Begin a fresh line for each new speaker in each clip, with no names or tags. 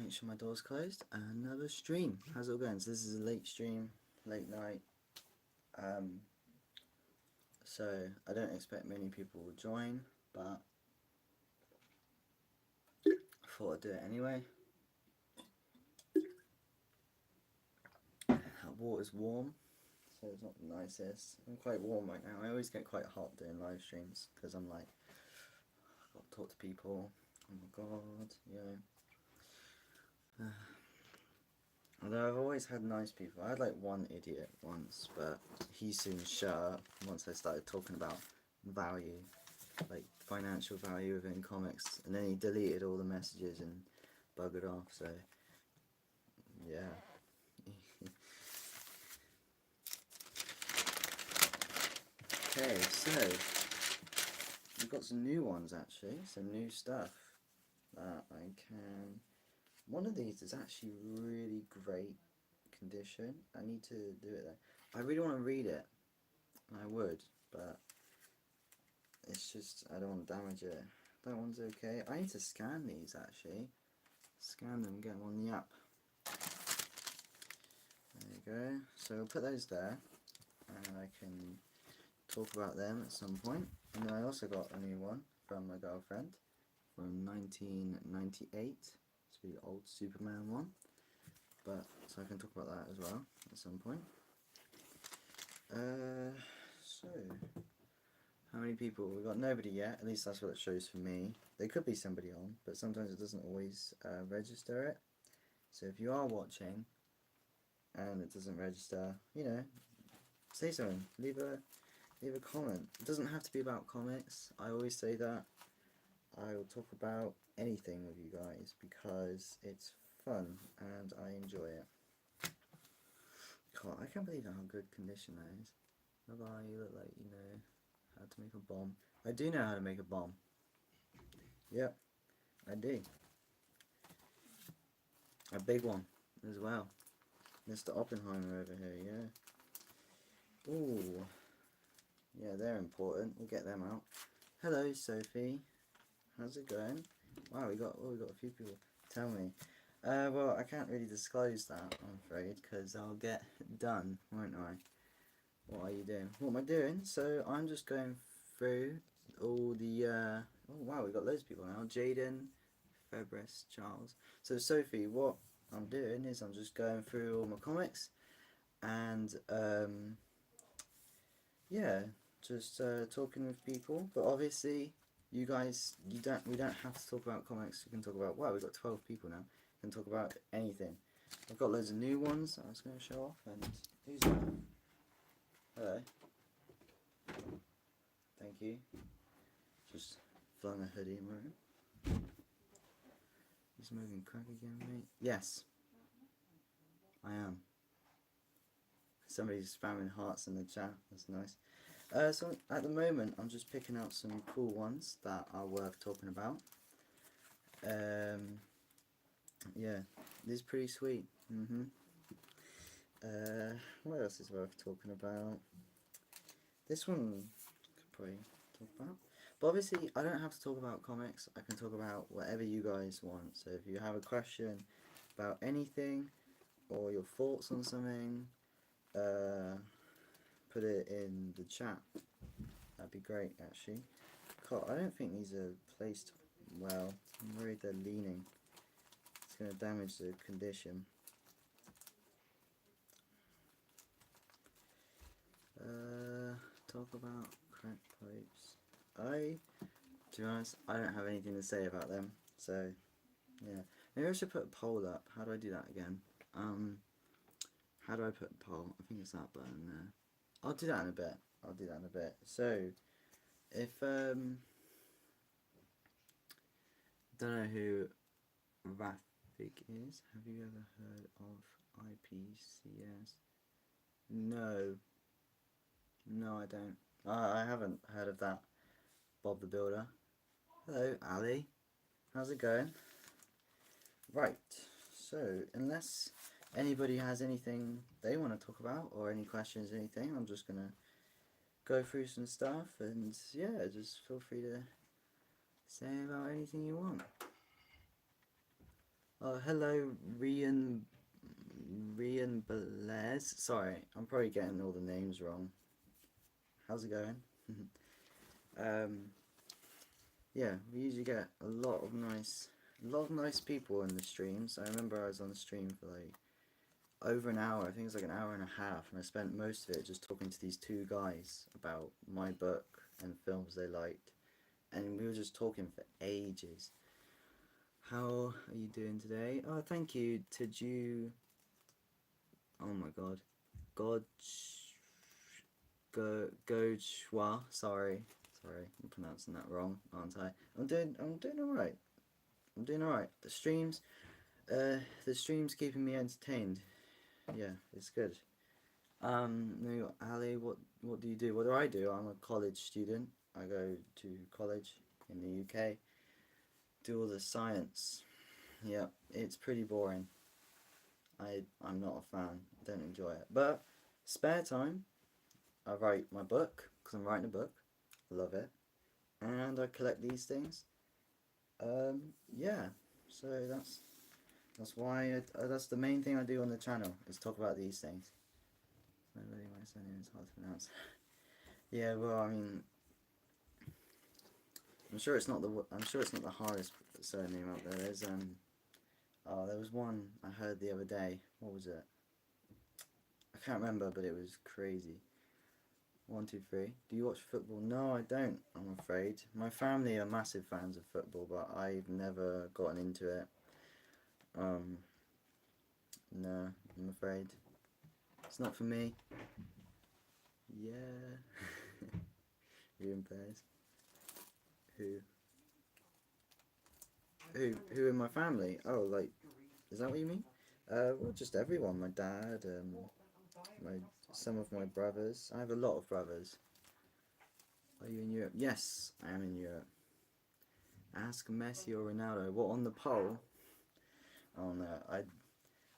make sure my door's closed. Another stream. How's it all going? So this is a late stream, late night. So I don't expect many people will join, but I thought I'd do it anyway. Water's warm, so it's not the nicest. I'm quite warm right now. I always get quite hot doing live streams because I'm like, I've got to talk to people. Oh my god, Although I've always had nice people. I had like one idiot once, but he soon shut up once I started talking about value, like financial value within comics, and then he deleted all the messages and buggered off, so yeah. Okay, so we've got some new ones actually, some new stuff that I can. One of these is actually really great condition. I need to do it though. I really want to read it, and I would, but it's just I don't want to damage it. That one's okay. I need to scan these actually. Scan them, get them on the app. There you go. So we'll put those there, and I can talk about them at some point. And then I also got a new one from my girlfriend from 1998. It's the old Superman one, but so I can talk about that as well at some point. So how many people? We've got nobody yet. At least that's what it shows for me. There could be somebody on, but sometimes it doesn't always register it. So if you are watching and it doesn't register, say something. Leave a comment. It doesn't have to be about comics. I always say that. I will talk about anything with you guys because it's fun and I enjoy it. God, I can't believe how good condition that is. Bye-bye, you look like you know how to make a bomb. I do know how to make a bomb. Yep, I do. A big one as well. Mr. Oppenheimer over here, yeah. Ooh. Yeah, they're important. We'll get them out. Hello, Sophie. How's it going? Wow, we got a few people. Tell me. Well, I can't really disclose that, I'm afraid, because I'll get done, won't I? What are you doing? What am I doing? So I'm just going through all the. Oh wow, we got loads of people now. Jaden, Febris, Charles. So Sophie, what I'm doing is I'm just going through all my comics, and yeah, just talking with people. But obviously, you guys, we don't have to talk about comics. We can talk about. Wow, we've got 12 people now. We can talk about anything. I've got loads of new ones that I was going to show off. And who's that? Hello. Thank you. Just flung a hoodie in my room. You smoking crack again, mate? Yes, I am. Somebody's spamming hearts in the chat. That's nice. So at the moment, I'm just picking out some cool ones that are worth talking about. Yeah, this is pretty sweet. What else is worth talking about? This one could probably talk about. But obviously, I don't have to talk about comics. I can talk about whatever you guys want. So if you have a question about anything or your thoughts on something, put it in the chat. That'd be great, actually. God, I don't think these are placed well. I'm worried they're leaning. It's going to damage the condition. Talk about crack pipes. To be honest, I don't have anything to say about them. So, yeah. Maybe I should put a poll up. How do I do that again? How do I put a poll? I think it's that button there. I'll do that in a bit. So, if, don't know who Rafik is. Have you ever heard of IPCS? No. No, I don't. I haven't heard of that. Bob the Builder. Hello, Ali. How's it going? Right. So, unless anybody has anything they want to talk about or any questions, anything, I'm just gonna go through some stuff and yeah, just feel free to say about anything you want. Hello, Rian Belez. Sorry, I'm probably getting all the names wrong. How's it going? um, yeah, we usually get a lot of nice people in the streams. I remember I was on the stream for like over an hour. I think it was like an hour and a half, and I spent most of it just talking to these two guys about my book and films they liked, and we were just talking for ages. How are you doing today? Oh, thank you to you. Oh my God, God, Go Chua. Sorry, I'm pronouncing that wrong, aren't I? I'm doing all right. I'm doing all right. The streams keeping me entertained. Yeah, it's good. No, Ali, what do you do? What do I do? I'm a college student. I go to college in the UK. Do all the science. Yeah, it's pretty boring. I'm not a fan. I don't enjoy it. But spare time, I write my book because I'm writing a book. Love it, and I collect these things. Yeah. So that's the main thing I do on the channel is talk about these things. Nobody, my surname is hard to pronounce. Yeah, well, I mean, I'm sure it's not the hardest surname out there. There was one I heard the other day. What was it? I can't remember, but it was crazy. 1, 2, 3. Do you watch football? No, I don't. I'm afraid. My family are massive fans of football, but I've never gotten into it. Um, no, I'm afraid it's not for me. Yeah. Ian Pairs. Who? Who in my family? Oh, like, is that what you mean? Well, just everyone. My dad, my some of my brothers. I have a lot of brothers. Are you in Europe? Yes, I am in Europe. Ask Messi or Ronaldo. What on the poll? Oh no,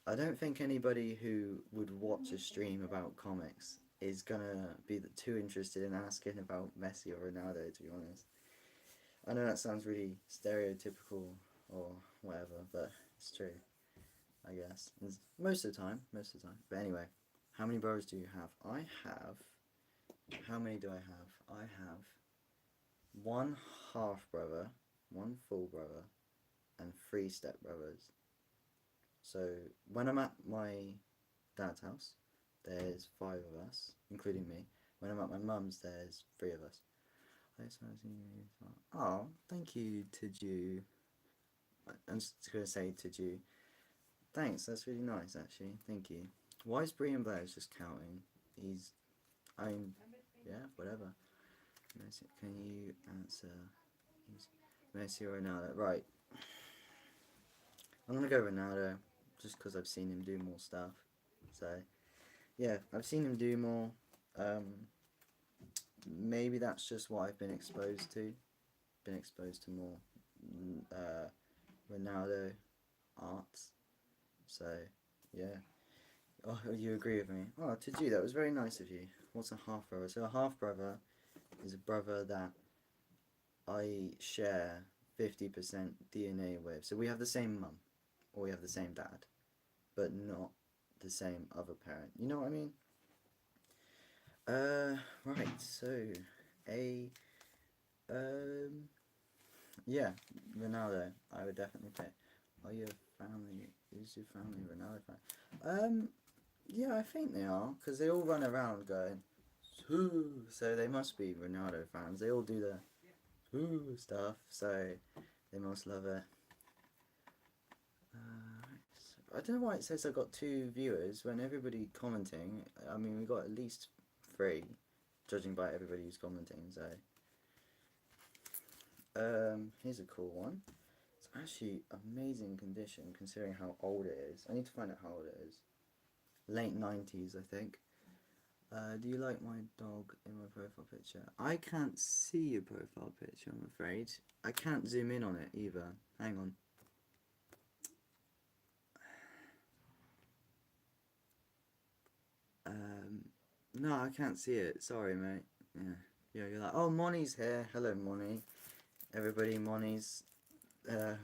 I don't think anybody who would watch a stream about comics is gonna be too interested in asking about Messi or Ronaldo. To be honest, I know that sounds really stereotypical or whatever, but it's true. I guess most of the time, most of the time. But anyway, how many brothers do you have? I have. How many do I have? I have one half brother, one full brother, and three step brothers. So when I'm at my dad's house, there's five of us, including me. When I'm at my mum's, there's three of us. Oh, thank you, Tiju. I'm just gonna say Tiju. Thanks, that's really nice, actually. Thank you. Why is Brian Blair just counting? He's, I mean, yeah, whatever. Can you answer Messi or Ronaldo? Right, I'm gonna go Ronaldo, just because I've seen him do more stuff. So, yeah, I've seen him do more. Um, Maybe that's just what I've been exposed to. Been exposed to more uh, Ronaldo arts. So, yeah. Oh, you agree with me? Oh, to do that was very nice of you. What's a half brother? So a half brother is a brother that I share 50% DNA with. So we have the same mum, or we have the same dad, but not the same other parent. You know what I mean? Right. So a um, yeah, Ronaldo. I would definitely pick. Are your family? Is your family Ronaldo fan? Yeah, I think they are because they all run around going, "Hoo," so they must be Ronaldo fans. They all do the "hoo" stuff, so they must love it. I don't know why it says I got 2 viewers when everybody commenting. I mean, we got at least 3, judging by everybody who's commenting. So, here's a cool one. It's actually amazing condition considering how old it is. I need to find out how old it is. Late 90s, I think. Do you like my dog in my profile picture? I can't see your profile picture, I'm afraid. I can't zoom in on it either. Hang on. No, I can't see it. Sorry, mate. Yeah, you're like, oh, Moni's here. Hello, Moni. Everybody, Moni's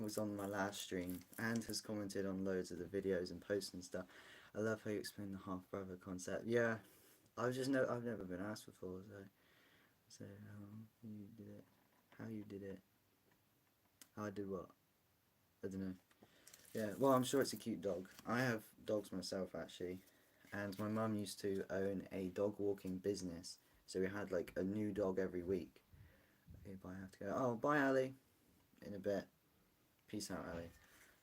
was on my last stream and has commented on loads of the videos and posts and stuff. I love how you explain the half brother concept. Yeah, I've never been asked before, so how you did it, how you did it, how I did what, I don't know. Yeah, well, I'm sure it's a cute dog. I have dogs myself actually, and my mum used to own a dog walking business, so we had like a new dog every week. Okay, bye. I have to go. Oh, bye, Ali. In a bit. Peace out, Ali.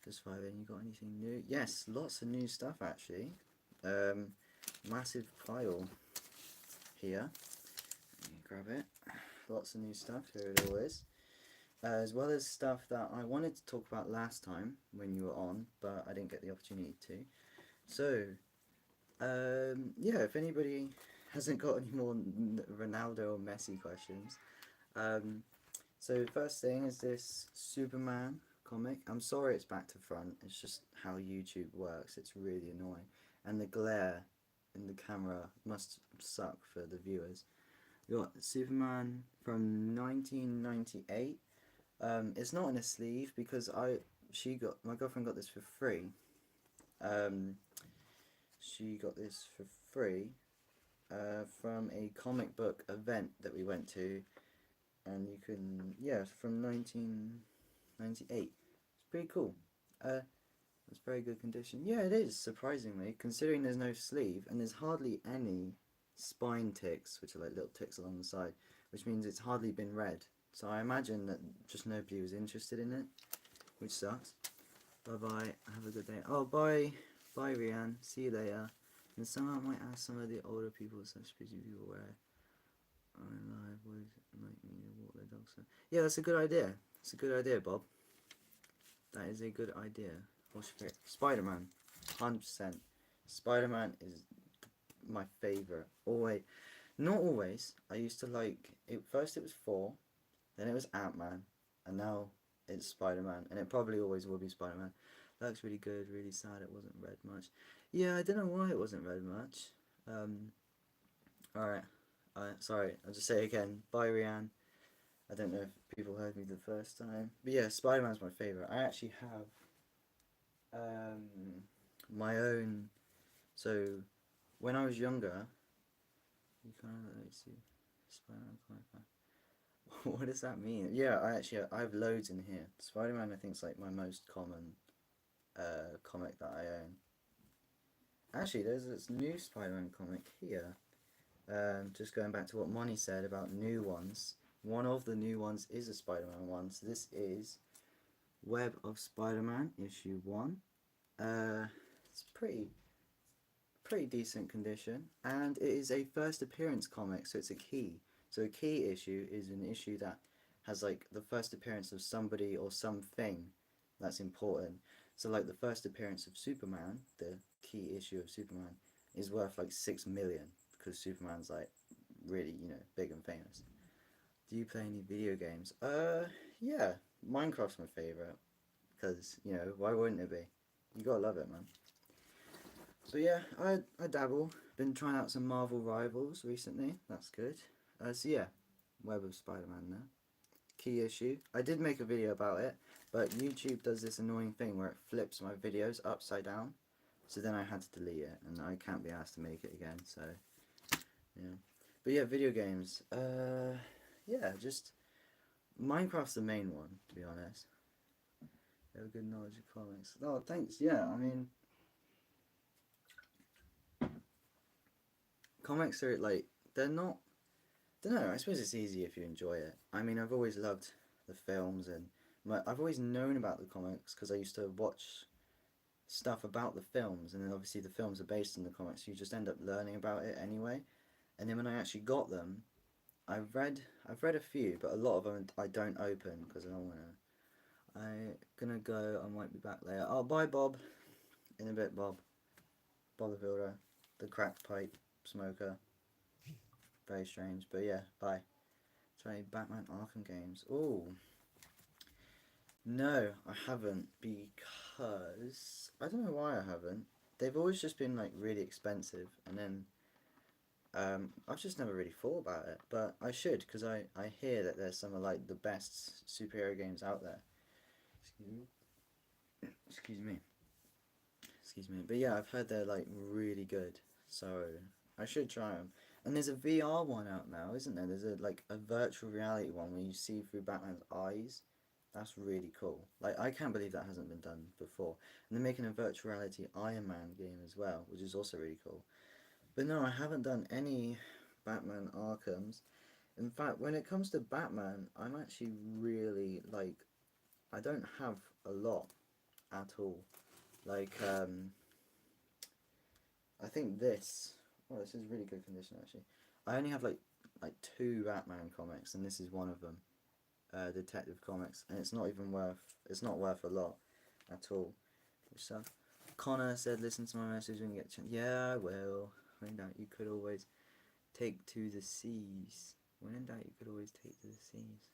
Just 5 in. You got anything new? Yes, lots of new stuff actually. Um, Massive pile here. Grab it. Lots of new stuff. Here it all is. As well as stuff that I wanted to talk about last time when you were on, but I didn't get the opportunity to. So, yeah, if anybody hasn't got any more Ronaldo or Messi questions, so first thing is this Superman comic. I'm sorry it's back to front. It's just how YouTube works. It's really annoying, and the glare in the camera must suck for the viewers. You got Superman from 1998. It's not in a sleeve because my girlfriend got this for free. She got this for free from a comic book event that we went to, and you can, yeah, it's from 1998. It's pretty cool. It's very good condition. Yeah, it is, surprisingly, considering there's no sleeve and there's hardly any spine ticks, which are like little ticks along the side, which means it's hardly been read. So I imagine that just nobody was interested in it, which sucks. Bye bye, have a good day. Oh, bye, Rianne, see you later. And someone might ask some of the older people, such busy people, where I live would like me to walk their dogs. Yeah, that's a good idea. It's a good idea, Bob. That is a good idea. What's your favorite? Spider-Man, 100%. Spider-Man is my favorite. Always, not always. I used to like it. First, it was Thor, then it was Ant-Man, and now it's Spider-Man. And it probably always will be Spider-Man. That looks really good. Really sad it wasn't read much. Yeah, I don't know why it wasn't read much. Alright. Sorry, I'll just say it again. Bye, Rianne. I don't know if people heard me the first time. But yeah, Spider-Man's my favourite. I actually have my own. So, when I was younger, you kind of, let's see, Spider-Man comic. What does that mean? Yeah, I have loads in here. Spider-Man, I think, is like my most common comic that I own. Actually, there's this new Spider-Man comic here. Just going back to what Moni said about new ones. One of the new ones is a Spider-Man one. So this is Web of Spider-Man issue 1. It's pretty decent condition, and it is a first appearance comic, so it's a key. So a key issue is an issue that has like the first appearance of somebody or something that's important. So like the first appearance of Superman, the key issue of Superman, is worth like 6 million because Superman's like really, big and famous. Do you play any video games? Yeah, Minecraft's my favorite because, why wouldn't it be? You gotta love it, man. So yeah, I dabble. Been trying out some Marvel Rivals recently. That's good. So yeah, Web of Spider-Man there. Key issue. I did make a video about it, but YouTube does this annoying thing where it flips my videos upside down. So then I had to delete it, and I can't be asked to make it again. So yeah, but yeah, video games. Yeah, just Minecraft's the main one, to be honest. You have good knowledge of comics. Oh, thanks. Yeah, I mean, comics are like, they're not, I don't know, I suppose it's easy if you enjoy it. I mean, I've always loved the films, and I've always known about the comics because I used to watch stuff about the films, and then obviously the films are based on the comics, so you just end up learning about it anyway. And then when I actually got them, I've read a few, but a lot of them I don't open because I don't want to. I'm gonna go. I might be back later. Oh, bye, Bob. In a bit, Bob. Bob the Builder, the cracked pipe smoker. Very strange, but yeah, bye. Try Batman Arkham games. Oh, no, I haven't because I don't know why I haven't. They've always just been like really expensive, and then I've just never really thought about it. But I should, because I hear that there's some of like the best superhero games out there. Excuse me. Excuse me. But yeah, I've heard they're like really good, so I should try them. And there's a VR one out now, isn't there? There's a like a virtual reality one where you see through Batman's eyes. That's really cool. Like I can't believe that hasn't been done before. And they're making a virtual reality Iron Man game as well, which is also really cool. But no, I haven't done any Batman Arkhams. In fact, when it comes to Batman, I'm actually really like I don't have a lot at all. Like I think this. Oh, this is really good condition actually. I only have like two Batman comics, and this is one of them, Detective Comics, and it's not even worth. It's not worth a lot, at all. Which stuff? Connor said, "Listen to my message when you get a chance." Yeah, I will. When in doubt, you could always take to the seas. When in doubt, you could always take to the seas.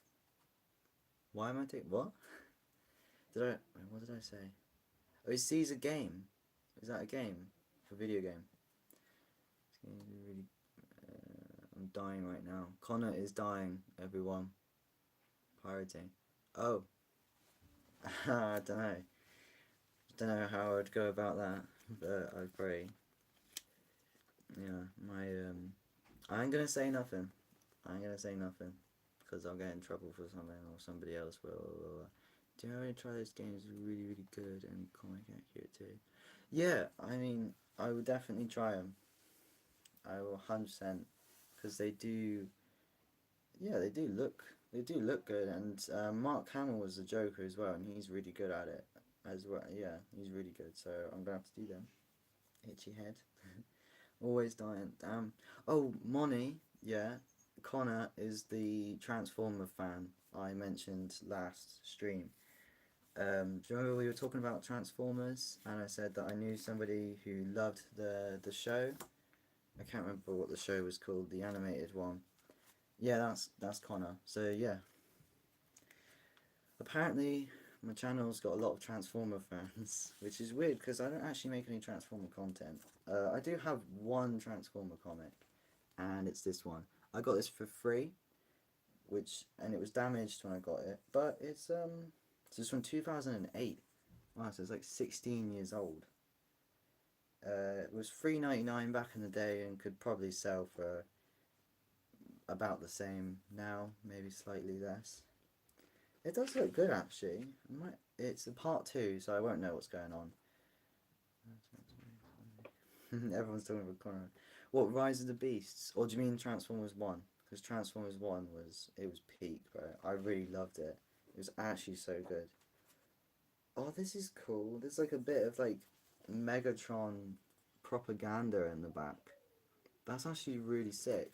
Why am I taking what? Did I? What did I say? Oh, is seas a game? Is that a game? A video game? It's going to be really. I'm dying right now. Connor is dying. Everyone. Pirating. Oh. I don't know. Don't know how I'd go about that, but I'd probably. Yeah, my I ain't gonna say nothing. I ain't gonna say nothing, because I'll get in trouble for something, or somebody else will. Do you know how to try this game? It's really, really good and comic accurate too. Yeah, I mean, I would definitely try them. I will 100%, because they do. Yeah, They do look good, and Mark Hamill was the Joker as well, and he's really good at it as well. Yeah, he's really good. So I'm gonna have to do them. Itchy head. Always dying. Damn. Oh, Moni. Yeah, Connor is the Transformer fan I mentioned last stream. Do you remember we were talking about Transformers, and I said that I knew somebody who loved the show. I can't remember what the show was called, the animated one. Yeah, that's Connor. So yeah, apparently my channel's got a lot of Transformer fans, which is weird because I don't actually make any Transformer content. I do have one Transformer comic, and it's this one. I got this for free, and it was damaged when I got it, but it's from 2008. Wow, so it's like 16 years old. It was $3.99 back in the day and could probably sell for about the same now, maybe slightly less. It does look good actually. It's a part 2, so I won't know what's going on. Everyone's talking about Connor. What, Rise of the Beasts? Or do you mean Transformers 1? Because Transformers 1 was peak, bro. I really loved it. It was actually so good. Oh, this is cool. There's like a bit of like Megatron propaganda in the back. That's actually really sick.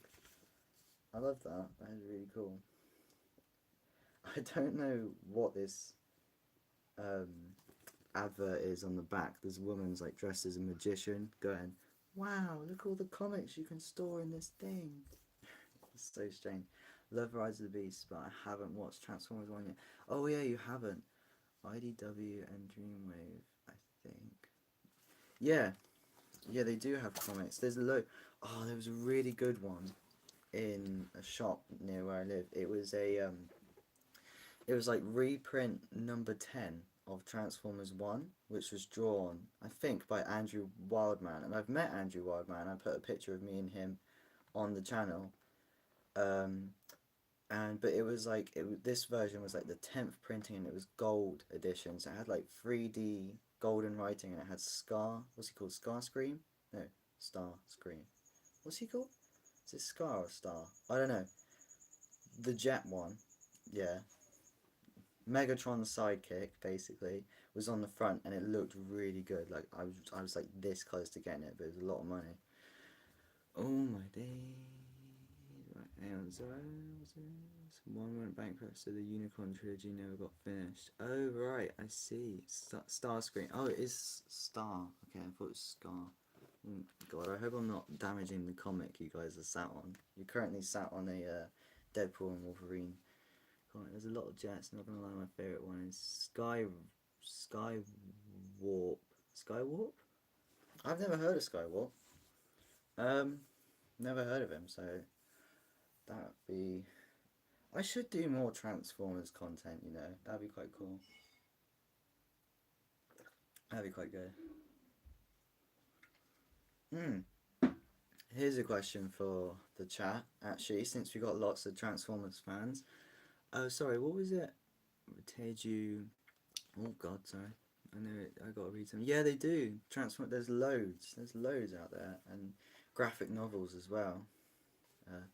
I love that. That is really cool. I don't know what this advert is on the back. There's a woman's like dressed as a magician going, "Wow, look all the comics you can store in this thing." It's so strange. Love Rise of the Beast, but I haven't watched Transformers 1 yet. Oh yeah, you haven't. IDW and Dreamwave, I think. Yeah, yeah, they do have comics. There's a load. Oh, there was a really good one in a shop near where I live. It was like reprint number 10 of Transformers 1, which was drawn, I think, by Andrew Wildman. And I've met Andrew Wildman. I put a picture of me and him on the channel. But it was like this version was like the 10th printing, and it was gold edition, so it had like 3D golden writing, and it had Scar. What's he called? Starscream? No, Starscream. What's he called? Is it Scar or Star? I don't know. The Jet one, yeah. Megatron's sidekick basically was on the front, and it looked really good. Like I was like this close to getting it, but it was a lot of money. Oh my days. Right, hang on, so one went bankrupt, so the Unicorn trilogy never got finished. Oh right, I see. Starscream. Oh, it is Star. Okay, I thought it was Scar. God, I hope I'm not damaging the comic you guys are sat on. You're currently sat on a Deadpool and Wolverine comic. There's a lot of jets. Not gonna lie, my favorite one is Sky Warp. Sky Warp? I've never heard of Sky Warp. Never heard of him, so that'd be. I should do more Transformers content, you know. That'd be quite cool. That'd be quite good. Hmm. Here's a question for the chat, actually, since we got lots of Transformers fans. Oh, sorry, what was it? Teju. Oh, God, sorry. I know it, I gotta read some. Yeah, they do. Transform. There's loads. There's loads out there, and graphic novels as well. Uh,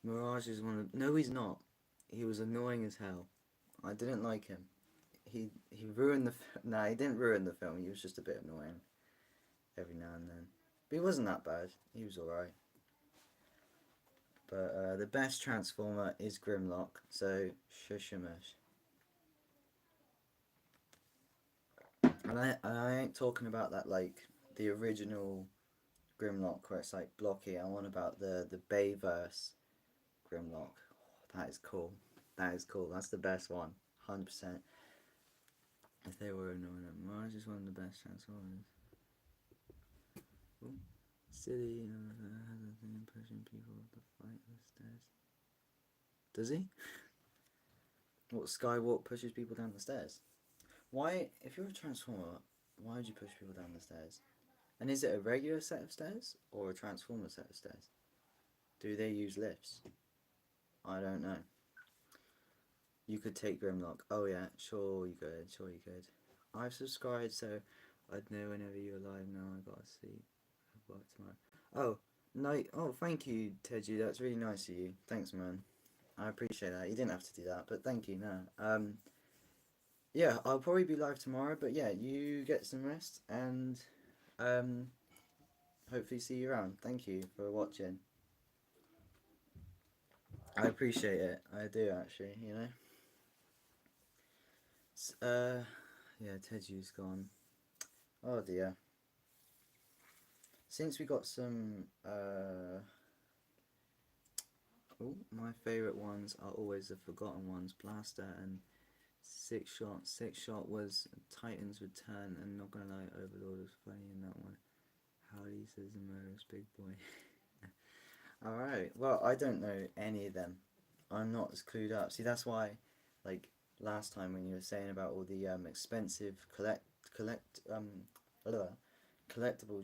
Mirage is one of. No, he's not. He was annoying as hell. I didn't like him. He ruined the. Nah, he didn't ruin the film. He was just a bit annoying every now and then. But he wasn't that bad. He was alright. But the best Transformer is Grimlock. So shushamush. And I ain't talking about that like the original Grimlock where it's like blocky. I want about the Bayverse Grimlock. Oh, that is cool. That is cool. That's the best one. 100%. If they were annoying, Mars is one of the best Transformers. Ooh. City has a thing pushing people to fight the stairs. Does he? What, Skywalk pushes people down the stairs? Why, if you're a Transformer, why would you push people down the stairs? And is it a regular set of stairs or a Transformer set of stairs? Do they use lifts? I don't know. You could take Grimlock. Oh yeah, sure you could. Sure you could. I've subscribed, so I'd know whenever you're live now. I gotta see. I've work tomorrow. Oh no! Oh, thank you, Teju. That's really nice of you. Thanks, man. I appreciate that. You didn't have to do that, but thank you. No. Yeah, I'll probably be live tomorrow, but yeah, you get some rest and um, hopefully see you around. Thank you for watching. I appreciate it. I do actually. You know. Yeah, Teju's gone. Oh dear. Since we got some, oh, my favourite ones are always the forgotten ones, Blaster and Six Shot. Six Shot was Titan's Return, and not gonna lie, Overlord was funny in that one. Howdy says the murderous big boy. Alright, well, I don't know any of them. I'm not as clued up. See, that's why, like, last time when you were saying about all the expensive collectibles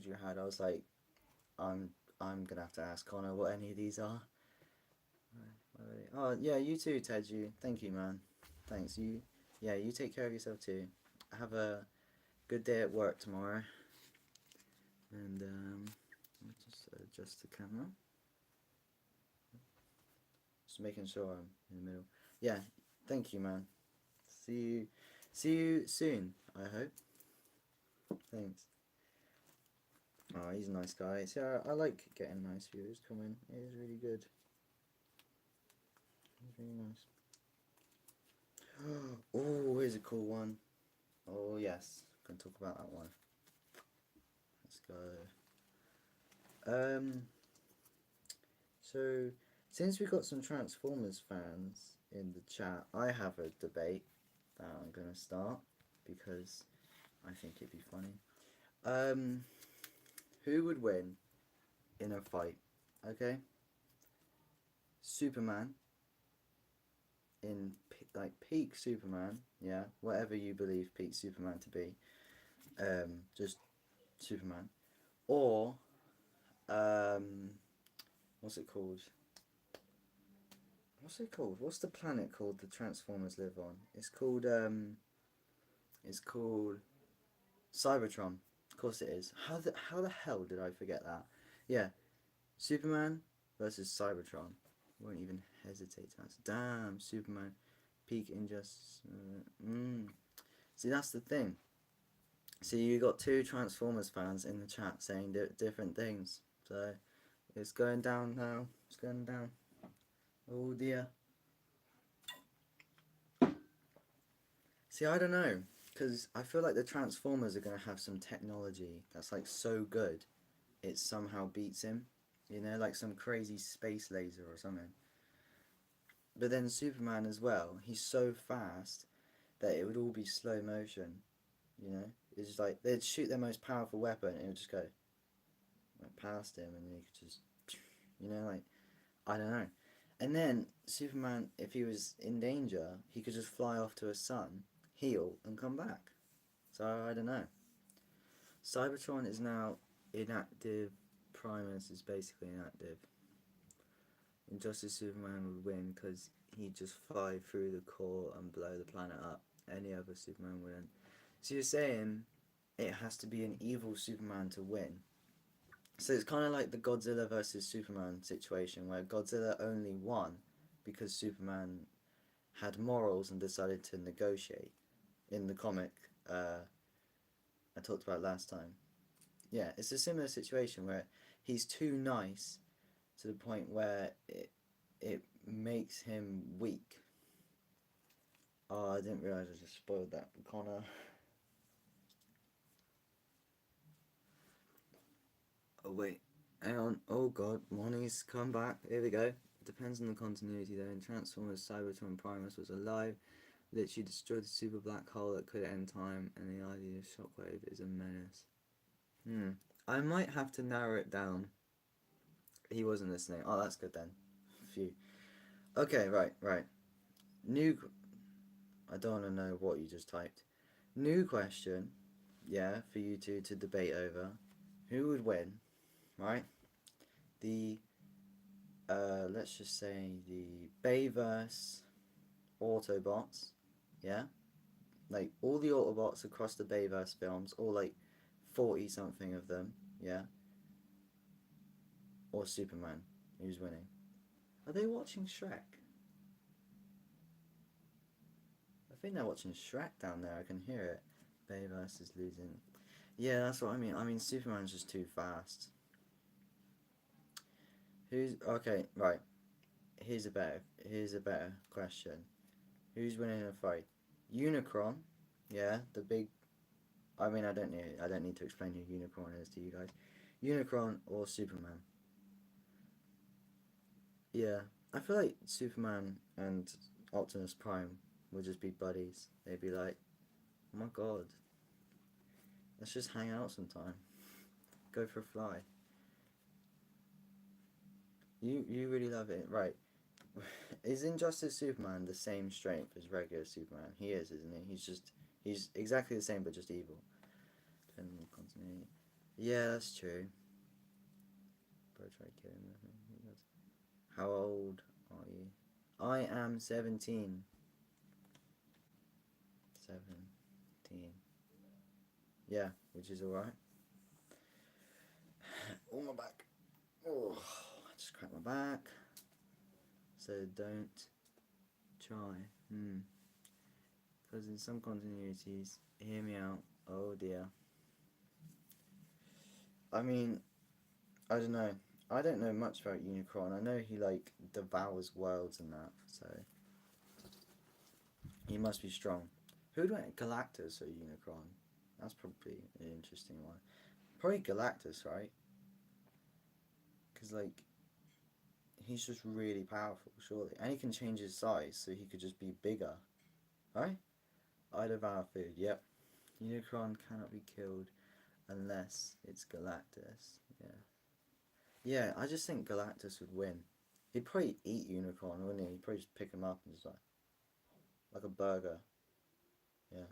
you had, I was like, I'm gonna have to ask Connor what any of these are. Oh yeah, you too, Teju. Thank you, man. Thanks. Yeah, you take care of yourself too. Have a good day at work tomorrow. And let me just adjust the camera. Just making sure I'm in the middle. Yeah, thank you, man. See you soon. I hope. Thanks. Oh, he's a nice guy. See, I like getting nice viewers come in. It is really good. It's really nice. Oh, here's a cool one. Oh yes, can talk about that one. Let's go. So since we got some Transformers fans in the chat, I have a debate that I'm gonna start because I think it'd be funny. Who would win in a fight? Okay, Superman in like peak Superman, yeah, whatever you believe peak Superman to be, just Superman, or what's it called? What's it called? What's the planet called the Transformers live on? It's called Cybertron. Of course it is. How the hell did I forget that? Yeah, Superman versus Cybertron. Won't even hesitate to answer. Damn, Superman, peak injustice. See, that's the thing. See, you got two Transformers fans in the chat saying different things. So it's going down now. It's going down. Oh dear. See, I don't know, because I feel like the Transformers are going to have some technology that's like so good, it somehow beats him. You know, like some crazy space laser or something. But then Superman as well, he's so fast that it would all be slow motion. You know, it's just like they'd shoot their most powerful weapon and it would just go like, past him, and he could just, you know, like I don't know. And then Superman, if he was in danger, he could just fly off to his sun, heal, and come back. So I don't know. Cybertron is now inactive. Primus is basically inactive. Injustice Superman would win because he'd just fly through the core and blow the planet up. Any other Superman wouldn't. So you're saying it has to be an evil Superman to win. So it's kind of like the Godzilla versus Superman situation where Godzilla only won because Superman had morals and decided to negotiate. In the comic I talked about last time. Yeah, it's a similar situation where he's too nice to the point where it makes him weak. Oh, I didn't realise I just spoiled that for Connor. Oh wait, hang on. Oh god, Money's come back. Here we go. Depends on the continuity though. In Transformers, Cybertron Primus was alive, literally destroyed the super black hole that could end time, and the idea of Shockwave is a menace. I might have to narrow it down. He wasn't listening. Oh, that's good then. Phew. Okay, right. New. I don't want to know what you just typed. New question. Yeah, for you two to debate over. Who would win? Right. The. Let's just say the Bayverse Autobots. Yeah. Like all the Autobots across the Bayverse films, all like 40 something of them. Yeah. Or Superman. Who's winning? Are they watching Shrek? I think they're watching Shrek down there. I can hear it. Bayverse is losing. Yeah, that's what I mean. I mean, Superman's just too fast. Who's okay? Right. Here's a better question. Who's winning a fight? Unicron, yeah, the big. I mean, I don't need to explain who Unicron is to you guys. Unicron or Superman? Yeah, I feel like Superman and Optimus Prime would just be buddies. They'd be like, oh my god, let's just hang out sometime. Go for a fly. You really love it, right? Is Injustice Superman the same strength as regular Superman? He is, isn't he? He's exactly the same but just evil. Depending on continuity. Yeah, that's true. Bro tried killing him. How old are you? I am 17. 17. Yeah, which is alright. Oh, my back. Oh, I just cracked my back. So don't try. Because in some continuities, hear me out. Oh dear. I mean, I don't know. I don't know much about Unicron. I know he like devours worlds and that, so he must be strong. Who'd went Galactus or Unicron? That's probably an interesting one. Probably Galactus, right? Because like he's just really powerful, surely, and he can change his size, so he could just be bigger, right? I devour food. Yep. Unicron cannot be killed unless it's Galactus. Yeah. Yeah, I just think Galactus would win. He'd probably eat Unicron, wouldn't he? He'd probably just pick him up and just like a burger. Yeah.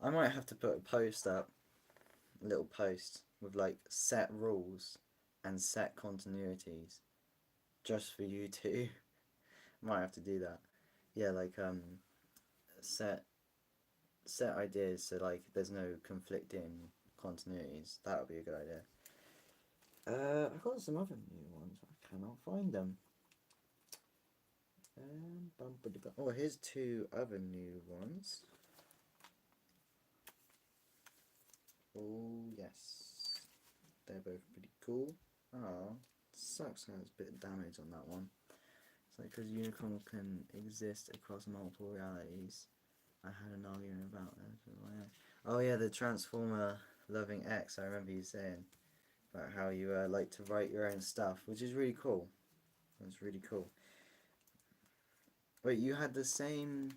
I might have to put a post up, a little post with like set rules and set continuities, just for you two. Might have to do that. Yeah, like set ideas so like there's no conflicting continuities. That would be a good idea. I've got some other new ones. I cannot find them. Oh, here's two other new ones. Oh yes, they're both pretty cool. Oh, sucks there's a bit of damage on that one. It's like because Unicron can exist across multiple realities. I had an argument about that. Oh yeah, the Transformer loving X. I remember you saying about how you like to write your own stuff, which is really cool. That's really cool. Wait, you had the same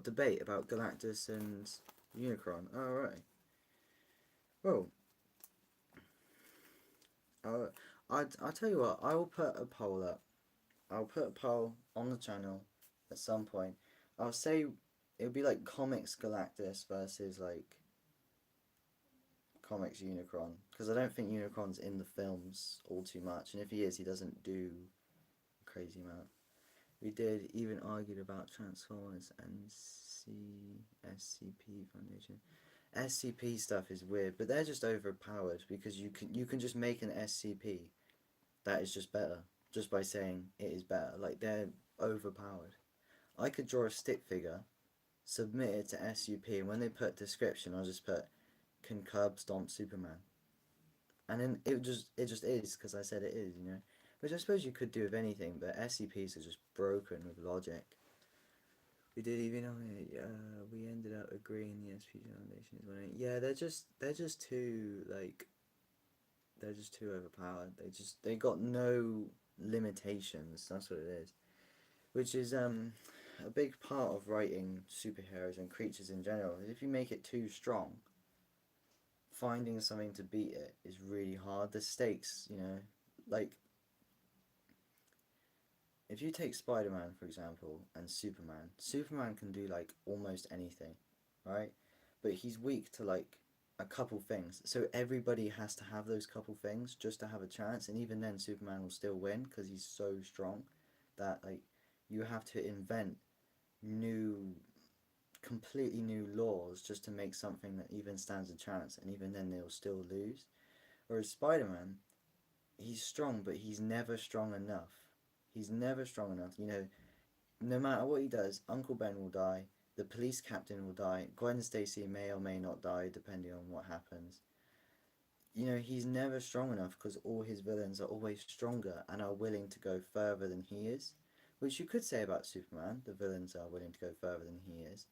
debate about Galactus and Unicron? Oh right. Well, I'll tell you what. I will put a poll up. I'll put a poll on the channel at some point. I'll say it would be like Comics Galactus versus like Comics Unicron, because I don't think Unicron's in the films all too much, and if he is, he doesn't do a crazy amount. We did even argued about Transformers and SCP Foundation. SCP stuff is weird, but they're just overpowered because you can just make an SCP that is just better just by saying it is better. Like, they're overpowered. I could draw a stick figure, submit it to SUP, and when they put description, I'll just put can curb stomp Superman, and then it just is because I said it is, you know. Which I suppose you could do with anything, but SCPs are just broken with logic. We did even we ended up agreeing the SCP Foundation is winning. Yeah, they're just too like they're just too overpowered. They got no limitations. That's what it is. Which is a big part of writing superheroes and creatures in general. If you make it too strong, finding something to beat it is really hard. The stakes, you know, like if you take Spider-Man for example and Superman can do like almost anything, right? But he's weak to like a couple things. So everybody has to have those couple things just to have a chance, and even then Superman will still win because he's so strong that like you have to invent new completely new laws just to make something that even stands a chance, and even then they'll still lose. Whereas Spider-Man, he's strong, but he's never strong enough. He's never strong enough. You know, no matter what he does, Uncle Ben will die, the police captain will die, Gwen Stacy may or may not die depending on what happens. You know, he's never strong enough because all his villains are always stronger and are willing to go further than he is. Which you could say about Superman, the villains are willing to go further than he is.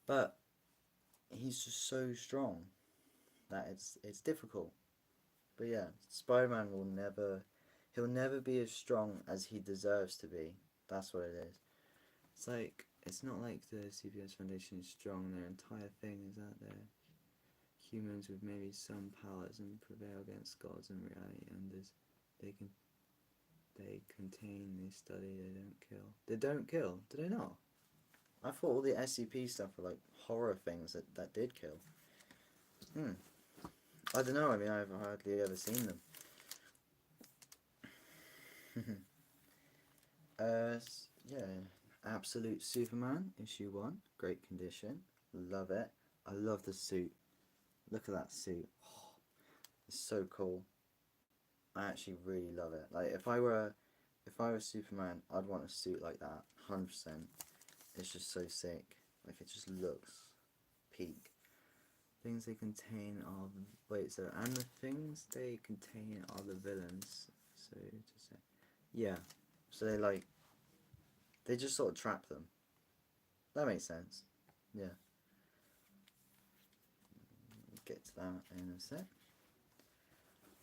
But he's just so strong that it's difficult. But yeah, Spider-Man he'll never be as strong as he deserves to be. That's what it is. It's like, it's not like the CPS Foundation is strong, their entire thing is that they're humans with maybe some powers and prevail against gods and reality, and they contain, they study, they don't kill. They don't kill, do they not? I thought all the SCP stuff were like horror things that did kill. I don't know, I mean, I've hardly ever seen them. Yeah, Absolute Superman, issue 1, great condition, love it. I love the suit. Look at that suit. Oh, it's so cool. I actually really love it. Like if I were Superman, I'd want a suit like that, 100%. It's just so sick. Like it just looks peak. Things they contain are and the things they contain are the villains. So to say, yeah. So they just sort of trap them. That makes sense. Yeah. Get to that in a sec.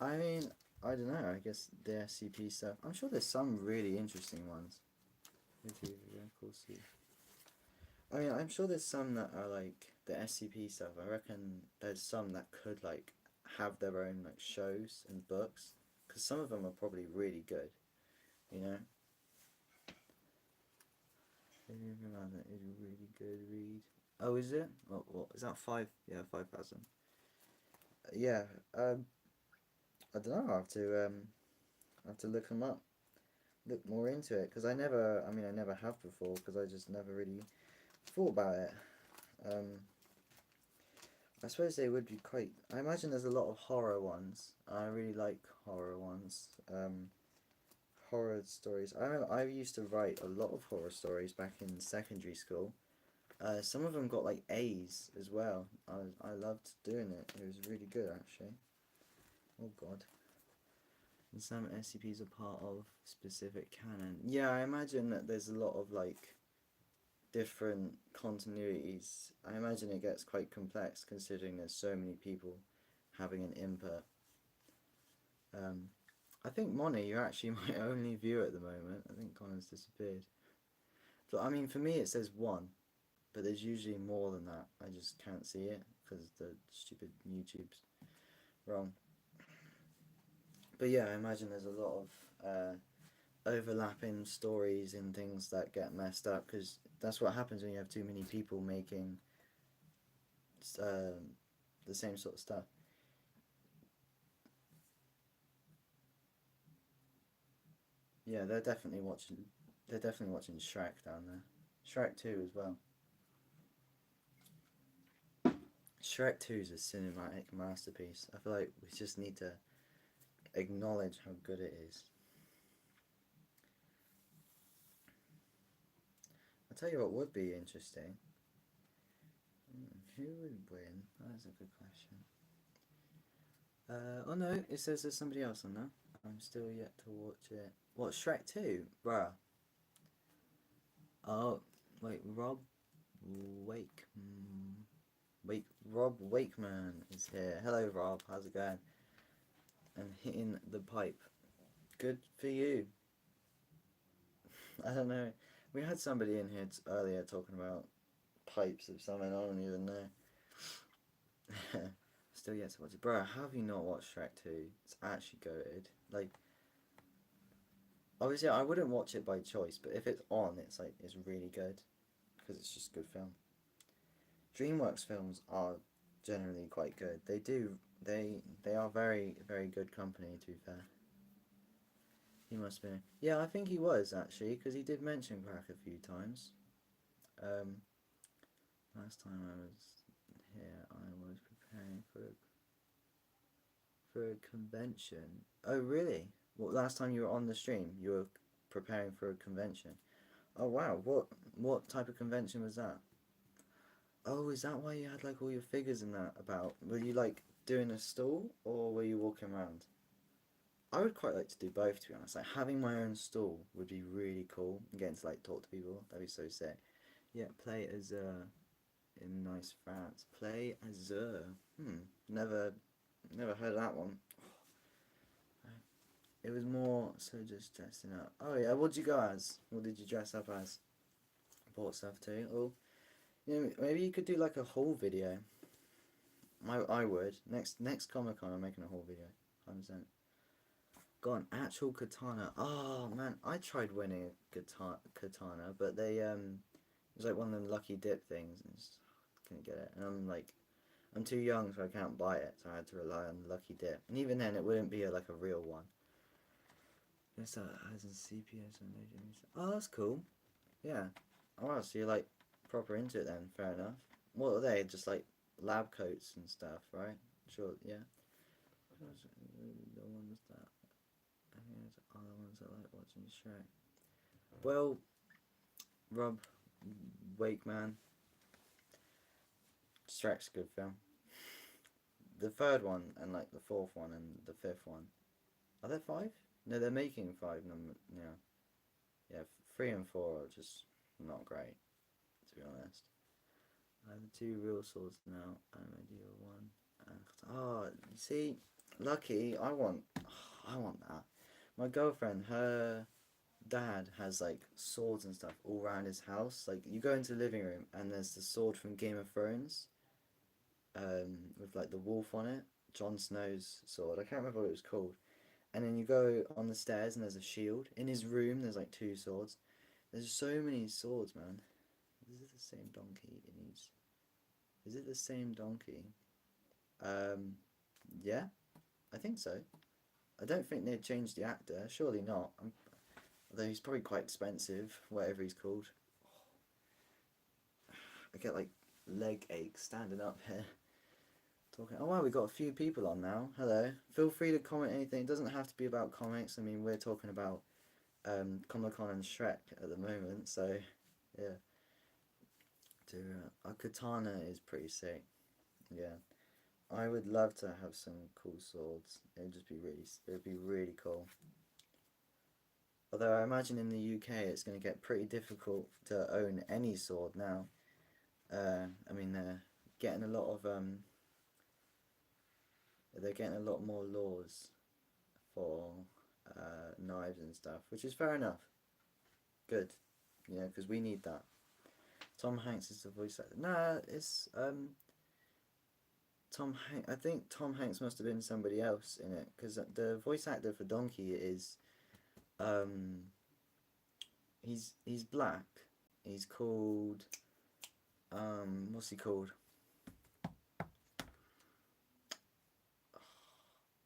I mean, I don't know. I guess the SCP stuff. I'm sure there's some really interesting ones. I mean, I'm sure there's some that are like the SCP stuff. I reckon there's some that could like have their own like shows and books, because some of them are probably really good, you know. Is a really good read. Oh, is it? What is that? 5? Yeah, 5,000. Yeah. I don't know. I have to look them up, look more into it, because I never have before, because I just never really thought about it. I suppose they would be quite. I imagine there's a lot of horror ones. I really like horror ones. Horror stories. I remember I used to write a lot of horror stories back in secondary school. Some of them got like A's as well. I loved doing it. It was really good actually. Oh god. And some SCPs are part of specific canon. Yeah, I imagine that there's a lot of like different continuities. I imagine it gets quite complex considering there's so many people having an input. I think Moni, you're actually my only viewer at the moment. I think Connor's disappeared. So I mean, for me it says 1, but there's usually more than that. I just can't see it because the stupid YouTube's wrong. But yeah, I imagine there's a lot of overlapping stories and things that get messed up, because that's what happens when you have too many people making the same sort of stuff. Yeah, they're definitely watching. They're definitely watching Shrek down there. Shrek 2 as well. Shrek 2 is a cinematic masterpiece. I feel like we just need to acknowledge how good it is. I'll tell you what would be interesting. Who would win? That's a good question. Oh no, it says there's somebody else on there. I'm still yet to watch it. What, Shrek 2? Bruh. Oh, wait, Wake. Rob Wakeman is here. Hello, Rob. How's it going? And hitting the pipe. Good for you. I don't know. We had somebody in here earlier talking about pipes of something. I don't even know. Still yet to watch it. Bro, how have you not watched Shrek 2? It's actually goated. Like, obviously, I wouldn't watch it by choice, but if it's on, it's like, it's really good. Because it's just a good film. DreamWorks films are generally quite good. They are very, very good company, to be fair. He must be. Yeah, I think he was, actually, because he did mention crack a few times. Um, last time I was here, I was preparing for a convention. Oh, really? What, last time you were on the stream, you were preparing for a convention? Oh, wow. What type of convention was that? Oh, is that why you had like all your figures and that about? Were you like doing a stall or were you walking around? I would quite like to do both, to be honest. Like having my own stall would be really cool. And getting to like talk to people, that'd be so sick. Yeah, play as in nice France. Play as never never heard of that one. It was more so just dressing up. Oh yeah, what'd you go as? What did you dress up as? Bought stuff too. Oh, you know, maybe you could do like a haul video. I would. Next Comic Con, I'm making a whole video. 100%. Got an actual katana. Oh man, I tried winning a katana, but it was like one of them lucky dip things, and just couldn't get it. And I'm too young, so I can't buy it, so I had to rely on the lucky dip. And even then, it wouldn't be like a real one. Yes, that has a CPS and Legends. Oh, that's cool. Yeah. Oh, so you're like proper into it then. Fair enough. What are they? Just like lab coats and stuff, right? Sure. Yeah. The ones that I think are the ones that like watching Shrek. Well, Rob Wakeman, Shrek's a good film. The third one and like the fourth one and the fifth one. Are there five? No, they're making five. Number yeah, yeah. 3 and 4 are just not great, to be honest. I have the two real swords now, and I do one. Oh, you see, lucky. I want that. My girlfriend, her dad has like swords and stuff all around his house. Like you go into the living room and there's the sword from Game of Thrones, with like the wolf on it, Jon Snow's sword. I can't remember what it was called. And then you go on the stairs and there's a shield. In his room there's like two swords. There's so many swords, man. Is it the same donkey in each? Is it the same donkey? Um, yeah, I think so. I don't think they'd change the actor. Surely not. Although he's probably quite expensive, whatever he's called. I get like leg aches standing up here talking. Oh wow, we got a few people on now. Hello. Feel free to comment anything. It doesn't have to be about comics. I mean, we're talking about Comic Con and Shrek at the moment, so yeah. A katana is pretty sick. Yeah, I would love to have some cool swords. It'd be really cool. Although I imagine in the UK it's going to get pretty difficult to own any sword now. I mean getting a lot of they're getting a lot more laws for knives and stuff, which is fair enough. Good, yeah, because we need that. Tom Hanks is the voice actor. Nah, it's Tom Hanks. I think Tom Hanks must have been somebody else in it because the voice actor for Donkey is He's black. He's called what's he called?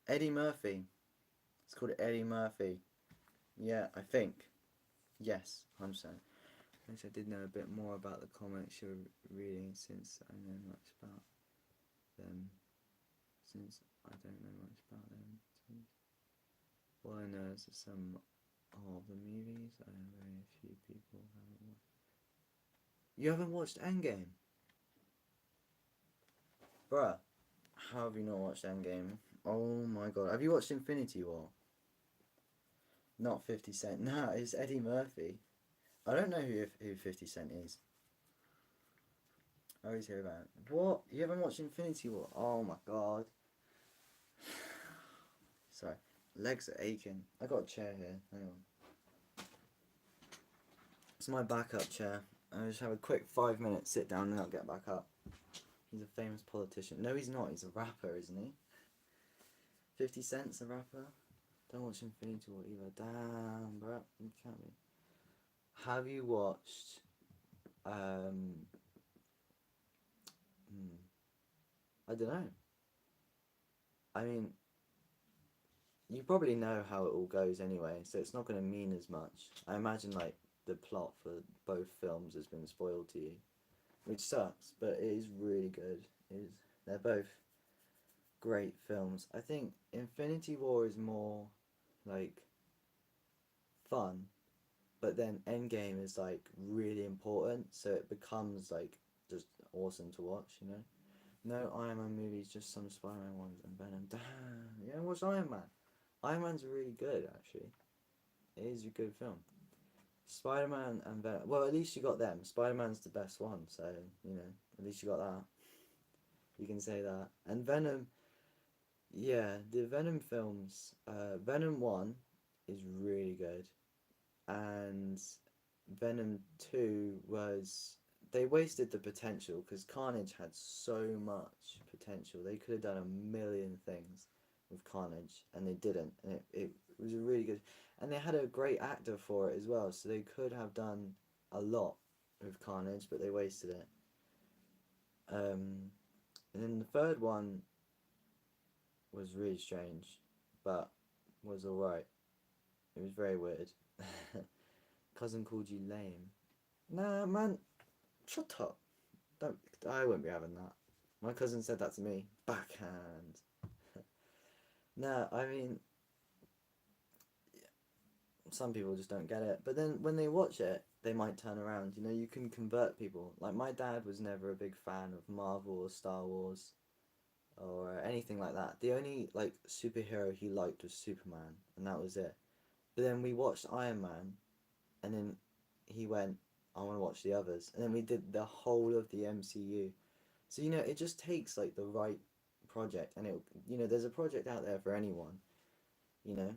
Eddie Murphy. It's called Eddie Murphy. Yeah, I think. Yes, I'm saying. I wish I did know a bit more about the comics you're reading, since I know much about them. Since I don't know much about them. All I know is that some of the movies, I know very few people haven't watched. You haven't watched Endgame? Bruh, how have you not watched Endgame? Oh my god. Have you watched Infinity War? Not 50 Cent. Nah, it's Eddie Murphy. I don't know who 50 Cent is. I always hear about it. What? You haven't watched Infinity War? Oh my god. Sorry. Legs are aching. I got a chair here. Hang on. It's my backup chair. I just have a quick 5-minute sit down and I'll get back up. He's a famous politician. No, he's not. He's a rapper, isn't he? 50 Cent's a rapper. Don't watch Infinity War either. Damn, bro. You can't be. Have you watched I don't know. I mean, you probably know how it all goes anyway, so it's not going to mean as much. I imagine, like, the plot for both films has been spoiled to you, which sucks, but it is really good. They're both great films. I think Infinity War is more, like, fun, but then Endgame is, like, really important, so it becomes, like, just awesome to watch, you know? No Iron Man movies, just some Spider-Man ones and Venom. Damn, yeah, what's Iron Man? Iron Man's really good, actually. It is a good film. Spider-Man and Venom. Well, at least you got them. Spider-Man's the best one, so, you know, at least you got that. You can say that. And Venom, yeah, the Venom films, Venom 1 is really good. And Venom 2 was... They wasted the potential, because Carnage had so much potential. They could have done a million things with Carnage, and they didn't. And it was a really good... And they had a great actor for it as well, so they could have done a lot with Carnage, but they wasted it. And then the third one was really strange, but was alright. It was very weird. Cousin called you lame. Nah, man, shut up. I wouldn't be having that. My cousin said that to me. Backhand. No, I mean, some people just don't get it. But then when they watch it, they might turn around. You know, you can convert people. Like, my dad was never a big fan of Marvel or Star Wars or anything like that. The only, like, superhero he liked was Superman, and that was it. But then we watched Iron Man, and then he went, I want to watch the others. And then we did the whole of the MCU. So, you know, it just takes, like, the right project. And, you know, there's a project out there for anyone, you know.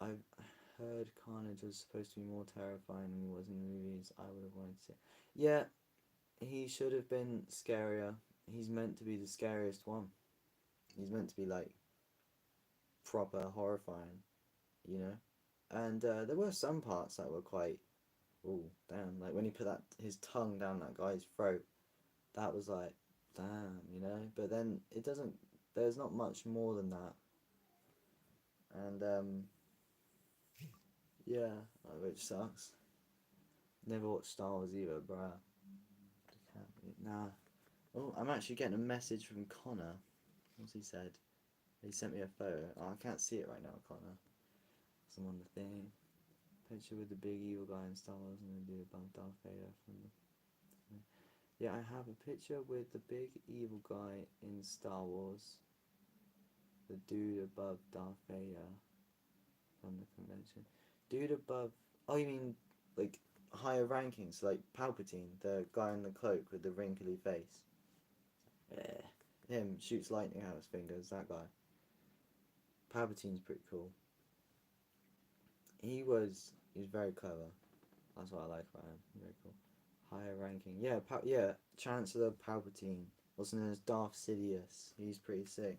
I've heard Carnage was supposed to be more terrifying than he was in the movies. I would have wanted to see. Yeah, he should have been scarier. He's meant to be the scariest one. He's meant to be, like, proper horrifying, you know. And there were some parts that were quite, oh damn, like when he put his tongue down that guy's throat, that was like, damn, you know. But then it doesn't. There's not much more than that. And yeah, which sucks. Never watched Star Wars either, bruh. Nah. Oh, I'm actually getting a message from Connor. What's he said? He sent me a photo. Oh, I can't see it right now, Connor. I'm on the thing. Picture with the big evil guy in Star Wars and the dude above Darth Vader from the... Yeah, I have a picture with the big evil guy in Star Wars. The dude above Darth Vader from the convention. Dude above... Oh, you mean, like, higher rankings, like Palpatine, the guy in the cloak with the wrinkly face. Yeah. Him, shoots lightning out his fingers, that guy. Palpatine's pretty cool. He was very clever. That's what I like about him. Very cool. Higher ranking. Yeah, yeah, Chancellor Palpatine, also known as Darth Sidious. He's pretty sick.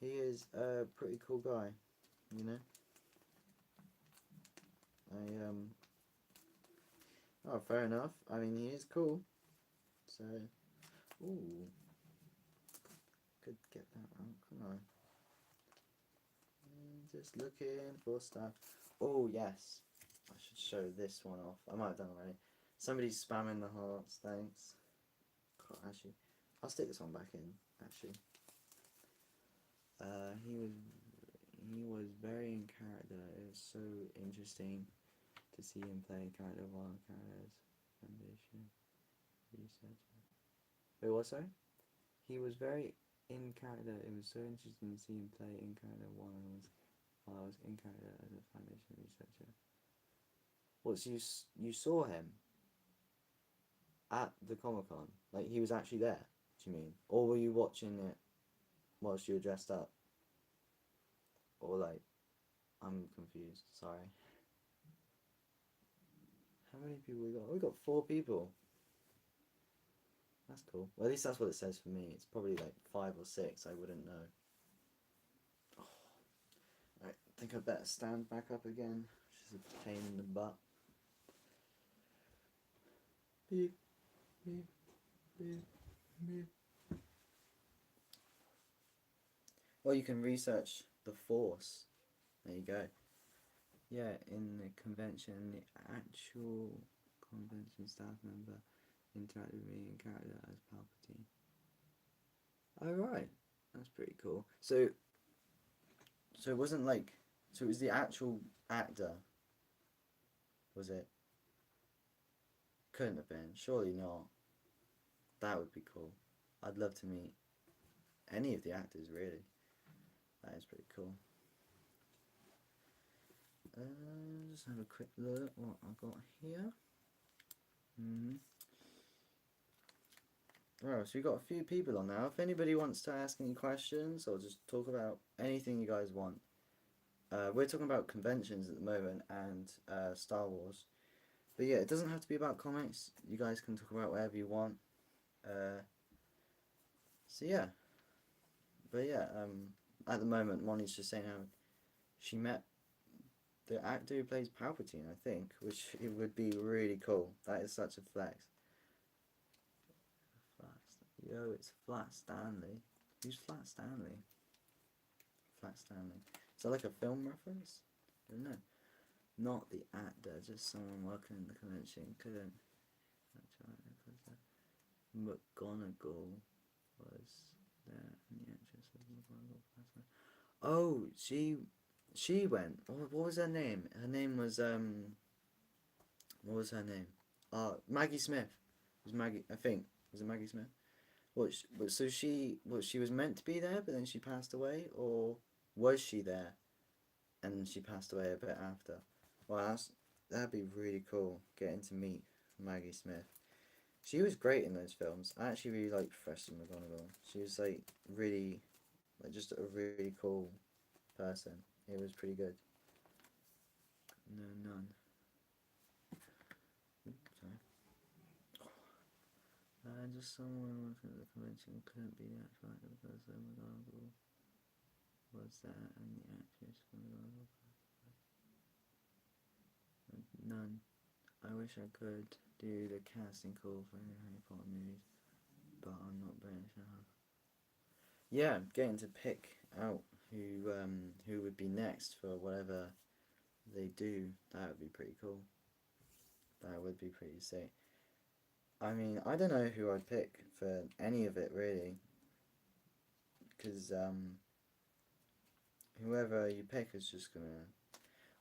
He is a pretty cool guy, you know. Oh, fair enough. I mean, he is cool. So, ooh, could get that out. Come on. Just looking for stuff. Oh, yes. I should show this one off. I might have done already. Somebody's spamming the hearts. Thanks. God, actually, I'll stick this one back in. Actually, he was very in character. It was so interesting to see him play character while characters foundation researcher. Wait, what? Sorry. He was very in character. It was so interesting to see him play in character while I was in character as a foundation researcher. What? So you saw him at the Comic Con? Like he was actually there? Do you mean, or were you watching it whilst you were dressed up? Or like, I'm confused. Sorry. How many people we got? We got 4 people. That's cool. Well, at least that's what it says for me. It's probably like 5 or 6. I wouldn't know. Oh. Right, I think I better stand back up again, which is a pain in the butt. Beep, beep, beep, beep. Well, you can research the Force. There you go. Yeah, in the convention, the actual convention staff member interacted with me in character as Palpatine. Oh right, that's pretty cool. So it wasn't like, so it was the actual actor, was it? Couldn't have been. Surely not. That would be cool. I'd love to meet any of the actors, really. That is pretty cool. Just have a quick look what I got here. Right, so we've got a few people on now. If anybody wants to ask any questions or just talk about anything you guys want. We're talking about conventions at the moment and Star Wars. But yeah, it doesn't have to be about comics. You guys can talk about whatever you want. So yeah. But yeah, at the moment, Moni's just saying how she met the actor who plays Palpatine, I think, which it would be really cool. That is such a flex. Yo, it's Flat Stanley. Who's Flat Stanley? Flat Stanley. Is that like a film reference? I don't know. Not the actor, just someone working in the convention. Couldn't. McGonagall was there, and the actress was McGonagall. Oh, she went. What was her name? Her name was What was her name? Maggie Smith. It was Maggie? I think was it Maggie Smith? So she was meant to be there, but then she passed away, or was she there and she passed away a bit after? Well, that'd be really cool, getting to meet Maggie Smith. She was great in those films. I actually really liked Professor McGonagall. She was like really, like just a really cool person. It was pretty good. No, none. Sorry. Just someone working at the convention couldn't be the actual actor because McGonagall was there and the actress McGonagall. None. I wish I could do the casting call for any Harry Potter movies, but I'm not British enough. Yeah, getting to pick out who would be next for whatever they do, that would be pretty cool. That would be pretty sick. I mean, I don't know who I'd pick for any of it really, because whoever you pick is just gonna.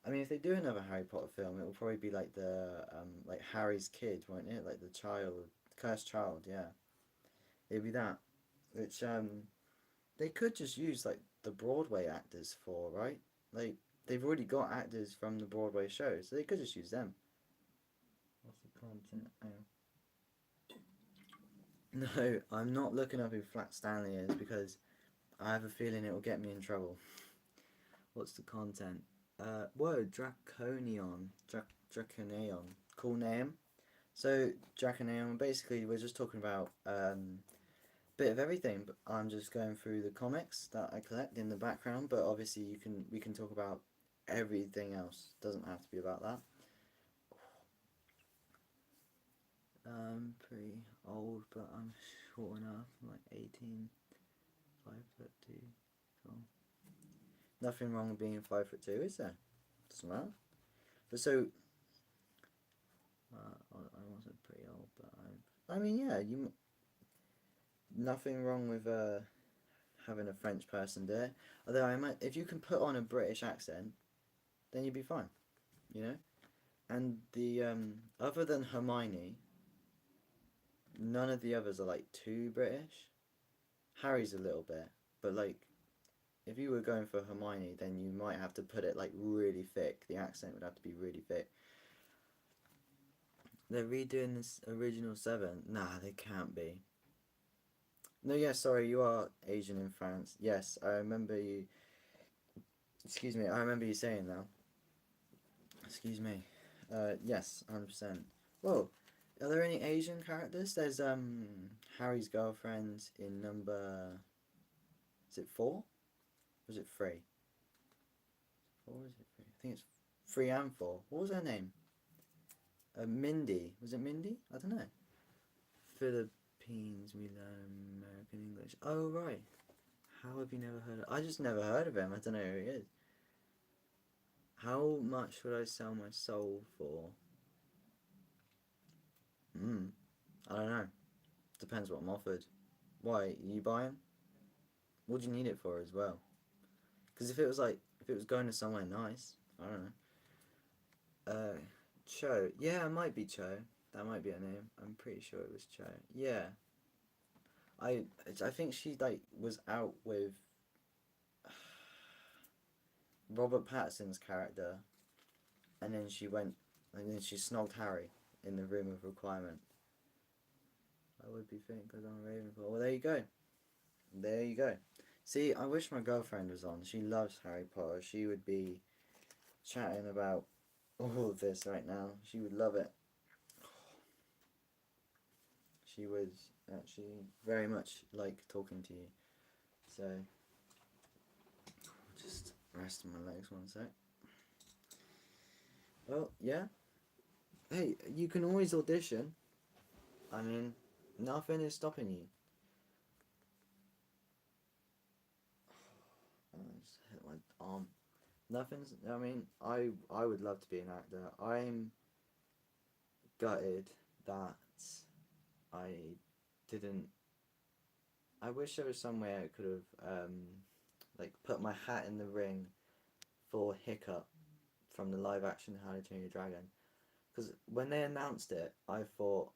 I mean, if they do another Harry Potter film, it will probably be like the like Harry's kid, won't it? Like the child, cursed child. Yeah, it'd be that. Which they could just use like the Broadway actors for, right? Like they've already got actors from the Broadway shows, so they could just use them. What's the content? No, I'm not looking up who Flat Stanley is because I have a feeling it will get me in trouble. What's the content? Whoa, Draconion. Cool name. So, Draconion, basically, we're just talking about bit of everything, but I'm just going through the comics that I collect in the background, but obviously we can talk about everything else. Doesn't have to be about that. I'm pretty old, but I'm short enough. I'm like 18, 5'2". So nothing wrong with being 5'2", is there? Doesn't matter. But so, I wasn't pretty old, but I mean, yeah, nothing wrong with having a French person there. Although if you can put on a British accent, then you'd be fine, you know. And the other than Hermione, none of the others are like too British. Harry's a little bit, but like if you were going for Hermione, then you might have to put it like really thick. The accent would have to be really thick. They're redoing this original 7. Nah, they can't be. No, yeah, sorry, you are Asian in France. Yes, I remember you. Excuse me, I remember you saying now. Excuse me. Yes, 100%. Whoa, are there any Asian characters? There's Harry's girlfriend in number. Is it 4? Or is it 3? 4 is it 3? I think it's 3 and 4. What was her name? Mindy. Was it Mindy? I don't know. Philippines, we learn American English. Oh, right. How have you never heard of... I just never heard of him. I don't know who he is. How much would I sell my soul for? I don't know. Depends what I'm offered. Why? Are you buying? What do you need it for as well? Because if it was going to somewhere nice, I don't know. Cho. Yeah, it might be Cho. That might be her name. I'm pretty sure it was Cho. Yeah. I think she like was out with Robert Pattinson's character, and then she snogged Harry in the room of requirement. I would be fitting because I'm a Ravenclaw. Well, there you go. There you go. See, I wish my girlfriend was on. She loves Harry Potter. She would be chatting about all of this right now. She would love it. She would actually very much like talking to you. So, just rest my legs 1 sec. Well, yeah. Hey, you can always audition. I mean, nothing is stopping you. I just hit my arm. Nothing's. I mean, I would love to be an actor. I'm gutted that I didn't. I wish there was somewhere I could have like put my hat in the ring for Hiccup from the live action How to Train Your Dragon. Because when they announced it, I thought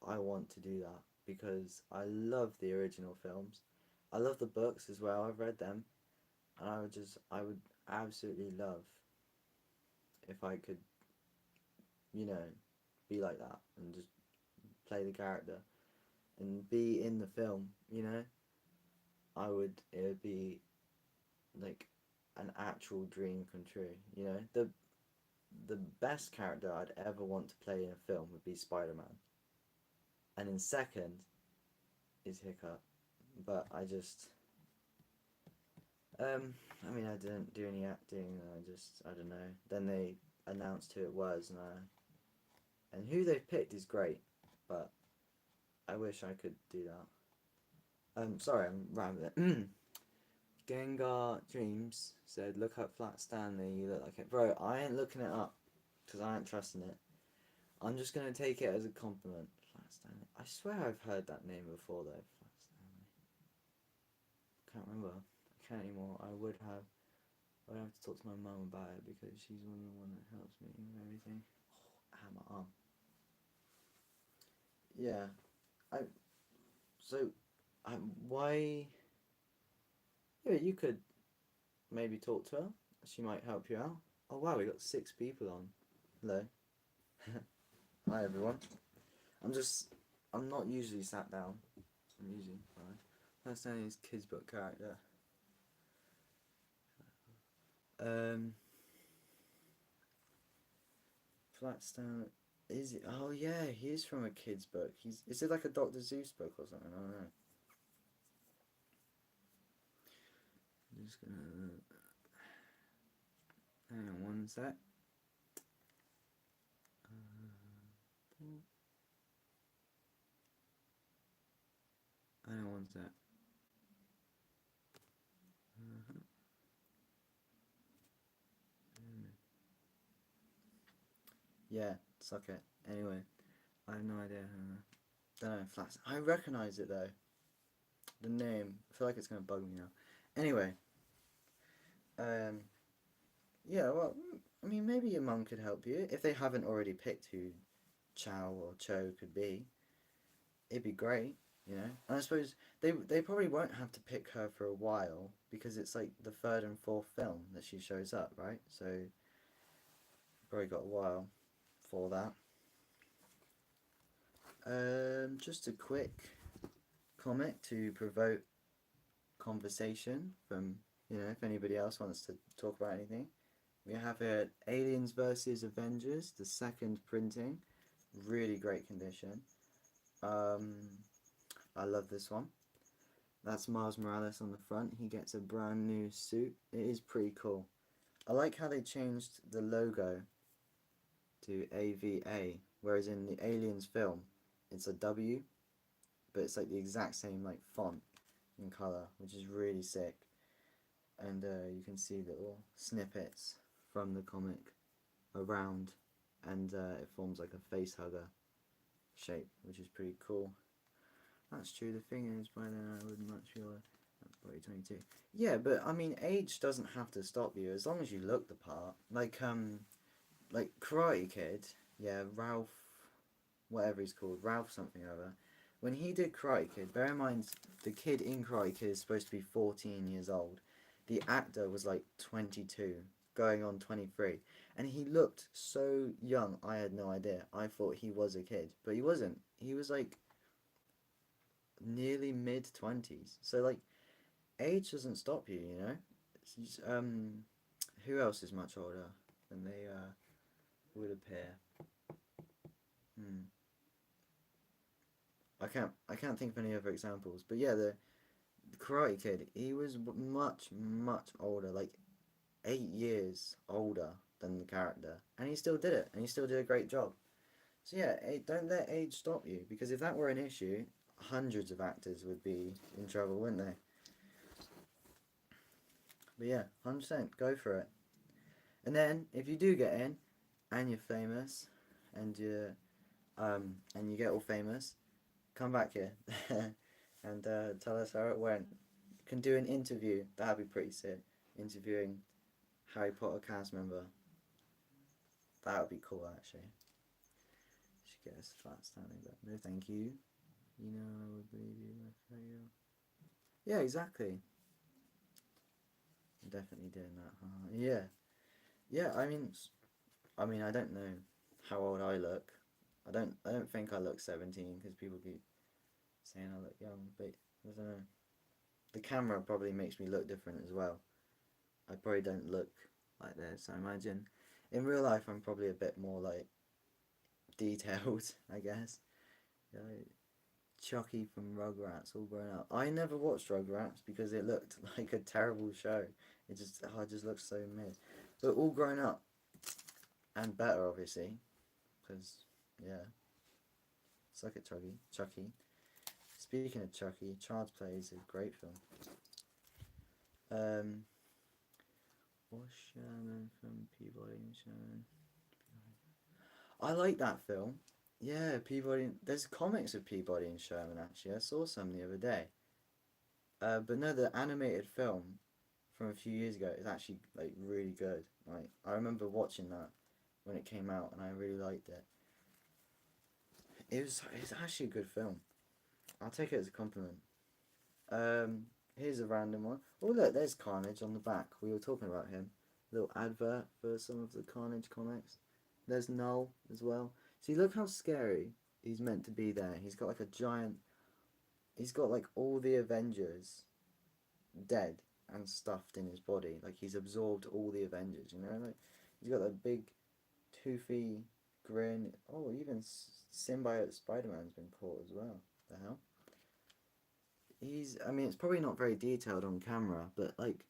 I want to do that because I love the original films. I love the books as well. I've read them, and I would absolutely love if I could, be like that and just play the character and be in the film. It would be like an actual dream come true. The best character I'd ever want to play in a film would be Spider-Man, and in second is Hiccup. But I mean, I didn't do any acting. I don't know. Then they announced who it was, and who they picked is great, but I wish I could do that. Sorry, I'm rambling. Gengar Dreams said, "Look up Flat Stanley. You look like it, bro." I ain't looking it up because I ain't trusting it. I'm just gonna take it as a compliment. Flat Stanley. I swear I've heard that name before though. Flat Stanley. Can't remember. I can't anymore. I would have. I would have to talk to my mum about it because she's the one that helps me with everything. Oh, my arm. Yeah. I. So, why? Yeah, you could maybe talk to her. She might help you out. Oh wow, we got 6 people on. Hello. Hi everyone. I'm not usually sat down. I'm usually fine. That's only his kids book character. Flatstone, is it? Oh yeah, he is from a kids book. Is it like a Dr. Zeus book or something? I don't know. I'm just gonna hang on 1 sec. Hang on one sec. Uh-huh. Yeah, suck it. Anyway, I have no idea. Don't know. Flats. I recognise it though. The name. I feel like it's gonna bug me now. Anyway. Yeah. Well, I mean, maybe your mum could help you if they haven't already picked who Chow or Cho could be. It'd be great, you know. And I suppose they probably won't have to pick her for a while because it's like the third and fourth film that she shows up, right? So probably got a while for that. Just a quick comic to provoke conversation from, you know, if anybody else wants to talk about anything. We have here Aliens versus Avengers, the second printing. Really great condition. I love this one. That's Miles Morales on the front. He gets a brand new suit. It is pretty cool. I like how they changed the logo to AVA, whereas in the Aliens film, it's a W, but it's like the exact same like font and color, which is really sick. And you can see little snippets from the comic around, and it forms like a face hugger shape, which is pretty cool. That's true. The thing is, by then I would much feel probably 22. Yeah, but I mean, age doesn't have to stop you as long as you look the part. Like Karate Kid. Yeah, Ralph, whatever he's called, Ralph something or other. When he did Karate Kid, bear in mind the kid in Karate Kid is supposed to be 14 years old. The actor was like 22, going on 23, and he looked so young. I had no idea. I thought he was a kid, but he wasn't. He was like nearly mid-20s. So like age doesn't stop you, you know. Just, who else is much older than they would appear? I can't think of any other examples. But yeah, the Karate Kid, he was much older, like 8 years older than the character, and he still did it, and he still did a great job. So yeah, don't let age stop you, because if that were an issue, hundreds of actors would be in trouble, wouldn't they? But yeah, 100%, go for it. And then if you do get in, and you're famous, and you get all famous, come back here, and tell us how it went. You can do an interview. That'd be pretty sick. Interviewing Harry Potter cast member. That would be cool, actually. Should get us flat standing, but no, thank you. You know, I would believe you if I fail. Yeah, exactly. I'm definitely doing that. Yeah, yeah. I mean, I don't know how old I look. I don't think I look 17 because people keep saying I look young, but I don't know. The camera probably makes me look different as well. I probably don't look like this. I imagine in real life I'm probably a bit more like detailed, I guess. Yeah, like Chucky from Rugrats, all grown up. I never watched Rugrats because it looked like a terrible show. It just looks so mid. But all grown up and better, obviously, because yeah, suck it, Chucky. Speaking of Chucky, Child's Play is a great film. Um, what's Sherman from Peabody and Sherman? I like that film. Yeah, Peabody. There's comics of Peabody and Sherman actually. I saw some the other day. But no, the animated film from a few years ago is actually like really good. Like I remember watching that when it came out, and I really liked it. It's actually a good film. I'll take it as a compliment. Here's a random one. Oh look, there's Carnage on the back. We were talking about him. Little advert for some of the Carnage comics. There's Null as well. See, look how scary he's meant to be there. He's got like a giant. He's got like all the Avengers dead and stuffed in his body. Like he's absorbed all the Avengers. You know, like he's got that big, toothy grin. Oh, even symbiote Spider-Man's been caught as well. The hell? I mean, it's probably not very detailed on camera, but like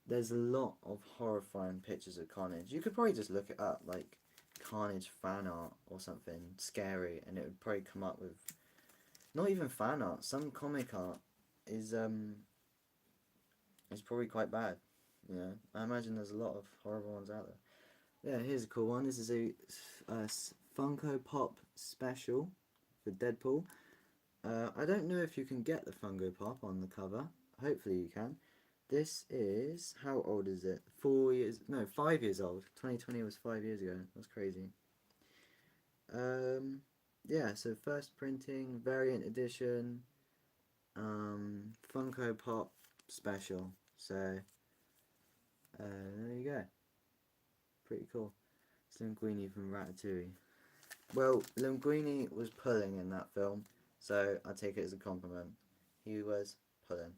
there's a lot of horrifying pictures of Carnage. You could probably just look it up, like Carnage fan art or something scary, and it would probably come up with Not even fan art. Some comic art is probably quite bad. You know, I imagine there's a lot of horrible ones out there. Yeah, here's a cool one. This is a Funko Pop special for Deadpool. I don't know if you can get the Funko Pop on the cover. Hopefully you can. This is, how old is it? 4 years, no, 5 years old. 2020 was 5 years ago. That's crazy. Yeah, so first printing, variant edition, Funko Pop special. So, there you go. Pretty cool. It's Linguini from Ratatouille. Well, Linguini was pulling in that film, so I take it as a compliment. He was pulling.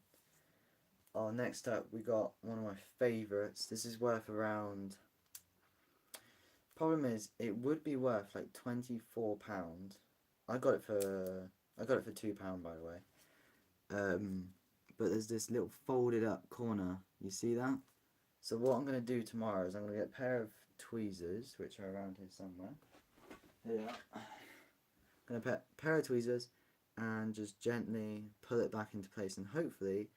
Oh, next up we got one of my favourites. This is worth around... Problem is, it would be worth like £24. I got it for £2, by the way. But there's this little folded up corner. You see that? So what I'm gonna do tomorrow is I'm gonna get a pair of tweezers, which are around here somewhere. Yeah. I'm gonna put a pair of tweezers and just gently pull it back into place, and hopefully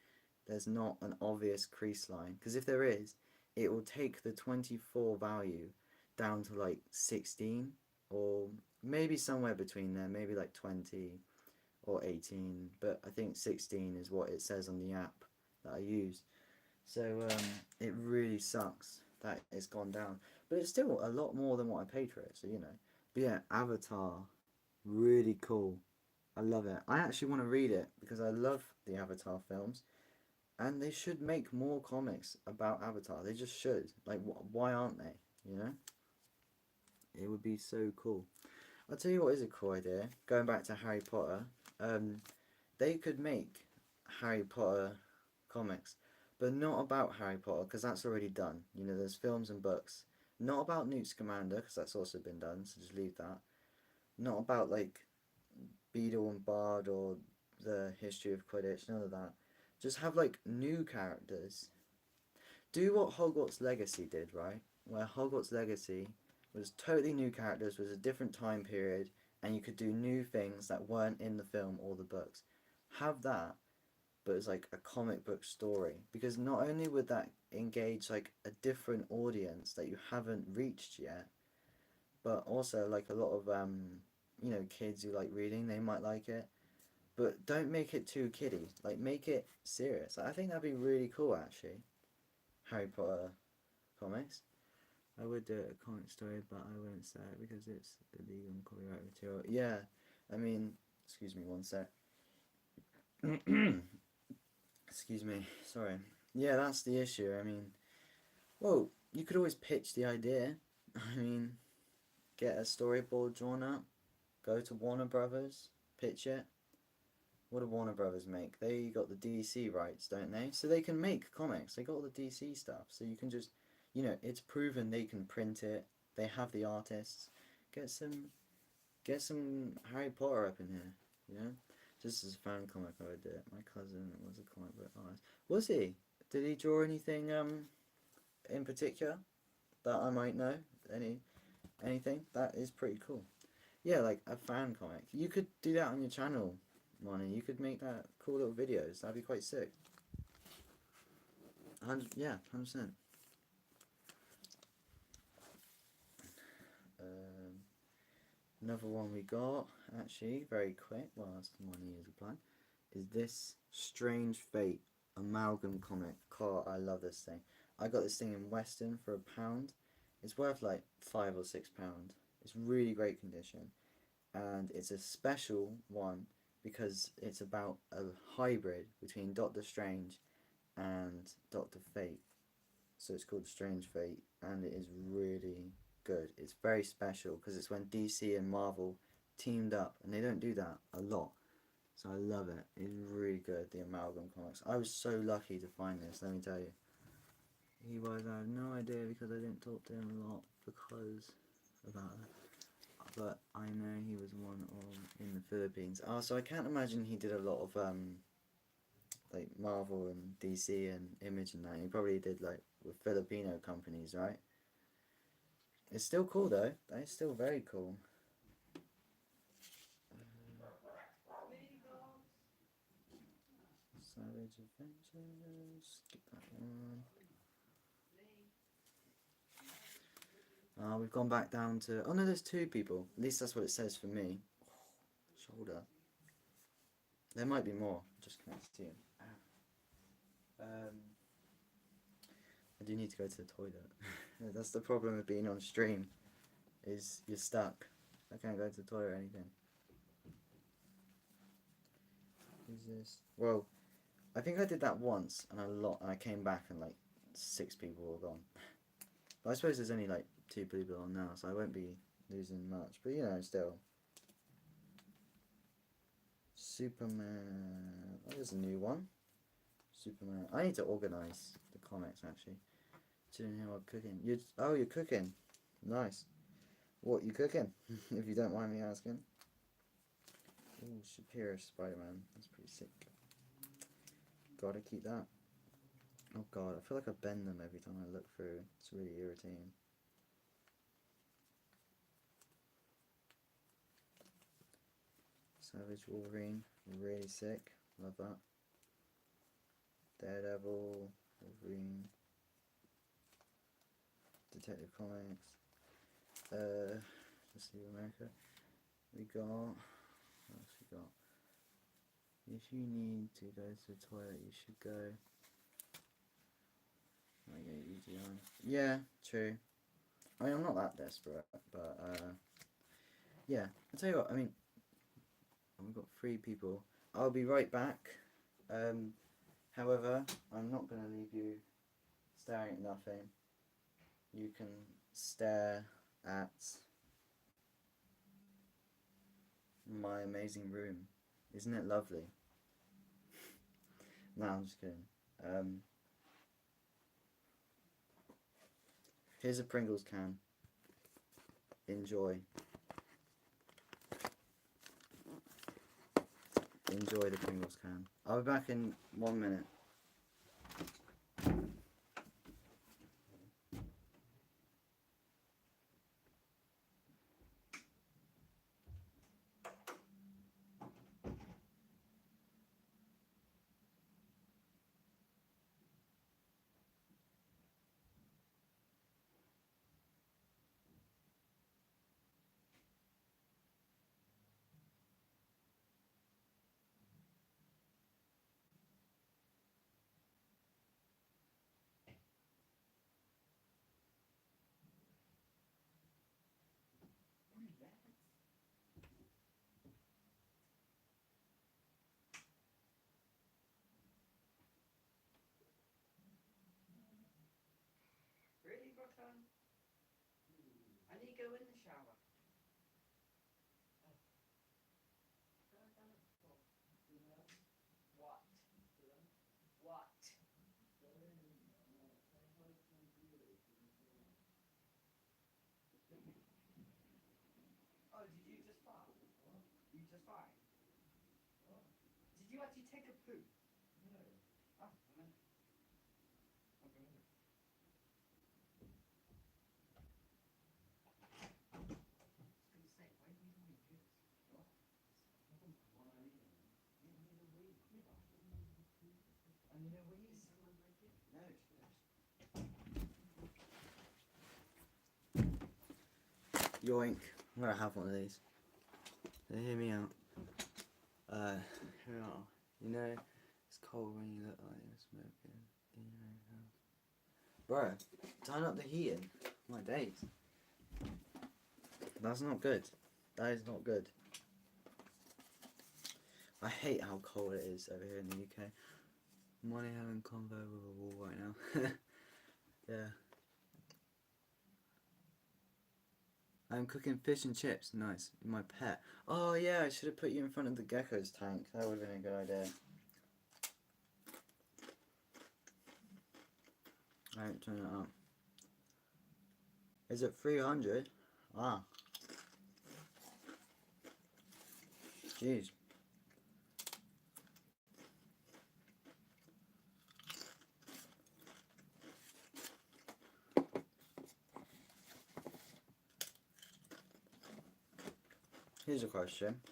there's not an obvious crease line, because if there is, it will take the 24 value down to like 16, or maybe somewhere between there, maybe like 20 or 18, but I think 16 is what it says on the app that I use. So it really sucks that it's gone down, but it's still a lot more than what I paid for it, so you know. But yeah, Avatar, really cool. I love it. I actually want to read it because I love the Avatar films, and they should make more comics about Avatar. They just should. Like, why aren't they? You know? It would be so cool. I'll tell you what is a cool idea. Going back to Harry Potter, they could make Harry Potter comics, but not about Harry Potter because that's already done. You know, there's films and books. Not about Newt Scamander because that's also been done, so just leave that. Not about like Beedle and Bard or the history of Quidditch, none of that. Just have like new characters. Do what Hogwarts Legacy did, right? Where Hogwarts Legacy was totally new characters, was a different time period, and you could do new things that weren't in the film or the books. Have that, but it's like a comic book story. Because not only would that engage like a different audience that you haven't reached yet, but also like a lot of you know, kids who like reading, they might like it. But don't make it too kiddie. Like, make it serious. I think that'd be really cool, actually. Harry Potter comics. I would do a comic story, but I won't say it because it's illegal and copyright material. Yeah, I mean, excuse me one sec. Excuse me, sorry. Yeah, that's the issue. I mean, well, you could always pitch the idea. I mean, get a storyboard drawn up, go to Warner Brothers, pitch it. What do Warner Brothers make? They got the DC rights, don't they? So they can make comics. They got all the DC stuff. So you can just, you know, it's proven they can print it. They have the artists. Get some Harry Potter up in here, you know? Just as a fan comic, I would do it. My cousin was a comic book artist. Was he? Did he draw anything in particular that I might know? Anything? That is pretty cool. Yeah, like a fan comic. You could do that on your channel, Money. You could make that cool little videos. That'd be quite sick. 100%. Another one we got, actually, very quick, whilst Money is applying, is this Strange Fate amalgam comic. God, I love this thing. I got this thing in Western for £1. It's worth like £5 or £6. It's really great condition, and it's a special one because it's about a hybrid between Doctor Strange and Doctor Fate. So it's called Strange Fate, and it is really good. It's very special because it's when DC and Marvel teamed up, and they don't do that a lot. So I love it. It's really good, the amalgam comics. I was so lucky to find this, let me tell you. He was, I have no idea because I didn't talk to him a lot because about that. But I know he was one in the Philippines. Oh, so I can't imagine he did a lot of like Marvel and DC and Image and that. He probably did like with Filipino companies, right? It's still cool though. That is still very cool. Savage Adventures. Skip that one. We've gone back down to... Oh no, there's 2 people. At least that's what it says for me. Shoulder. There might be more. Just can't see him. I do need to go to the toilet. That's the problem with being on stream. Is you're stuck. I can't go to the toilet or anything. Who's this? Well, I think I did that once, and I came back and like 6 people were gone. But I suppose there's only like 2 people on now, so I won't be losing much. But you know, still. Superman. Oh, there's a new one. Superman. I need to organise the comics actually. Sitting here while cooking. You're cooking. Nice. What you cooking? If you don't mind me asking. Ooh, Superior Spider-Man. That's pretty sick. Gotta keep that. Oh god, I feel like I bend them every time I look through. It's really irritating. Savage Wolverine. Really sick. Love that. Daredevil. Wolverine. Detective Comics. Let's see, America. We got... What else we got? If you need to go to the toilet, you should go. I get easy on. Yeah, true. I mean, I'm not that desperate, but yeah. I'll tell you what. I mean, we've got 3 people. I'll be right back. However, I'm not going to leave you staring at nothing. You can stare at my amazing room. Isn't it lovely? No, I'm just kidding. Here's a Pringles can. Enjoy. Enjoy the Pringles can. I'll be back in 1 minute.
Really, Brooklyn? I need to go in the shower. What? What? Oh, did you just fart? You just fart? Did you actually take a poo? No. Oh, I meant... Okay. I was going to say, why do you want to do this? What? I don't want to eat it. You need a wee. I need a wee. Is someone like it? No, it's finished.
Yoink. I'm gonna have one of these. They hear me out. Here we are. You know, it's cold when you look like you're smoking in your own house. Bro, turn up the heating. My days. That's not good. That is not good. I hate how cold it is over here in the UK. I'm only having convo with a wall right now. Yeah. I'm cooking fish and chips. Nice. My pet. Oh yeah, I should have put you in front of the gecko's tank. That would have been a good idea. Alright, turn it up. Is it 300? Ah. Jeez. Here's a question.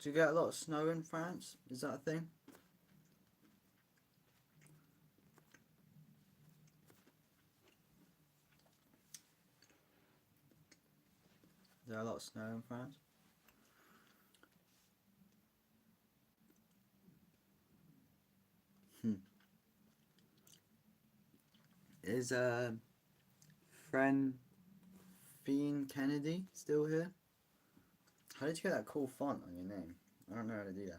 Do you get a lot of snow in France? Is that a thing? Is there a lot of snow in France? Is friend Fiend Kennedy still here? How did you get that cool font on your name? I don't know how to do that.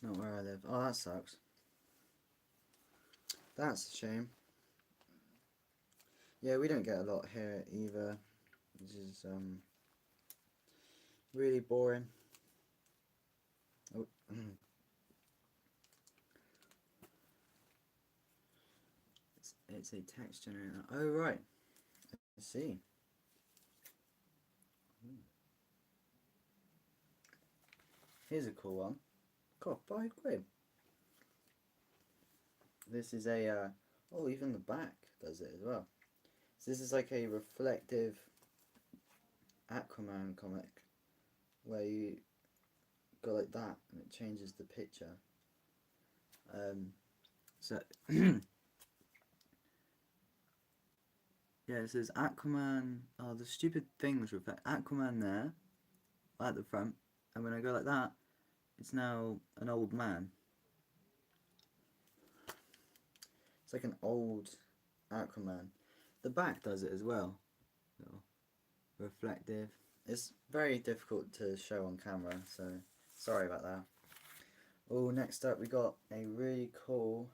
Not where I live. Oh, that sucks. That's a shame. Yeah, we don't get a lot here either, which is really boring. Oh. It's a text generator. Oh, right. I see. Here's a cool one. Cost £5. This is a, oh, even the back does it as well. So this is like a reflective Aquaman comic where you go like that and it changes the picture. So yeah, it says Aquaman. Oh, the stupid things reflect Aquaman there at the front, and when I go like that, it's now an old man. It's like an old Aquaman. The back does it as well. So, reflective. It's very difficult to show on camera, so sorry about that. Oh, next up we got a really cool.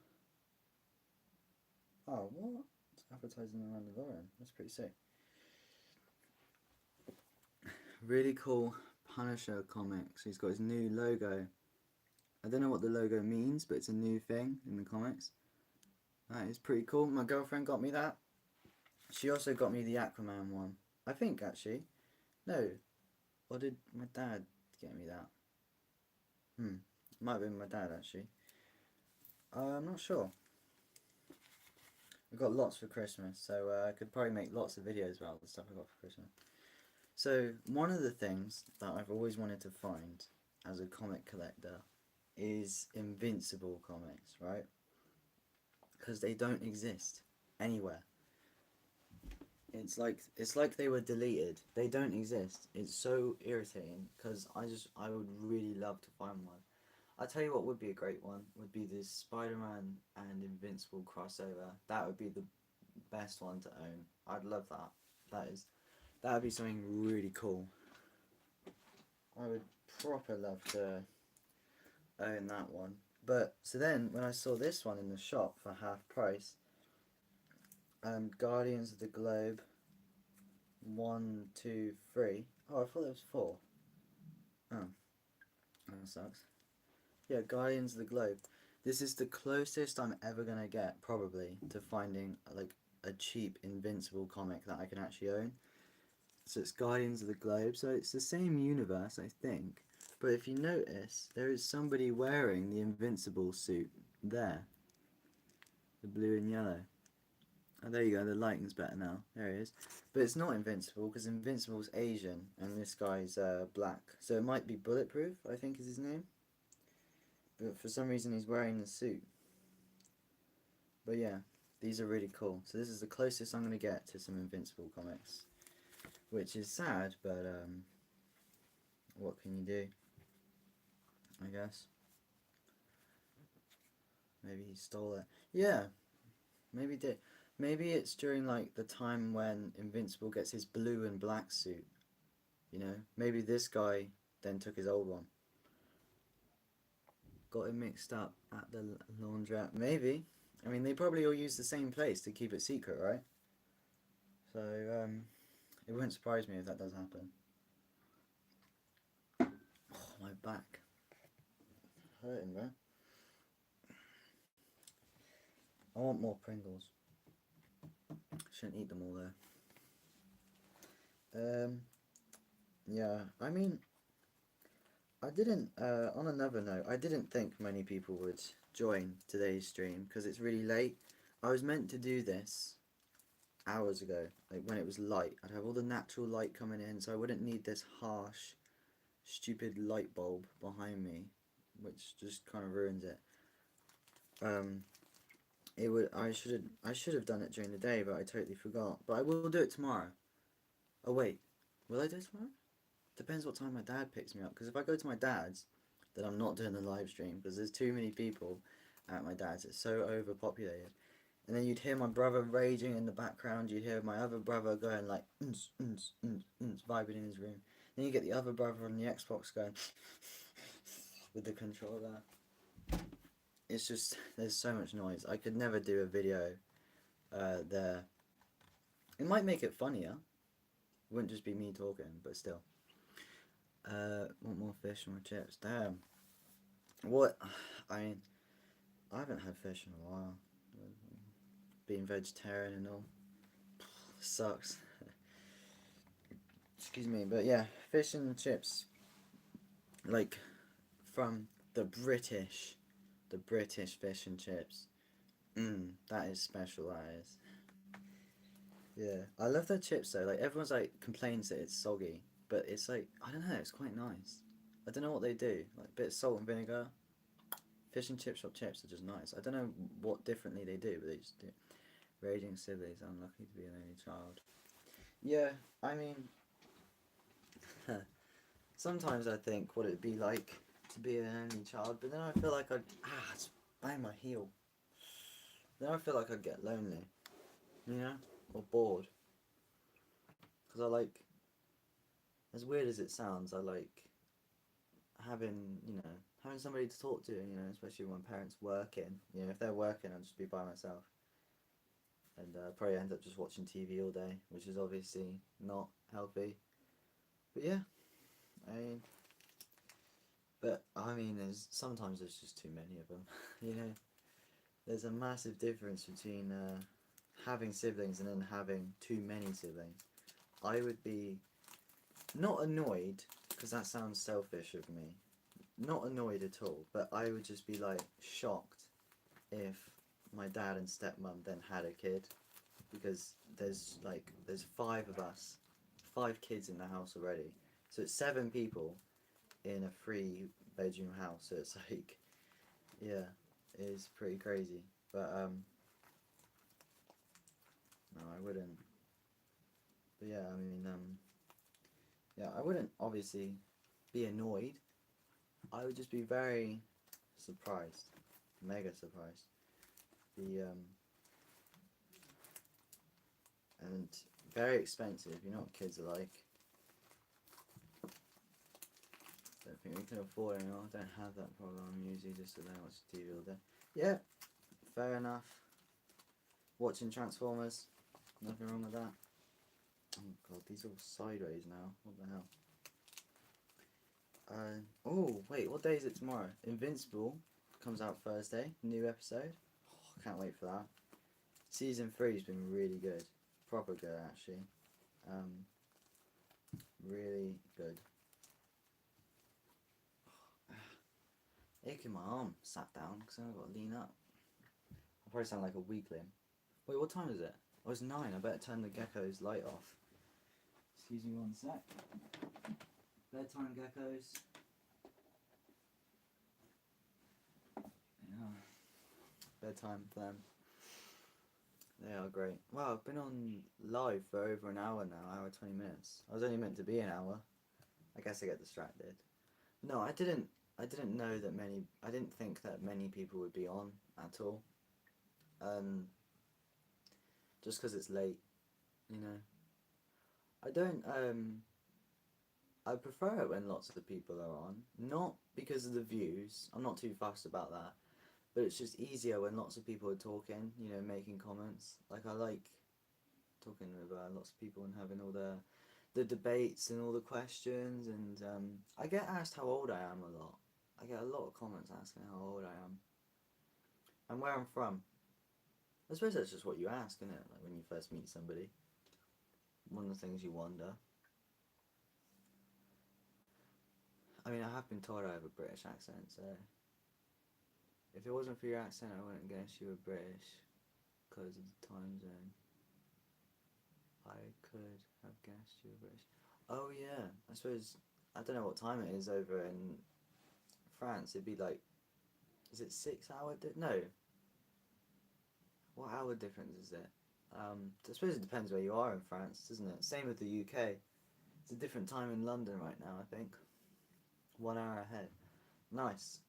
Oh, what? It's advertising the Mandalorian. That's pretty sick. Really cool Punisher comics. He's got his new logo. I don't know what the logo means, but it's a new thing in the comics. That is pretty cool. My girlfriend got me that. She also got me the Aquaman one. I think, actually. No. Or did my dad get me that? Might have been my dad, actually. I'm not sure. I got lots for Christmas, so I could probably make lots of videos about the stuff I got for Christmas. So, one of the things that I've always wanted to find as a comic collector is Invincible comics, right? Because they don't exist anywhere. It's like they were deleted. They don't exist. It's so irritating because I would really love to find one. I'll tell you what would be a great one would be this Spider-Man and Invincible crossover. That would be the best one to own. I'd love that. That would be something really cool. I would proper love to own that one. But so then when I saw this one in the shop for half price, Guardians of the Globe 1, 2, 3. Oh, I thought there was 4. Oh, that sucks. Yeah, Guardians of the Globe. This is the closest I'm ever gonna get, probably, to finding like a cheap Invincible comic that I can actually own. So it's Guardians of the Globe. So it's the same universe, I think. But if you notice, there is somebody wearing the Invincible suit there. The blue and yellow. Oh, there you go, the lighting's better now. There he is. But it's not Invincible, because Invincible's Asian, and this guy's black. So it might be Bulletproof, I think is his name. But for some reason he's wearing the suit. But yeah, these are really cool. So this is the closest I'm going to get to some Invincible comics. Which is sad, but what can you do? I guess. Maybe he stole it. Yeah, maybe he did. Maybe it's during like the time when Invincible gets his blue and black suit. You know, maybe this guy then took his old one. Got it mixed up at the laundrette. Maybe. I mean, they probably all use the same place to keep it secret, right? So, it wouldn't surprise me if that does happen. Oh, my back. Hurting, man. I want more Pringles. Shouldn't eat them all though. Yeah, I mean, I didn't, on another note, I didn't think many people would join today's stream because it's really late. I was meant to do this hours ago, like when it was light. I'd have all the natural light coming in, so I wouldn't need this harsh, stupid light bulb behind me, which just kind of ruins it. It would. I should have done it during the day, but I totally forgot. But I will do it tomorrow. Oh wait, will I do it tomorrow? Depends what time my dad picks me up. Because if I go to my dad's, then I'm not doing the live stream because there's too many people at my dad's. It's so overpopulated. And then you'd hear my brother raging in the background. You'd hear my other brother going like, vibing in his room. Then you get the other brother on the Xbox going with the controller. It's just, there's so much noise. I could never do a video there. It might make it funnier. It wouldn't just be me talking, but still. Want more fish, more chips. Damn. What? I mean, I haven't had fish in a while. Being vegetarian and all. Sucks. Excuse me, but yeah, fish and chips. Like, from the British fish and chips. That is special, that is. Yeah, I love their chips though. Like, everyone's like, complains that it's soggy. But it's like, I don't know, it's quite nice. I don't know what they do. Like a bit of salt and vinegar. Fish and chip shop chips are just nice. I don't know what differently they do, but they just do. Raging siblings, unlucky to be an only child. Yeah, I mean, sometimes I think what it'd be like to be an only child, but then I feel like it's bang my heel. Then I feel like I'd get lonely, you know, or bored. Because I like, as weird as it sounds, I like having, having somebody to talk to, especially when my parents working. If they're working, I'll just be by myself. And probably end up just watching TV all day, which is obviously not healthy. But yeah, sometimes there's just too many of them. There's a massive difference between having siblings and then having too many siblings. I would be not annoyed, because that sounds selfish of me. Not annoyed at all, but I would just be like shocked if my dad and stepmom then had a kid, because there's 5 of us, 5 kids in the house already, so it's 7 people in a 3-bedroom house. So it's like, yeah, it's pretty crazy. But no, I wouldn't. But yeah, I wouldn't obviously be annoyed. I would just be very surprised, mega surprised. And very expensive. You know what kids are like. Don't think we can afford it anymore. I don't have that problem. I'm usually just sitting there watching TV all day. Yeah, fair enough. Watching Transformers, nothing wrong with that. Oh god, these are all sideways now. What the hell? Oh wait, what day is it tomorrow? Invincible comes out Thursday. New episode. Oh, can't wait for that. Season 3's been really good. Proper good, actually. Really good. Aching my arm, sat down, because I've got to lean up. I probably sound like a weakling. Wait, what time is it? Oh, it's 9. I better turn the gecko's light off. Excuse me one sec. Bedtime geckos. Yeah. Bedtime for them. They are great. Wow, I've been on live for over an hour now, hour 20 minutes. I was only meant to be an hour. I guess I get distracted. No, I didn't know that I didn't think that many people would be on at all. Just because it's late, I don't, I prefer it when lots of people are on. Not because of the views, I'm not too fussed about that. But it's just easier when lots of people are talking, making comments. Like, I like talking with lots of people and having all the debates and all the questions. And I get asked how old I am a lot. I get a lot of comments asking how old I am and where I'm from. I suppose that's just what you ask, isn't it? Like when you first meet somebody. One of the things you wonder. I mean, I have been told I have a British accent, so if it wasn't for your accent, I wouldn't guess you were British because of the time zone. I could have guessed you were British. Oh yeah, I suppose I don't know what time it is over in France. It'd be like, is it 6 hour? No. What hour difference is it? I suppose it depends where you are in France, doesn't it? Same with the UK. It's a different time in London right now, I think. 1 hour ahead. Nice.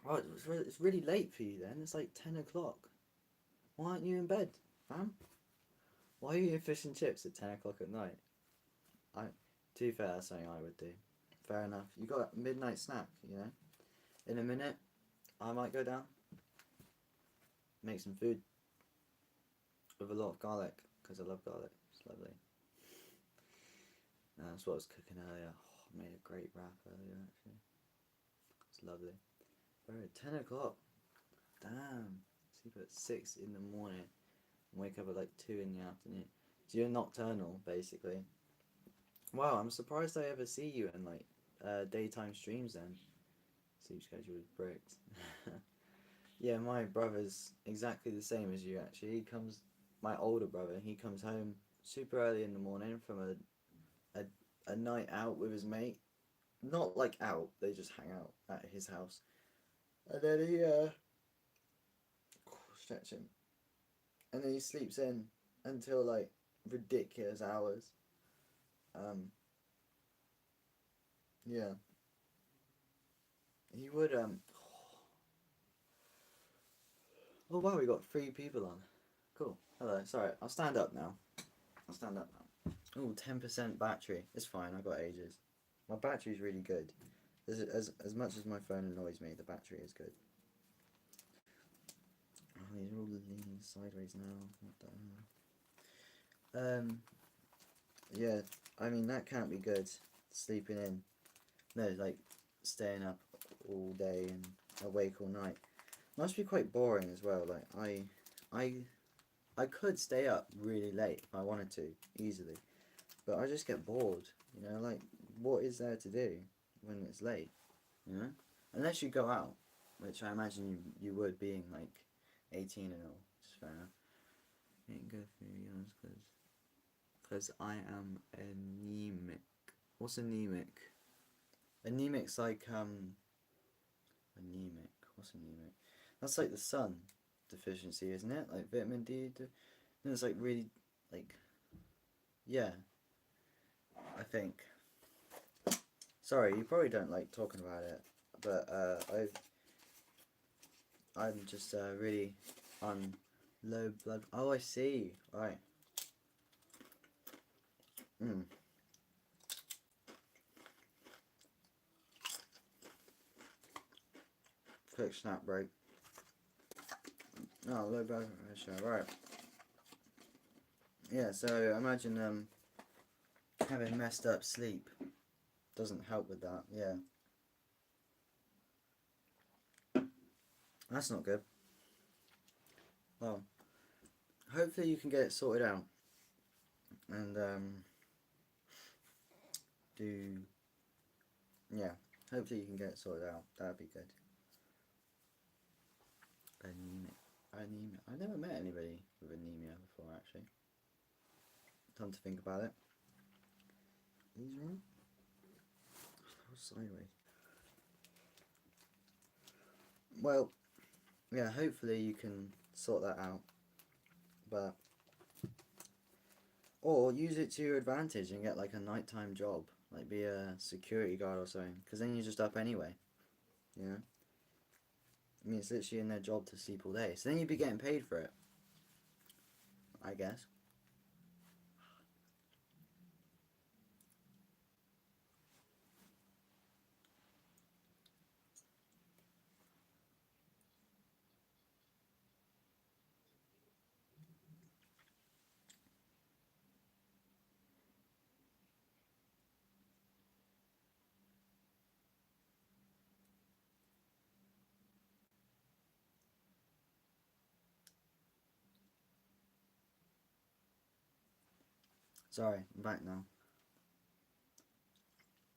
Right, it's really late for you then. It's like 10 o'clock. Why aren't you in bed, fam? Why are you eating fish and chips at 10 o'clock at night? To be fair, that's something I would do. Fair enough. You got a midnight snack, you know? In a minute, I might go down, make some food with a lot of garlic, because I love garlic. It's lovely. That's what I was cooking earlier. Oh, I made a great wrap earlier, actually. It's lovely. Bro, 10 o'clock. Damn. Sleep at 6 in the morning and wake up at like 2 in the afternoon. So you're nocturnal, basically. Wow, I'm surprised I ever see you in like daytime streams then. Sleep schedule is bricked. Yeah, my brother's exactly the same as you actually. My older brother, he comes home super early in the morning from a night out with his mate. Not like out, they just hang out at his house. And then he, stretch him. And then he sleeps in until like ridiculous hours. Yeah. He would, oh wow, we got 3 people on. Cool. Hello, sorry, I'll stand up now. Oh, 10% battery. It's fine, I got ages. My battery's really good. As much as my phone annoys me, the battery is good. Oh, these are all leaning sideways now. What the hell? Yeah, I mean, that can't be good. Sleeping in. No, like, staying up all day and awake all night. Must be quite boring as well. Like, I could stay up really late if I wanted to, easily. But I just get bored, you know, like, what is there to do when it's late, you know? Unless you go out, which I imagine you would, being, like, 18 and all, which is fair enough. Ain't good for you, because I am anemic. What's anemic? Anemic's like, anemic, what's anemic? That's like the sun deficiency, isn't it? Like vitamin D, and it's like really, like, yeah, I think. Sorry, you probably don't like talking about it, but I'm just really on low blood. Oh, I see. Right. Quick snap break. Oh, low blood pressure. Right. Yeah. So imagine having messed up sleep doesn't help with that. Yeah. That's not good. Well, hopefully you can get it sorted out and do, yeah, hopefully you can get it sorted out. That'd be good. Anemia. I've never met anybody with anemia before, actually. Time to think about it. These wrong? Oh, sideways. Well, yeah, hopefully you can sort that out. But, or use it to your advantage and get like a nighttime job. Like be a security guard or something. Because then you're just up anyway. You know? I mean, it's literally in their job to sleep all day. So then you'd be getting paid for it. I guess. Sorry, I'm back now.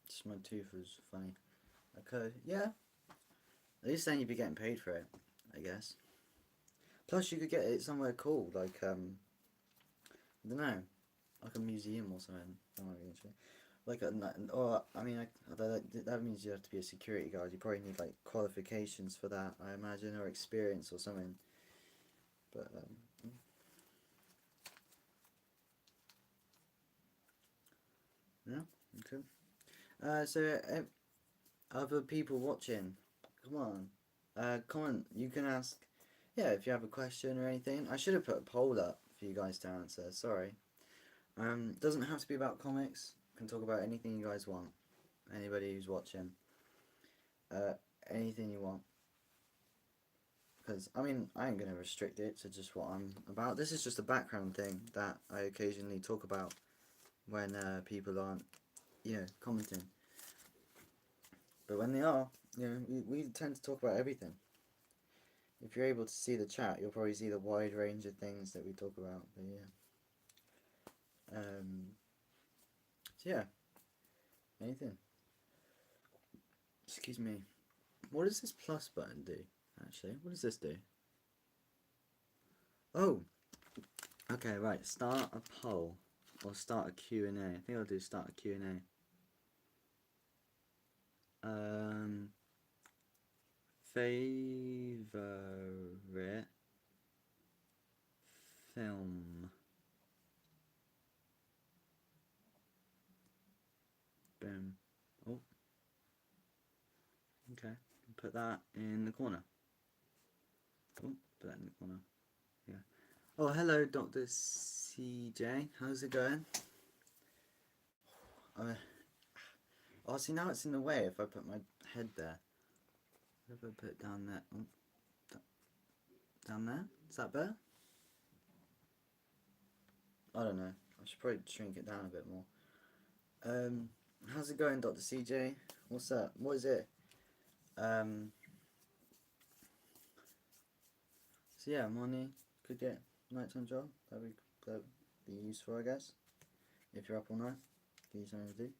Just my tooth was funny. a code. Yeah. At least then you'd be getting paid for it, I guess. Plus, you could get it somewhere cool, like I don't know, like a museum or something. I'm not even sure. Like or I mean, that means you have to be a security guard. You probably need like qualifications for that, I imagine, or experience or something. But yeah, okay. So other people watching, come on, comment. You can ask, yeah, if you have a question or anything. I should have put a poll up for you guys to answer. Sorry. Doesn't have to be about comics. Can talk about anything you guys want. Anybody who's watching, uh, anything you want. Because I mean, I ain't gonna restrict it to just what I'm about. This is just a background thing that I occasionally talk about when people aren't, commenting. But when they are, we tend to talk about everything. If you're able to see the chat, you'll probably see the wide range of things that we talk about. But yeah. So yeah. Anything. Excuse me. What does this plus button do? Actually, what does this do? Oh. Okay, right. Start a poll or start a Q&A. I think I'll do start a Q&A. Favorite film. Boom. Oh. Okay. Put that in the corner. Oh, put that in the corner. Yeah. Oh, hello, Dr. CJ. How's it going? Oh, see, now it's in the way if I put my head there. What if I put it down there? Oh, down there? Is that better? I don't know. I should probably shrink it down a bit more. How's it going, Dr. CJ? What's up? What is it? So yeah, money could get nighttime job. That'd be useful, I guess. If you're up all night, give you something to do.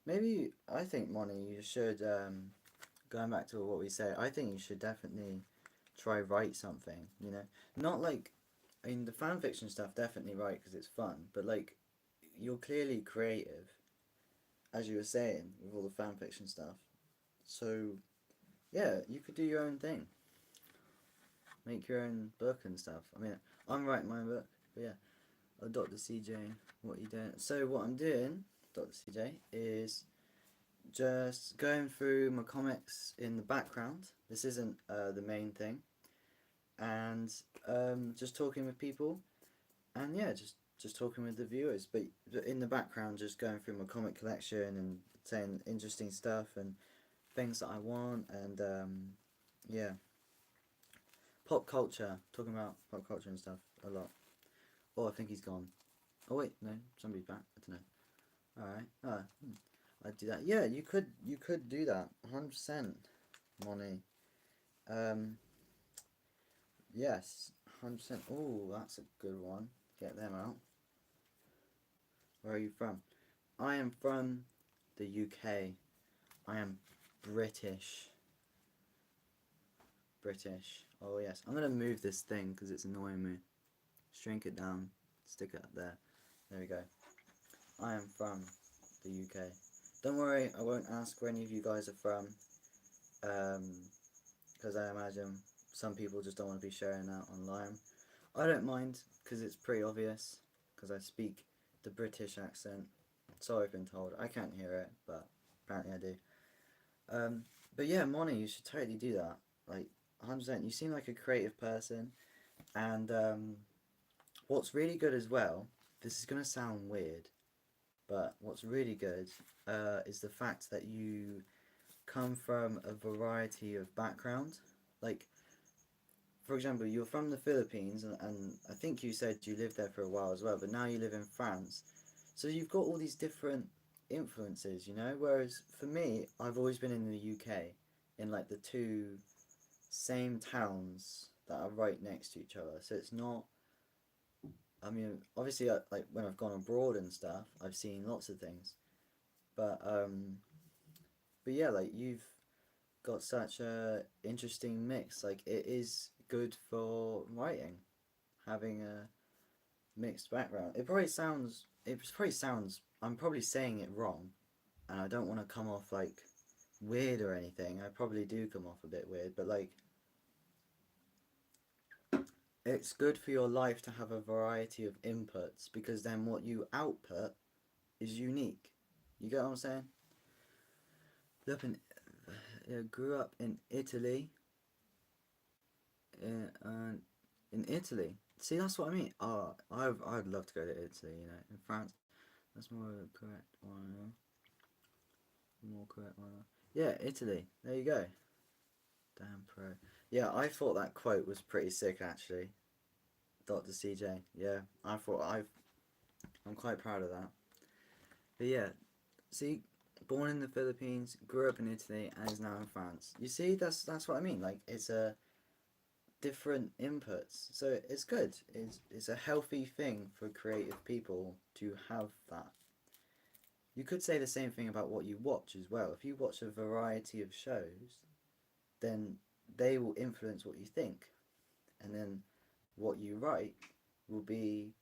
Maybe I think money. You should going back to what we said. I think you should definitely try write something. Not like, I mean, the fan fiction stuff definitely write because it's fun. But like, you're clearly creative, as you were saying with all the fan fiction stuff. So yeah, you could do your own thing. Make your own book and stuff. I mean, I'm writing my own book, but yeah. Oh, Dr. CJ, what are you doing? So what I'm doing, Dr. CJ, is just going through my comics in the background. This isn't the main thing. And just talking with people. And yeah, just talking with the viewers. But in the background, just going through my comic collection and saying interesting stuff and things that I want. And yeah. Pop culture, talking about pop culture and stuff a lot. Oh, I think he's gone. Oh wait, no, somebody's back. I don't know. All right. I'd do that. Yeah, you could do that. 100%, Money. Yes, 100%. Oh, that's a good one. Get them out. Where are you from? I am from the UK. I am British. British. Oh yes. I'm gonna move this thing because it's annoying me. Shrink it down. Stick it up there. There we go. I am from the UK. Don't worry, I won't ask where any of you guys are from. Because I imagine some people just don't want to be sharing that online. I don't mind because it's pretty obvious. Because I speak the British accent. So I've been told. I can't hear it, but apparently I do. But yeah, Moni, you should totally do that. Like 100%. You seem like a creative person, and what's really good as well. This is gonna sound weird, but what's really good is the fact that you come from a variety of background. Like, for example, you're from the Philippines, and I think you said you lived there for a while as well, but now you live in France. So you've got all these different influences, whereas for me, I've always been in the UK, in like the two same towns that are right next to each other. So it's not, I mean, obviously, like when I've gone abroad and stuff, I've seen lots of things, but But yeah, like you've got such a interesting mix. Like it is good for writing, having a mixed background. It probably sounds I'm probably saying it wrong, and I don't want to come off like weird or anything. I probably do come off a bit weird, but like it's good for your life to have a variety of inputs, because then what you output is unique. You get what I'm saying? Look, grew up in Italy. In Italy. See, that's what I mean. I'd love to go to Italy. You know, in France. That's more correct one. More correct one. Yeah, Italy. There you go. Damn pro. Yeah, I thought that quote was pretty sick actually. Dr. CJ. Yeah, I'm quite proud of that. But yeah, see, born in the Philippines, grew up in Italy, and is now in France. You see, that's what I mean. Like it's a different inputs, so it's good. It's a healthy thing for creative people to have that. You could say the same thing about what you watch as well. If you watch a variety of shows, then they will influence what you think, and then what you write will be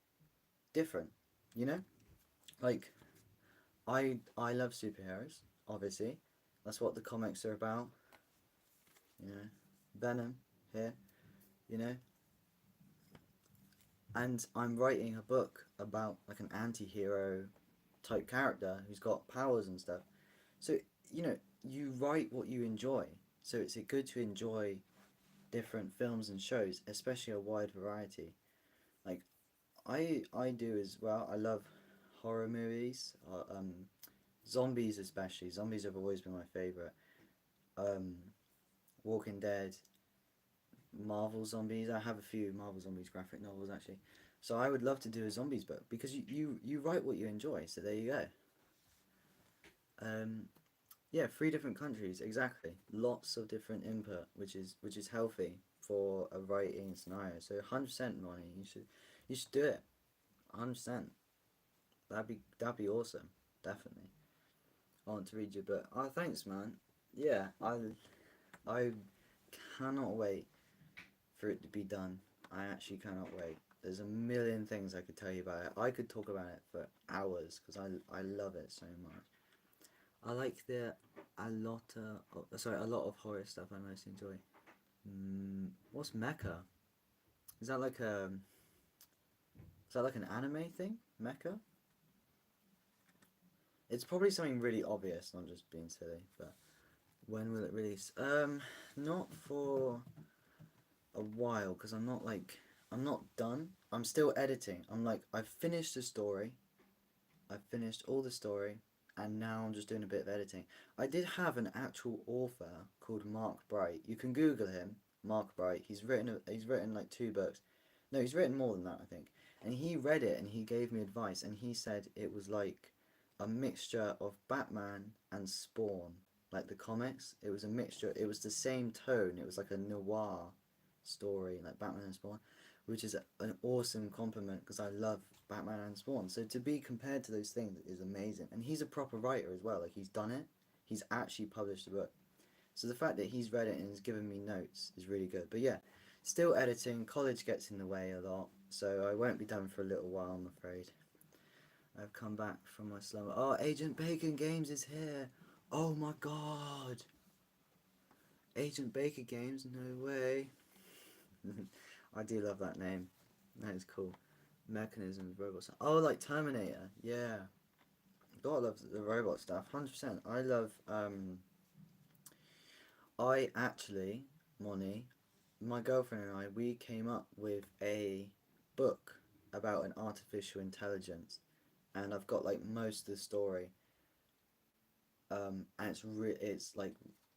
different. You know, like I love superheroes. Obviously, that's what the comics are about. You know, Venom here. You know, and I'm writing a book about like an anti-hero type character who's got powers and stuff. So, you know, you write what you enjoy. So it's good to enjoy different films and shows, especially a wide variety. Like I do as well. I love horror movies, zombies especially. Zombies have always been my favorite. Um, Walking Dead, Marvel Zombies. I have a few Marvel Zombies graphic novels actually. So I would love to do a zombies book, because you write what you enjoy. So there you go. Um, yeah, 3 different countries exactly. Lots of different input, which is healthy for a writing scenario. So 100% money. You should do it. 100%. That'd be awesome. Definitely. I want to read your book. Oh, thanks, man. Yeah, I cannot wait for it to be done. I actually cannot wait. There's a million things I could tell you about it. I could talk about it for hours because I love it so much. I like a lot of horror stuff I most enjoy. What's Mecha? Is that like a is that like an anime thing? Mecha? It's probably something really obvious. I'm just being silly, but when will it release? Not for a while, because I'm not done. I'm still editing. I've finished the story. I've finished all the story, and now I'm just doing a bit of editing. I did have an actual author called Mark Bright. You can Google him, Mark Bright. He's written like 2 books. No, he's written more than that, I think. And he read it and he gave me advice, and he said it was like a mixture of Batman and Spawn, like the comics. It was a mixture. It was the same tone. It was like a noir story, like Batman and Spawn, which is an awesome compliment because I love Batman and Spawn. So to be compared to those things is amazing. And he's a proper writer as well. Like he's done it. He's actually published a book. So the fact that he's read it and has given me notes is really good. But yeah, still editing. College gets in the way a lot, so I won't be done for a little while, I'm afraid. I've come back from my slumber. Oh, Agent Bacon Games is here. Oh my god. Agent Baker Games, no way. I do love that name. That is cool. Mechanisms, robots. Oh, like Terminator. Yeah. God, I love the robot stuff. 100%. I actually, Moni, my girlfriend and I, we came up with a book about an artificial intelligence, and I've got like most of the story. And it's like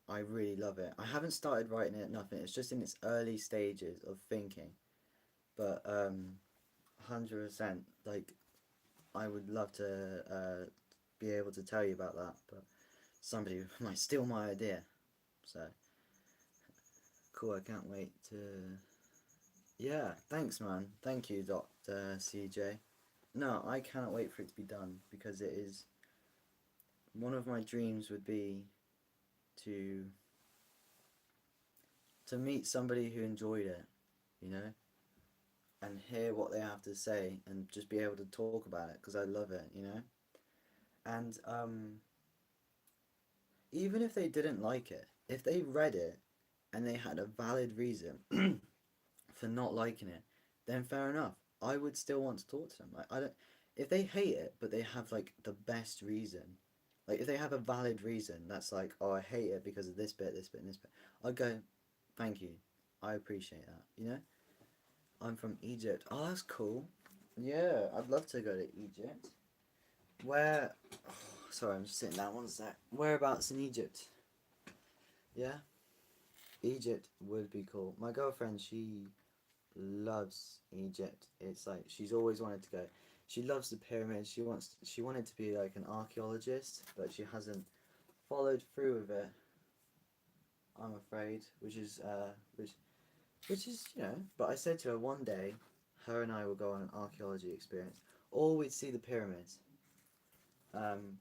I really love it. I haven't started writing it, nothing. It's just in its early stages of thinking, but 100%. Like I would love to be able to tell you about that, but somebody might steal my idea. So cool. I can't wait to. Yeah, thanks, man. Thank you, Dr. CJ. No, I cannot wait for it to be done, because it is one of my dreams would be to meet somebody who enjoyed it, you know, and hear what they have to say and just be able to talk about it because I love it, you know. And even if they didn't like it, if they read it and they had a valid reason for not liking it, then fair enough. I would still want to talk to them. Like, I don't. If they hate it, but they have like the best reason, like if they have a valid reason, that's like, oh, I hate it because of this bit, this bit, and this bit. I'd go, thank you, I appreciate that. You know, I'm from Egypt. Oh, that's cool. Yeah, I'd love to go to Egypt. Where? Oh, sorry, I'm just sitting down one sec. Whereabouts in Egypt? Yeah, Egypt would be cool. My girlfriend, she loves Egypt. It's like she's always wanted to go. She loves the pyramids. She wanted to be like an archaeologist, but she hasn't followed through with it. I'm afraid, which is, you know. But I said to her one day, her and I will go on an archaeology experience, or we'd see the pyramids. Um,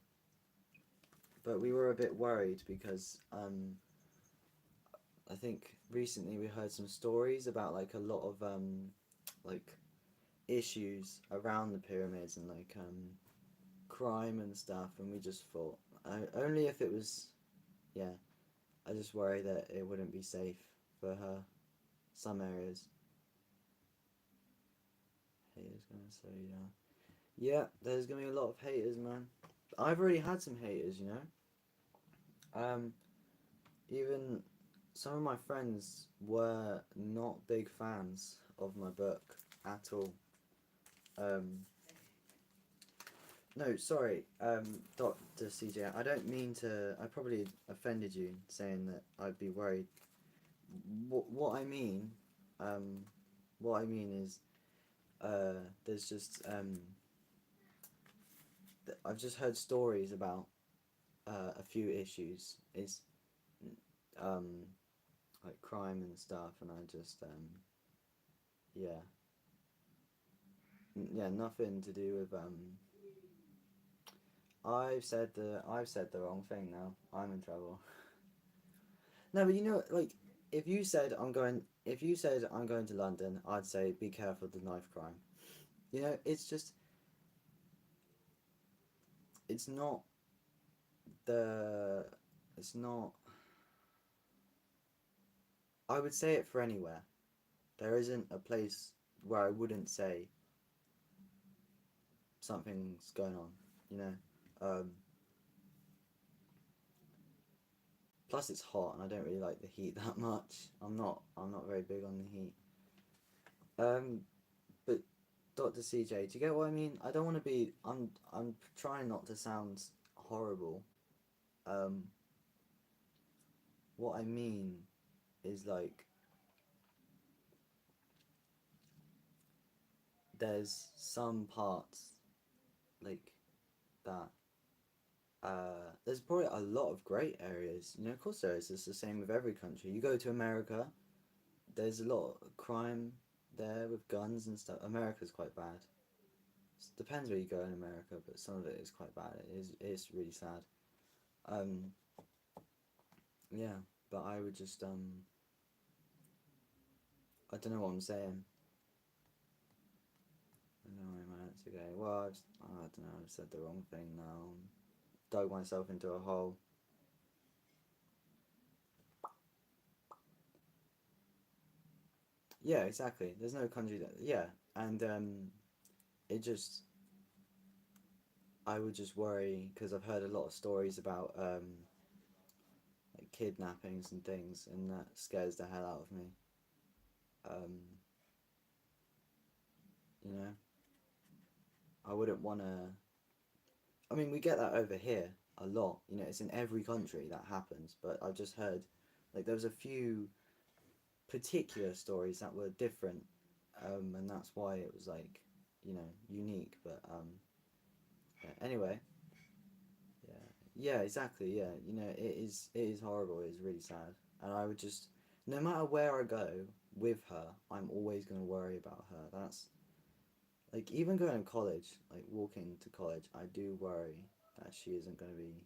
but we were a bit worried because I think recently we heard some stories about like a lot of like issues around the pyramids and like crime and stuff, and we just thought only if it was, yeah. I just worry that it wouldn't be safe for her. Some areas. Haters gonna slow you down. Yeah, there's gonna be a lot of haters, man. I've already had some haters, you know. Um, Even some of my friends were not big fans of my book at all. Um, no, sorry, Dr. CJ. I don't mean to. I probably offended you saying that I'd be worried. What I mean, um, what I mean is, there's just I've just heard stories about a few issues. Is um, like crime and stuff, and I just yeah, yeah, nothing to do with I've said the wrong thing now. I'm in trouble. No, but you know, like if you said I'm going to London, I'd say be careful of the knife crime. You know, it's just it's not the it's not. I would say it for anywhere. There isn't a place where I wouldn't say something's going on. You know. Um, Plus, it's hot, and I don't really like the heat that much. I'm not very big on the heat. Um, but Dr. CJ, do you get what I mean? I don't want to be. I'm trying not to sound horrible. Um, what I mean is like there's some parts like that. There's probably a lot of great areas. You know, of course there is. It's the same with every country. You go to America, there's a lot of crime there with guns and stuff. America's quite bad. It depends where you go in America, but some of it is quite bad. It's really sad. Um, yeah, but I would just I don't know what I'm saying. I don't know where my answer go. Well, I don't know. I've said the wrong thing now. Dug myself into a hole. Yeah, exactly. There's no country that. Yeah, and it just. I would just worry because I've heard a lot of stories about like kidnappings and things, and that scares the hell out of me. Um, you know, I wouldn't want to. I mean, we get that over here a lot. You know, it's in every country that happens. But I've just heard, like, there was a few particular stories that were different, and that's why it was like, you know, unique. But yeah. Anyway, yeah, yeah, exactly. Yeah, you know, it is horrible. It is really sad, and I would just, no matter where I go with her, I'm always gonna worry about her. That's like even going to college, like walking to college, I do worry that she isn't gonna be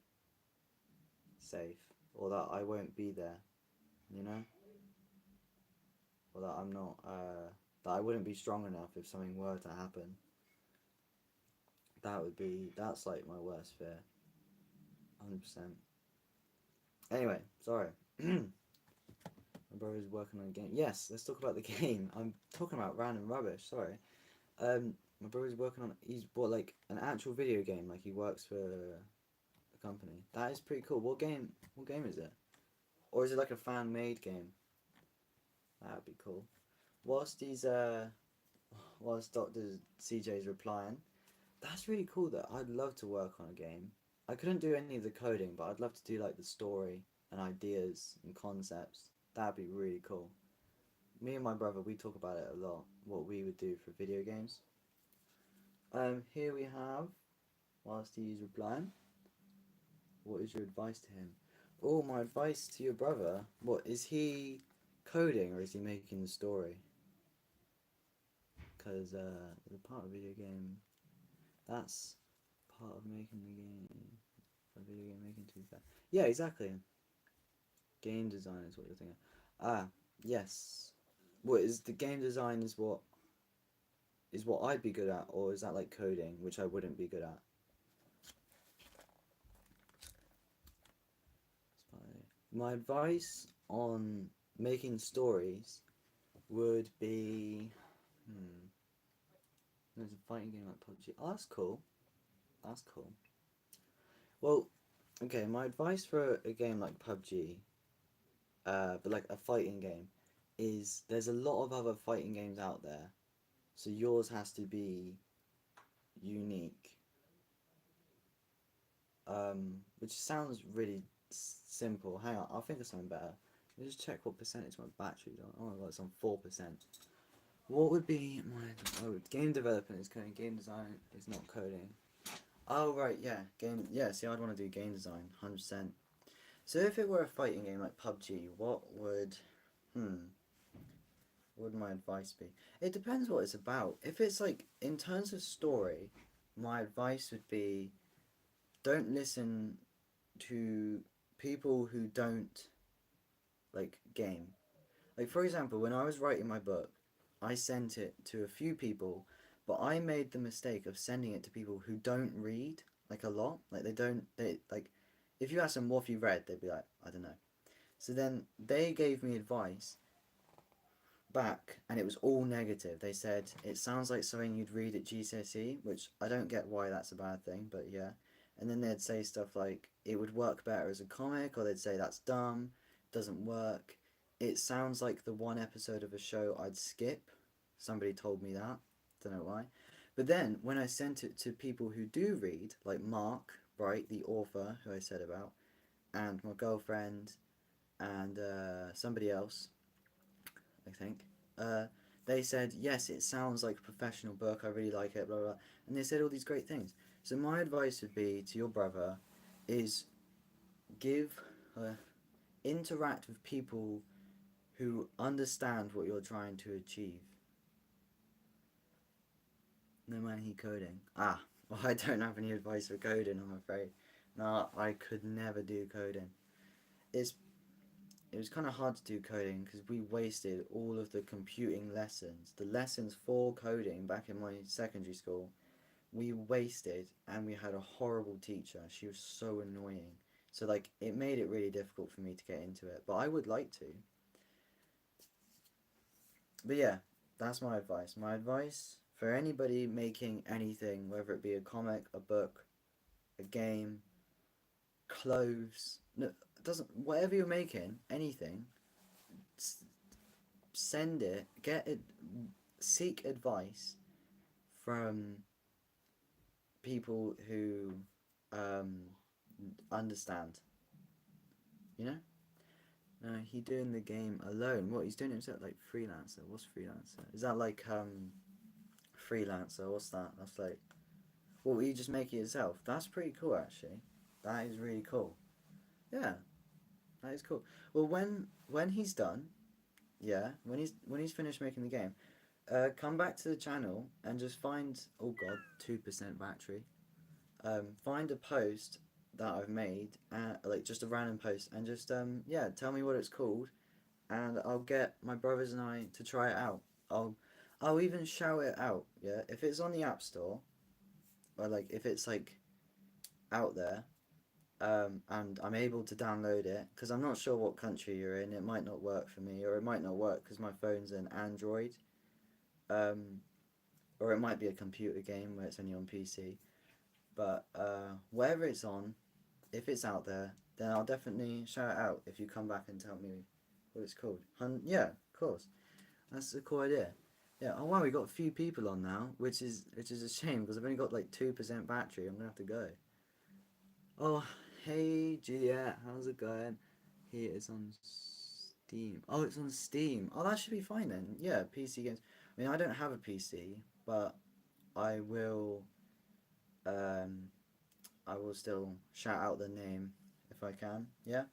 safe. or that I won't be there, you know, or that I'm not, that I wouldn't be strong enough if something were to happen. That's like my worst fear, 100%. Anyway, sorry. My brother's working on a game. Yes, let's talk about the game. I'm talking about random rubbish. Sorry. My brother's working on. He's bought like an actual video game. Like he works for a company. That is pretty cool. What game? What game is it? Or is it like a fan made game? That'd be cool. Whilst he's whilst Doctor CJ's replying, that's really cool. That I'd love to work on a game. I couldn't do any of the coding, but I'd love to do like the story and ideas and concepts. That'd be really cool. Me and my brother, we talk about it a lot. What we would do for video games. Here we have, whilst he's replying, what is your advice to him? Oh, my advice to your brother. What is he coding or is he making the story? Because the part of video game, that's part of making the game. A video game making, to be fair. Yeah, exactly. Game design is what you're thinking. Ah, yes. What is the game design is what I'd be good at, or is that like coding, which I wouldn't be good at? My advice on making stories would be, there's a fighting game like PUBG. Oh, that's cool. That's cool. Well, okay, my advice for a game like PUBG, but like a fighting game, is there's a lot of other fighting games out there, so yours has to be unique. Which sounds really simple. Hang on, I'll think of something better. Let me just check what percentage my battery's on. Oh my god, it's on 4%. What would be my game development is coding, game design is not coding. Oh right, yeah, see I'd want to do game design, 100%. So if it were a fighting game like PUBG, what would my advice be? It depends what it's about. If it's like in terms of story, my advice would be don't listen to people who don't like game. Like for example, when I was writing my book, I sent it to a few people, but I made the mistake of sending it to people who don't read like a lot. Like they like if you ask them what have you read, they'd be like, I don't know. So then they gave me advice back and it was all negative. They said it sounds like something you'd read at GCSE, which I don't get why that's a bad thing, but yeah. And then they'd say stuff like it would work better as a comic, or they'd say that's dumb, doesn't work. It sounds like the one episode of a show I'd skip. Somebody told me that, don't know why. But then when I sent it to people who do read, like Mark, right, the author who I said about, and my girlfriend, and somebody else, I think. They said, yes, it sounds like a professional book, I really like it, blah, blah, blah. And they said all these great things. So my advice would be to your brother is interact with people who understand what you're trying to achieve. No man he coding. Well, I don't have any advice for coding, I'm afraid. No, I could never do coding. It was kind of hard to do coding because we wasted all of the computing lessons. The lessons for coding back in my secondary school, we wasted, and we had a horrible teacher. She was so annoying. So like it made it really difficult for me to get into it, but I would like to. But yeah, that's my advice. My advice for anybody making anything, whether it be a comic, a book, a game, clothes, no, it doesn't, whatever you're making, anything, send it, get it, seek advice from people who understand. You know? No, he doing the game alone. What, he's doing it himself, like freelancer. What's freelancer? Is that like freelancer? What's that? That's like, well, you just make it yourself. That's pretty cool, actually. That is really cool. Yeah, that is cool. Well, when he's done, yeah, when he's finished making the game, come back to the channel and just find, oh god, 2% battery. Find a post that I've made, like just a random post, and just yeah, tell me what it's called, and I'll get my brothers and I to try it out. I'll I'll even shout it out. Yeah, if it's on the App Store, or like if it's like out there, and I'm able to download it, because I'm not sure what country you're in. It might not work for me, or it might not work because my phone's an Android, um, or it might be a computer game where it's only on PC. But wherever it's on, if it's out there, then I'll definitely shout it out if you come back and tell me what it's called. Yeah, of course. That's a cool idea. Yeah. Oh wow, we got a few people on now, which is a shame because I've only got like 2% battery. I'm gonna have to go. Oh, hey Juliet, how's it going? Here it's on Steam. Oh, it's on Steam. Oh, that should be fine then. Yeah, PC games. I mean, I don't have a PC, but I will. Um, I will still shout out the name if I can. Yeah,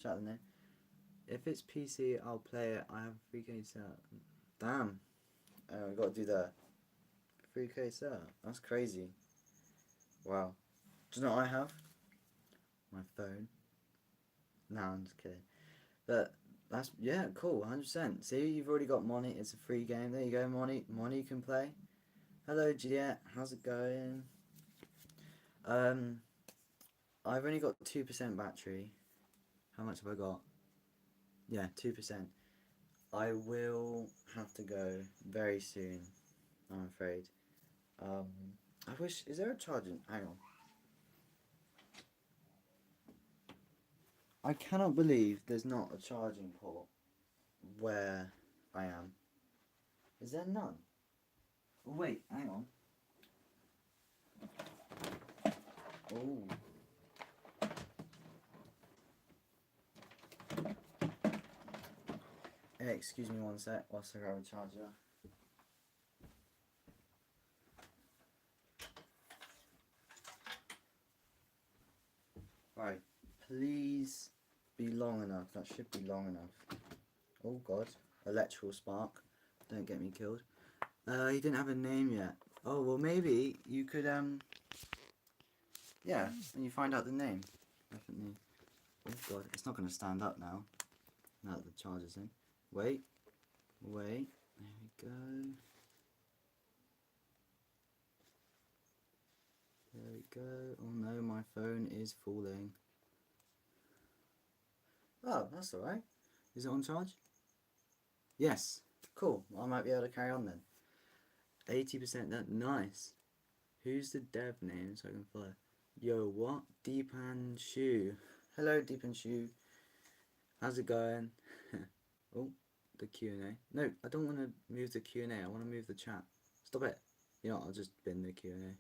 shout out the name. If it's PC, I'll play it. I have 3K set. Damn. I got to do that. 3K set. That's crazy. Wow. Do you know what I have? My phone. No, I'm just kidding. But that's yeah, cool. 100%. See, you've already got Money. It's a free game. There you go, Money. Money you can play. Hello, Juliet. How's it going? Um, I've only got 2% battery. How much have I got? Yeah, 2%. I will have to go very soon, I'm afraid. Um, I wish. Is there a charging? Hang on. I cannot believe there's not a charging port where I am. Is there none? Oh, wait, hang on. Oh. Hey, excuse me one sec whilst I grab a charger. Right, please be long enough. That should be long enough. Oh god, electrical spark. Don't get me killed. He didn't have a name yet. Oh well, maybe you could yeah, when you find out the name, definitely. Oh god, it's not going to stand up now. Now that the charger's in. Wait, wait. There we go. There we go. Oh no, my phone is falling. Oh, that's alright. Is it on charge? Yes. Cool. I might be able to carry on then. 80% that nice. Who's the dev name so I can follow? Yo, what? Deepan Shu. Hello, Deepan Shu. How's it going? Oh, the Q&A. No, I don't want to move the Q&A. I want to move the chat. Stop it. You know what, I'll just bin the Q&A.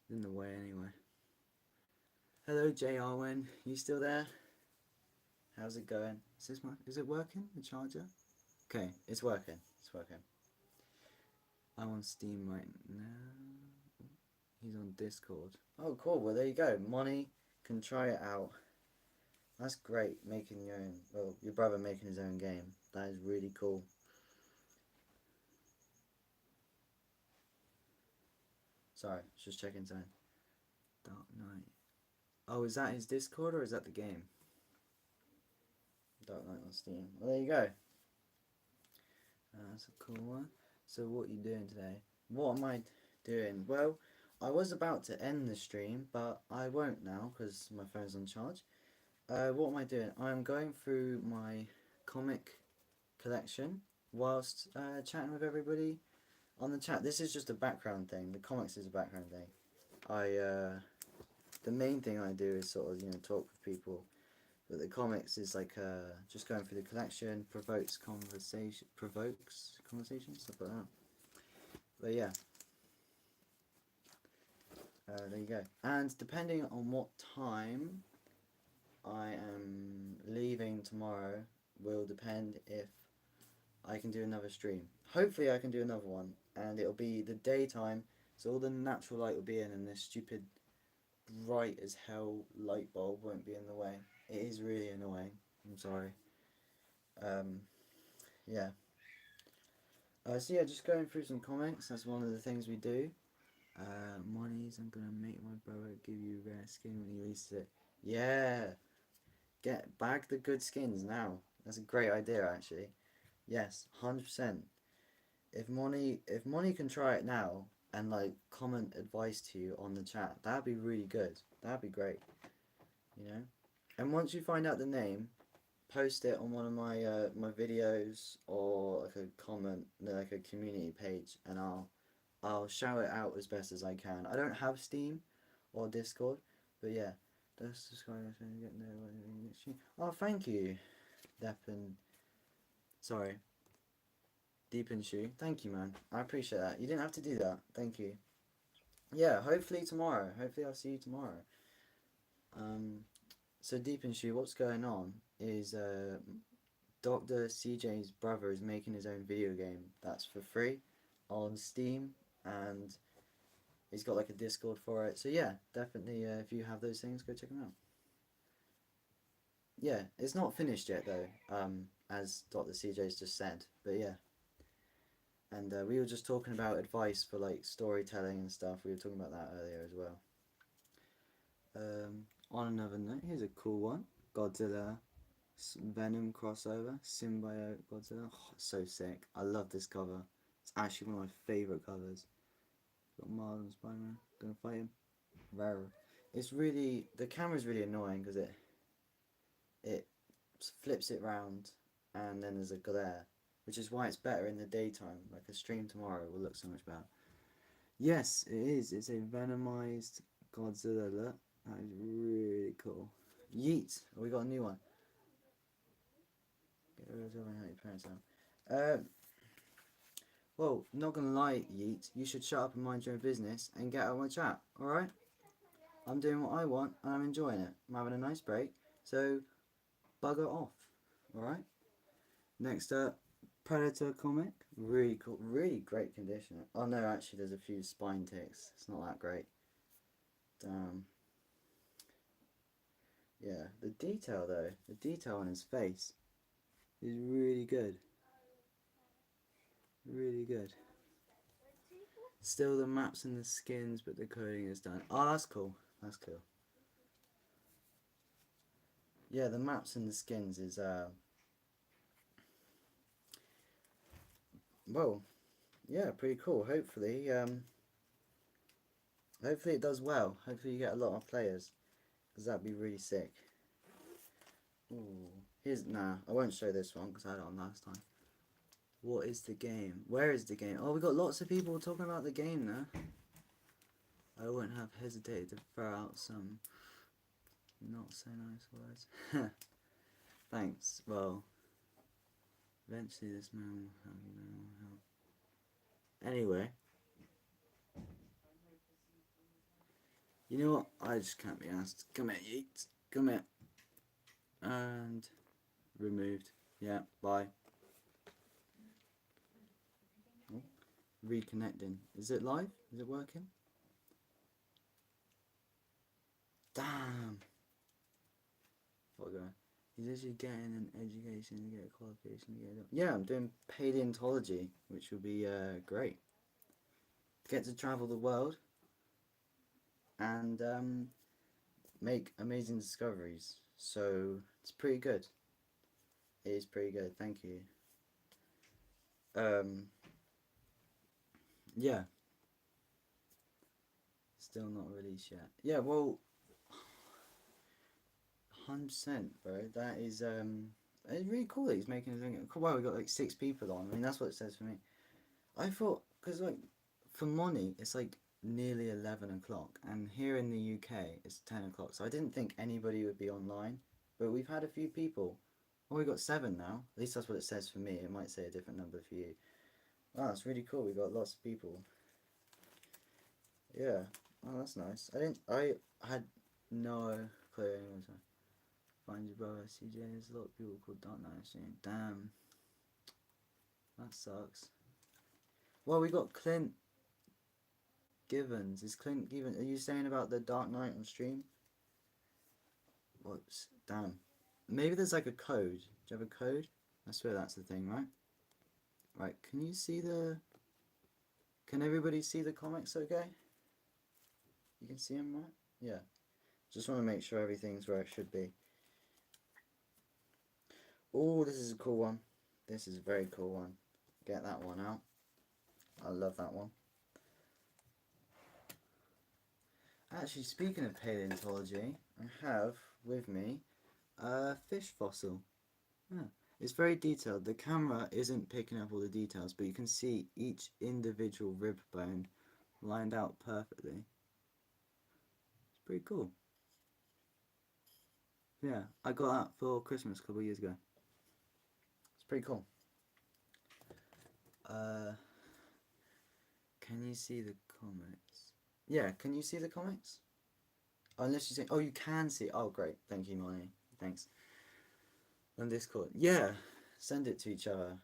It's in the way anyway. Hello, J. Arwen. You still there? How's it going? Is it working, the charger? Okay, it's working. It's working. I'm on Steam right now. He's on Discord. Oh, cool. Well, there you go. Money can try it out. That's great. Making your own. Well, your brother making his own game. That is really cool. Sorry, just checking something. Dark Knight. Oh, is that his Discord or is that the game? Dark Knight on Steam. Well, there you go. That's a cool one. So what are you doing today? What am I doing? Well, I was about to end the stream, but I won't now because my phone's on charge. What am I doing? I'm going through my comic collection whilst chatting with everybody on the chat. This is just a background thing. The comics is a background thing. The main thing I do is sort of talk with people. But the comics is like just going through the collection, provokes conversation, stuff like that. But yeah, there you go. And depending on what time I am leaving tomorrow will depend if I can do another stream. Hopefully I can do another one, and it'll be the daytime, so all the natural light will be in, and this stupid bright as hell light bulb won't be in the way. It is really annoying. I'm sorry. Yeah. So yeah, just going through some comics. That's one of the things we do. Monies, I'm gonna make my brother give you rare skin when he releases it. Yeah, bag the good skins now. That's a great idea, actually. Yes, 100%. If Moni can try it now and like comment advice to you on the chat, that'd be really good. That'd be great. You know. And once you find out the name, post it on one of my videos or like a comment, like a community page, and I'll shout it out as best as I can. I don't have Steam or Discord, but yeah, that's subscribers and get no. Oh, thank you, Deppen. Sorry, Deepen Shoe. Thank you, man. I appreciate that. You didn't have to do that. Thank you. Yeah, hopefully tomorrow. Hopefully I'll see you tomorrow. So Deepen Shoe, what's going on is Dr. CJ's brother is making his own video game that's for free on Steam, and he's got like a Discord for it. So yeah, definitely if you have those things, go check them out. Yeah, it's not finished yet though, as Dr. CJ's just said, but yeah. And we were just talking about advice for like storytelling and stuff. We were talking about that earlier as well. On another note, here's a cool one. Godzilla Venom crossover, Symbiote Godzilla. Oh, so sick. I love this cover. It's actually one of my favourite covers. Got Miles and Spider-Man. Gonna fight him. Rare. It's really, the camera's really annoying because it flips it round and then there's a glare, which is why it's better in the daytime. Like a stream tomorrow will look so much better. Yes, it is. It's a venomized Godzilla look. That is really cool. Yeet. Oh, we got a new one. Get rid of and help your parents out. Well, not gonna lie, Yeet. You should shut up and mind your own business and get out of my chat. All right? I'm doing what I want and I'm enjoying it. I'm having a nice break. So, bugger off. All right? Next up, Predator comic. Really cool. Really great condition. Oh no, actually, there's a few spine ticks. It's not that great. Damn. Yeah, the detail though, the detail on his face is really good. Really good. Still the maps and the skins, but the coding is done. Oh, that's cool. That's cool. Yeah, the maps and the skins is well, yeah, pretty cool. Hopefully, hopefully it does well. Hopefully you get a lot of players, because that'd be really sick. Ooh, I won't show this one because I had it on last time. What is the game? Where is the game? Oh, we got lots of people talking about the game now. I wouldn't have hesitated to throw out some not so nice words. Thanks. Well, eventually this man will have no help. Anyway. You know what? I just can't be asked. Come here, Yeet. Come here. And removed. Yeah, bye. Oh, reconnecting. Is it live? Is it working? Damn. He's actually getting an education to get a qualification to get it. Yeah, I'm doing paleontology, which will be great. Get to travel the world and make amazing discoveries. So it's pretty good. It is pretty good. Thank you. Yeah. Still not released yet. Yeah, well, 100%, bro. That is it's really cool that he's making his own. Well, we got like 6 people on. I mean, that's what it says for me. I thought, because like for Moni, it's like nearly 11 o'clock, and here in the UK it's 10 o'clock. So I didn't think anybody would be online, but we've had a few people. Well, we got 7 now. At least that's what it says for me. It might say a different number for you. Wow, that's really cool. We got lots of people. Yeah. Oh, that's nice. I had no clue. Find your brother, CJ. There's a lot of people called Dark Knight soon. Damn. That sucks. Well, we got Clint Givens. Is Clint Givens? Are you saying about the Dark Knight on stream? Whoops. Damn. Maybe there's like a code. Do you have a code? I swear that's the thing, right? Right. Can you see the... Can everybody see the comics okay? You can see them, right? Yeah. Just want to make sure everything's where it should be. Oh, this is a cool one. This is a very cool one. Get that one out. I love that one. Actually, speaking of paleontology, I have with me a fish fossil. Yeah. It's very detailed. The camera isn't picking up all the details, but you can see each individual rib bone lined out perfectly. It's pretty cool. Yeah, I got that for Christmas a couple of years ago. It's pretty cool. Can you see the comics? Yeah, can you see the comics? Unless you say, oh, you can see. Oh, great. Thank you, Money. Thanks. On Discord. Yeah, send it to each other.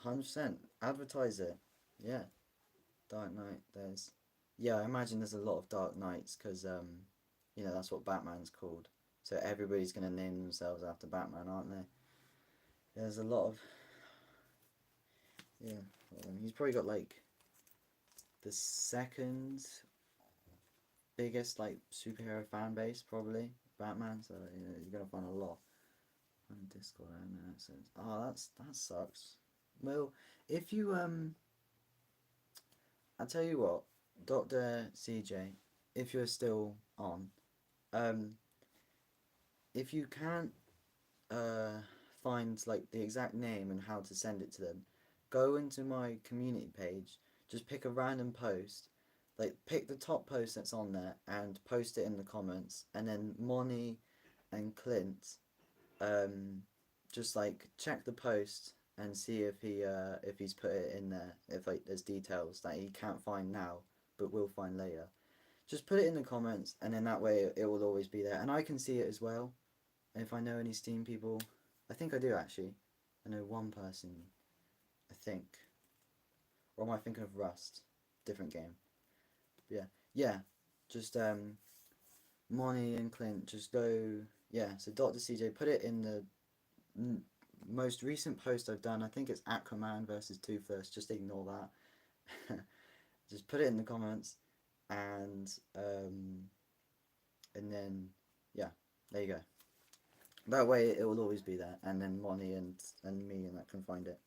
100%. Advertise it. Yeah. Dark Knight. There's. Yeah, I imagine there's a lot of Dark Knights because, you know, that's what Batman's called. So everybody's going to name themselves after Batman, aren't they? There's a lot of. Yeah. He's probably got like the second biggest like superhero fan base, probably Batman. So you know, you're gonna find a lot on Discord and accents. Oh, that sucks. Well, if you I tell you what, Dr. CJ, if you're still on, if you can't find like the exact name and how to send it to them, go into my community page, just pick a random post, like pick the top post that's on there and post it in the comments, and then Moni and Clint just like check the post and see if he's put it in there, if like there's details that he can't find now but will find later. Just put it in the comments, and then that way it will always be there and I can see it as well. And if I know any Steam people, I think I do actually. I know one person, I think. Or am I thinking of Rust? Different game. But yeah. Yeah. Just Moni and Clint, just go. Yeah, so Dr. CJ, put it in the most recent post I've done. I think it's Aquaman versus Toothless. Just ignore that. Just put it in the comments, and then yeah, there you go. That way it will always be there, and then Moni and me and that can find it.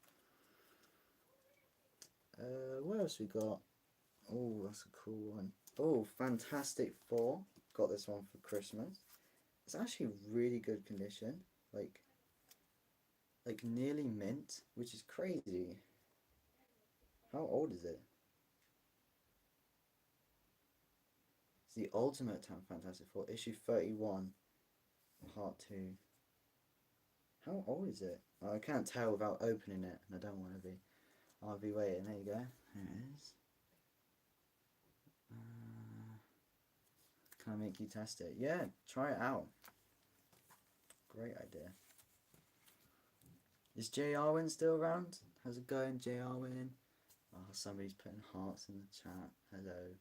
What else we got? Oh, that's a cool one. Oh, Fantastic Four. Got this one for Christmas. It's actually really good condition. Like nearly mint, which is crazy. How old is it? It's the Ultimate Fantastic Four, issue 31, part 2. How old is it? Oh, I can't tell without opening it, and I don't want to be. I'll be waiting. There you go. There it is. Can I make you test it? Yeah, try it out. Great idea. Is J. Arwin still around? How's it going, J. Arwin? Oh, somebody's putting hearts in the chat. Hello.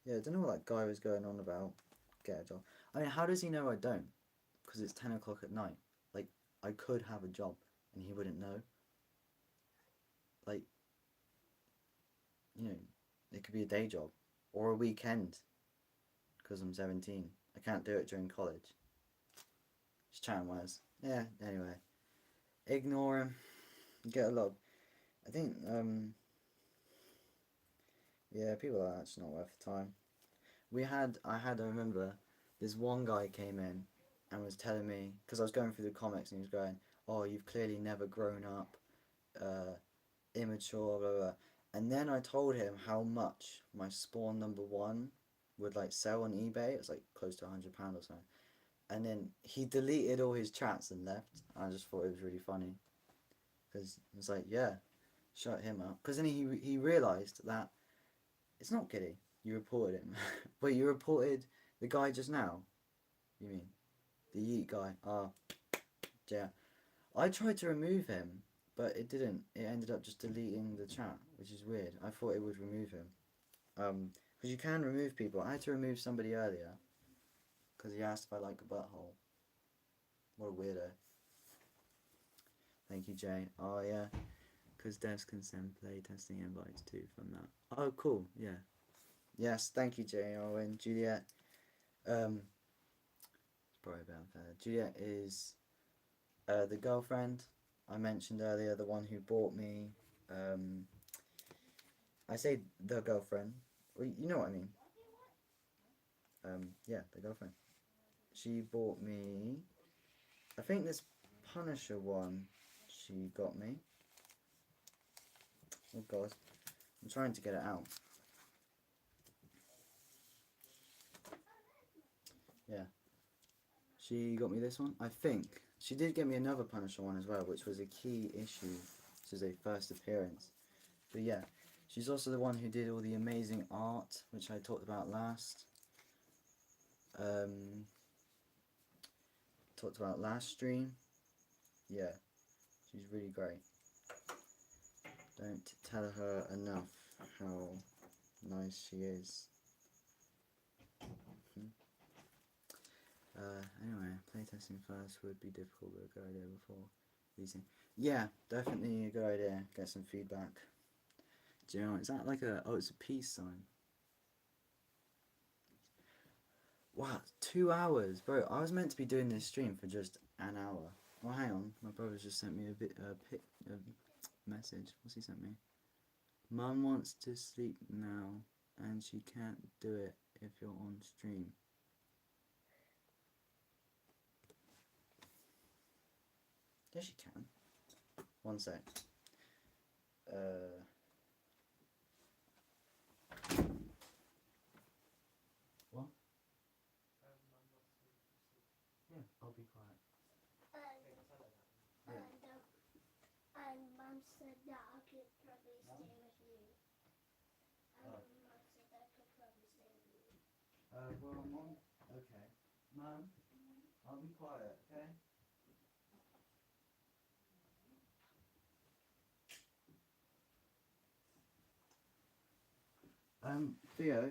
Yeah, I don't know what that guy was going on about. Get a job. I mean, how does he know I don't? Because it's 10 o'clock at night. Like, I could have a job and he wouldn't know. Like, you know, it could be a day job or a weekend because I'm 17. I can't do it during college. Just chatting wise. Yeah, anyway. Ignore him. Get a lot of, I think, yeah, people are actually not worth the time. I remember, this one guy came in and was telling me, because I was going through the comics and he was going, oh, you've clearly never grown up, immature, blah, blah, blah. And then I told him how much my Spawn #1 would like sell on eBay. It was like close to £100 or something. And then he deleted all his chats and left. I just thought it was really funny. Because it's like, yeah, shut him up. Because then he realised that it's not Giddy. You reported him. Wait, you reported the guy just now? You mean? The Yeet guy? Ah, yeah. I tried to remove him, but it didn't. It ended up just deleting the chat, which is weird. I thought it would remove him. Because you can remove people. I had to remove somebody earlier. Because he asked if I like a butthole. What a weirdo. Thank you, Jay. Oh, yeah. because devs can send play testing invites too from that. Oh, cool. Yeah. Yes, thank you, J. Owen. Juliet. Probably a bit unfair. Juliet is the girlfriend I mentioned earlier, the one who bought me. I say the girlfriend. Well, you know what I mean. Yeah, the girlfriend. She bought me. I think this Punisher one she got me. Oh god, I'm trying to get it out. Yeah, she got me this one. I think she did get me another Punisher one as well, which was a key issue. This is a first appearance. But yeah, she's also the one who did all the amazing art, which I talked about last. Talked about last stream. Yeah, she's really great. Don't tell her enough how nice she is. Anyway, playtesting first would be difficult, but a good idea before releasing. Yeah, definitely a good idea. Get some feedback. Do you know, is that like a, oh, it's a peace sign. Wow, 2 hours, bro. I was meant to be doing this stream for just an hour. Oh, hang on, my brother's just sent me a message. What's he sent me? Mum wants to sleep now, and she can't do it if you're on stream. Yes, she can. One sec. What? Yeah, I'll be quiet.
And Mum said that I could probably stay with you. And Mum said that I could probably stay with you.
Well, Mum. Okay. Mum, I'll be quiet, okay? Theo,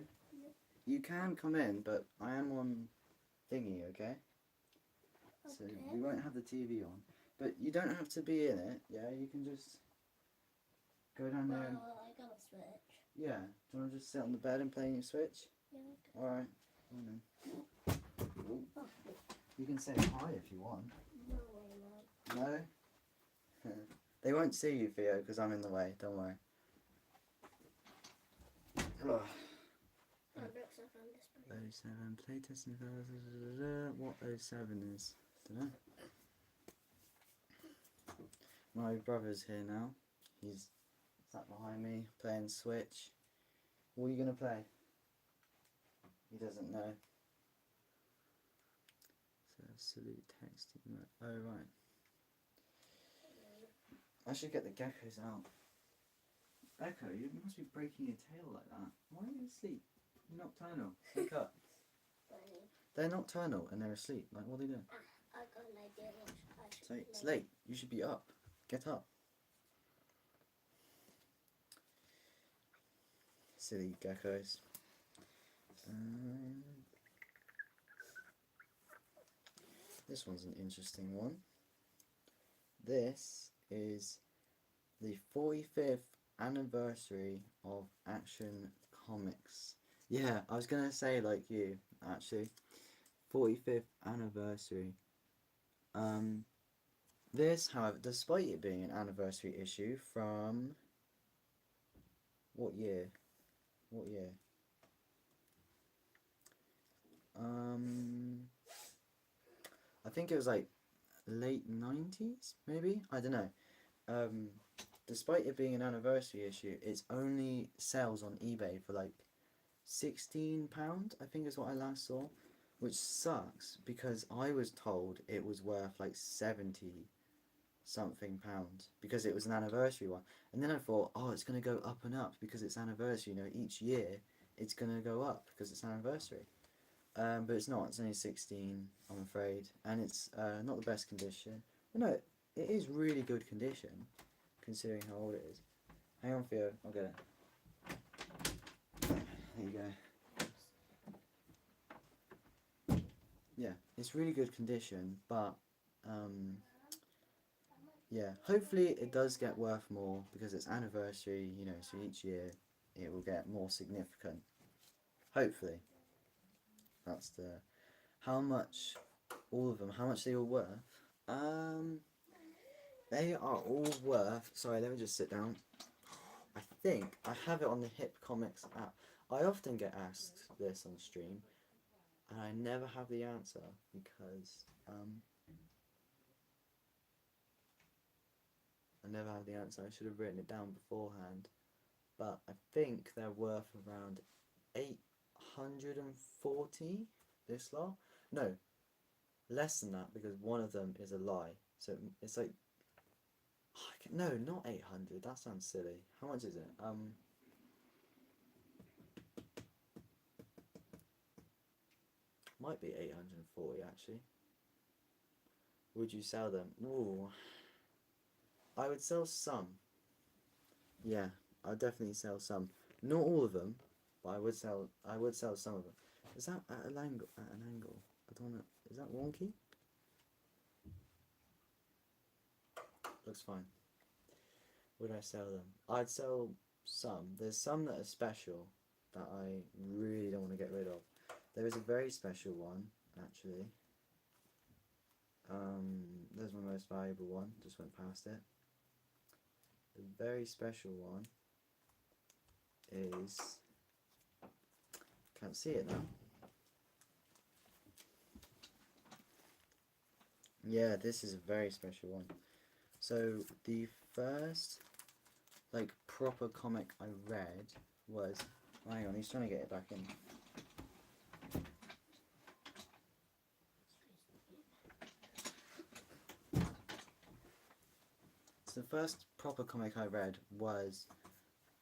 you can come in, but I am on thingy, okay? So we won't have the TV on. But you don't have to be in it, yeah? You can just go down there and...
Well, I got a Switch.
Yeah. Do you want to just sit on the bed and play on your Switch?
Yeah,
Alright. Come on then. You can say hi if you want.
no way, Mum.
No? They won't see you, Theo, because I'm in the way. Don't worry. Ugh.
Oh, looks like I'm this big.
07 playtesting. What 07 is? Dunno. My brother's here now. He's sat behind me playing Switch. What are you gonna play? He doesn't know. So absolute texting. Oh right. I should get the geckos out. Echo, you must be breaking your tail like that. Why are you asleep? You're nocturnal. Wake up. They're nocturnal and they're asleep. Like, what are they doing?
I got an idea.
So it's late. You should be up. Get up. Silly geckos. This one's an interesting one. This is the 45th anniversary of Action Comics. Yeah, I was gonna say like you, actually. 45th anniversary. This, however, despite it being an anniversary issue from... What year? What year? I think it was like late 90s, maybe? I don't know. Despite it being an anniversary issue, it's only sells on eBay for like £16, I think is what I last saw, which sucks because I was told it was worth like 70 something pounds because it was an anniversary one, and then I thought, oh, it's going to go up and up because it's anniversary, you know, each year it's going to go up because it's anniversary. But it's not, it's only 16, I'm afraid, and it's not the best condition. Well, no, it is really good condition considering how old it is. Hang on, Theo, I'll get it. There you go. Yeah, it's really good condition, but yeah, hopefully it does get worth more because it's anniversary, you know, so each year it will get more significant. Hopefully. That's the how much all of them, how much they all worth. Um they are all worth, sorry, let me just sit down. I think I have it on the Hip Comics app. I often get asked this on stream and I never have the answer because I never have the answer. I should have written it down beforehand. But I think they're worth around 840 this lot. No, less than that because one of them is a lie. So it's like no, not 800. That sounds silly. How much is it? Might be 840 actually. Would you sell them? Ooh, I would sell some. Yeah, I'd definitely sell some. Not all of them, but I would sell some of them. Is that at an angle? At an angle? I don't know. Is that wonky? Looks fine. Would I sell them? I'd sell some. There's some that are special that I really don't want to get rid of. There is a very special one, actually. There's my most valuable one. Just went past it. The very special one is... Can't see it now. Yeah, this is a very special one. So the first like proper comic I read was, hang on, he's trying to get it back in. So the first proper comic I read was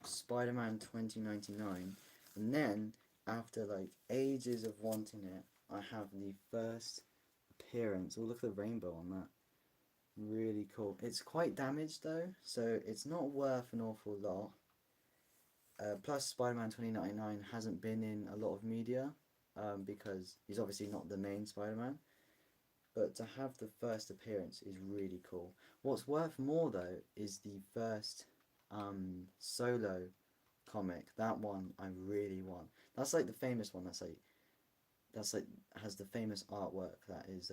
Spider-Man 2099, and then after like ages of wanting it, I have the first appearance. Oh, look at the rainbow on that. Really cool. It's quite damaged though, so it's not worth an awful lot. Plus Spider-Man 2099 hasn't been in a lot of media because he's obviously not the main Spider-Man. But to have the first appearance is really cool. What's worth more though is the first solo comic. That one I really want. That's like the famous one. That's like has the famous artwork that is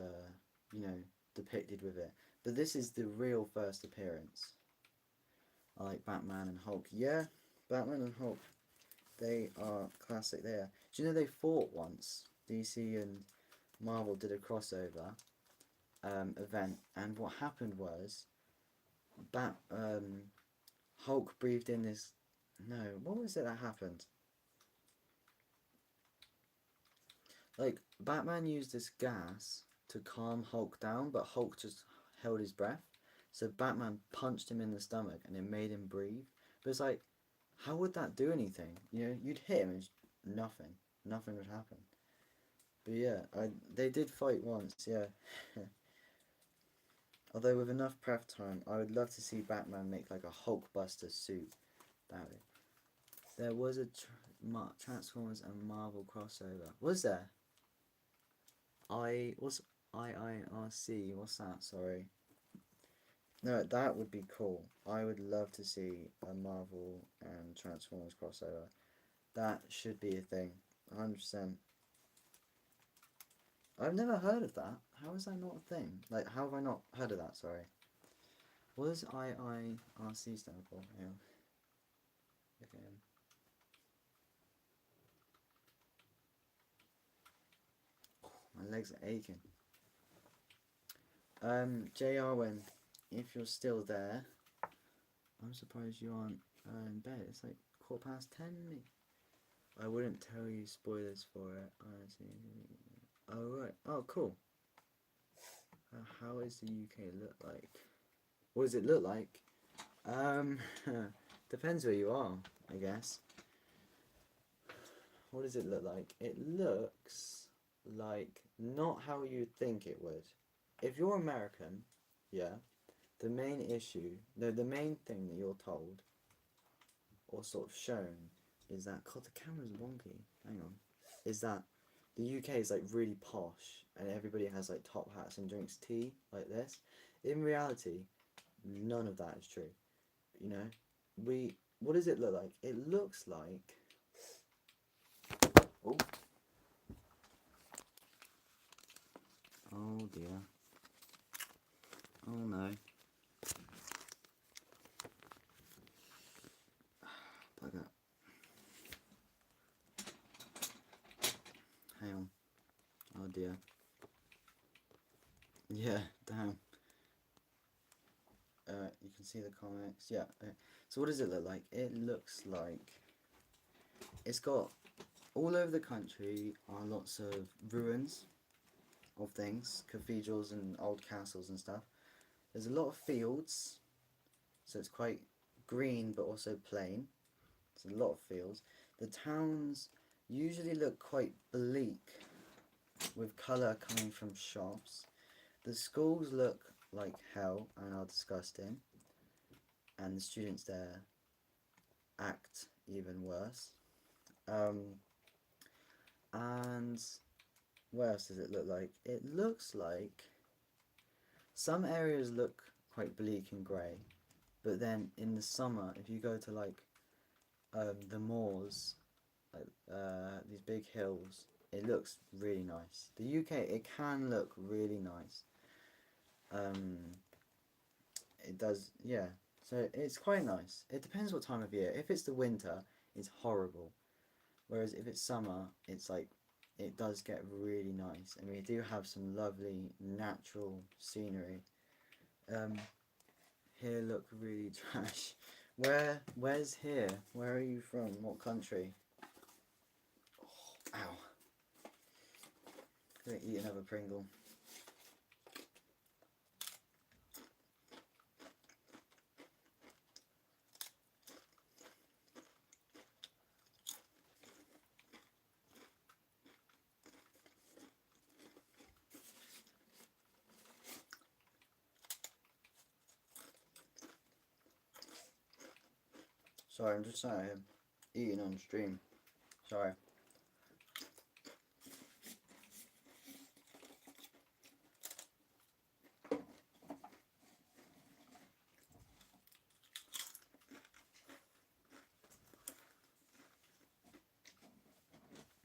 you know, depicted with it. But this is the real first appearance. I like Batman and Hulk. Yeah, Batman and Hulk. They are classic there. Do you know they fought once? DC and Marvel did a crossover event, and what happened was Hulk breathed in this... No, what was it that happened? Like, Batman used this gas to calm Hulk down, but Hulk just held his breath. So Batman punched him in the stomach and it made him breathe. But it's like, how would that do anything? You know, you'd hit him and nothing would happen. But yeah, they did fight once, yeah. Although with enough prep time, I would love to see Batman make like a Hulkbuster suit. There was a Transformers and Marvel crossover. Was there? What's IIRC? What's that? Sorry. No, that would be cool. I would love to see a Marvel and Transformers crossover. That should be a thing. 100%. I've never heard of that. How is that not a thing? Like, how have I not heard of that? Sorry. What does IIRC stand for? Yeah. Okay. My legs are aching. J. Arwen, if you're still there, I'm surprised you aren't in bed. It's like 10:15. I wouldn't tell you spoilers for it. Oh right. Oh cool. How is the UK look like? What does it look like? Depends where you are, I guess. What does it look like? It looks like not how you'd think it would. If you're American, yeah, the main issue, the main thing that you're told or sort of shown is that, God, the camera's wonky, hang on, is that the UK is like really posh and everybody has like top hats and drinks tea like this. In reality, none of that is true. You know, what does it look like? It looks like, oh, oh dear, oh no, bugger, hang on, oh dear, yeah, damn. You can see the comics, yeah. So what does it look like? It looks like it's got, all over the country are lots of ruins of things, cathedrals and old castles and stuff. There's a lot of fields, so it's quite green but also plain. There's a lot of fields. The towns usually look quite bleak with colour coming from shops. The schools look like hell and are disgusting, and the students there act even worse. And what else does it look like? It looks like some areas look quite bleak and grey, but then in the summer, if you go to like the moors, like these big hills, it looks really nice. The UK, it can look really nice. It does, yeah. So it's quite nice. It depends what time of year. If it's the winter, it's horrible. Whereas if it's summer, it's like, it does get really nice. And we do have some lovely natural scenery. Here look really trash. Where's here? Where are you from? What country? Oh, ow. I'm gonna eat another Pringle. Sorry, I'm just sat here eating on stream. Sorry.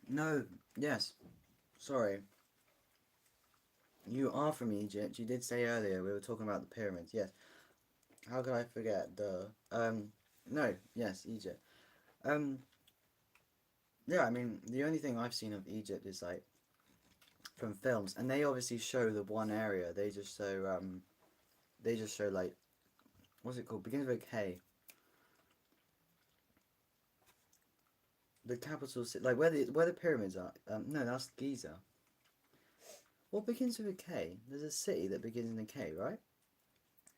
No, yes. Sorry. You are from Egypt. You did say earlier we were talking about the pyramids. Yes. How could I forget? Duh. No. Yes, Egypt. Um. Yeah. I mean, the only thing I've seen of Egypt is like from films, and they obviously show the one area. They just show They just show like, what's it called? Begins with a K. The capital city, like where the pyramids are. No, that's Giza. What begins with a K? There's a city that begins in a K, right?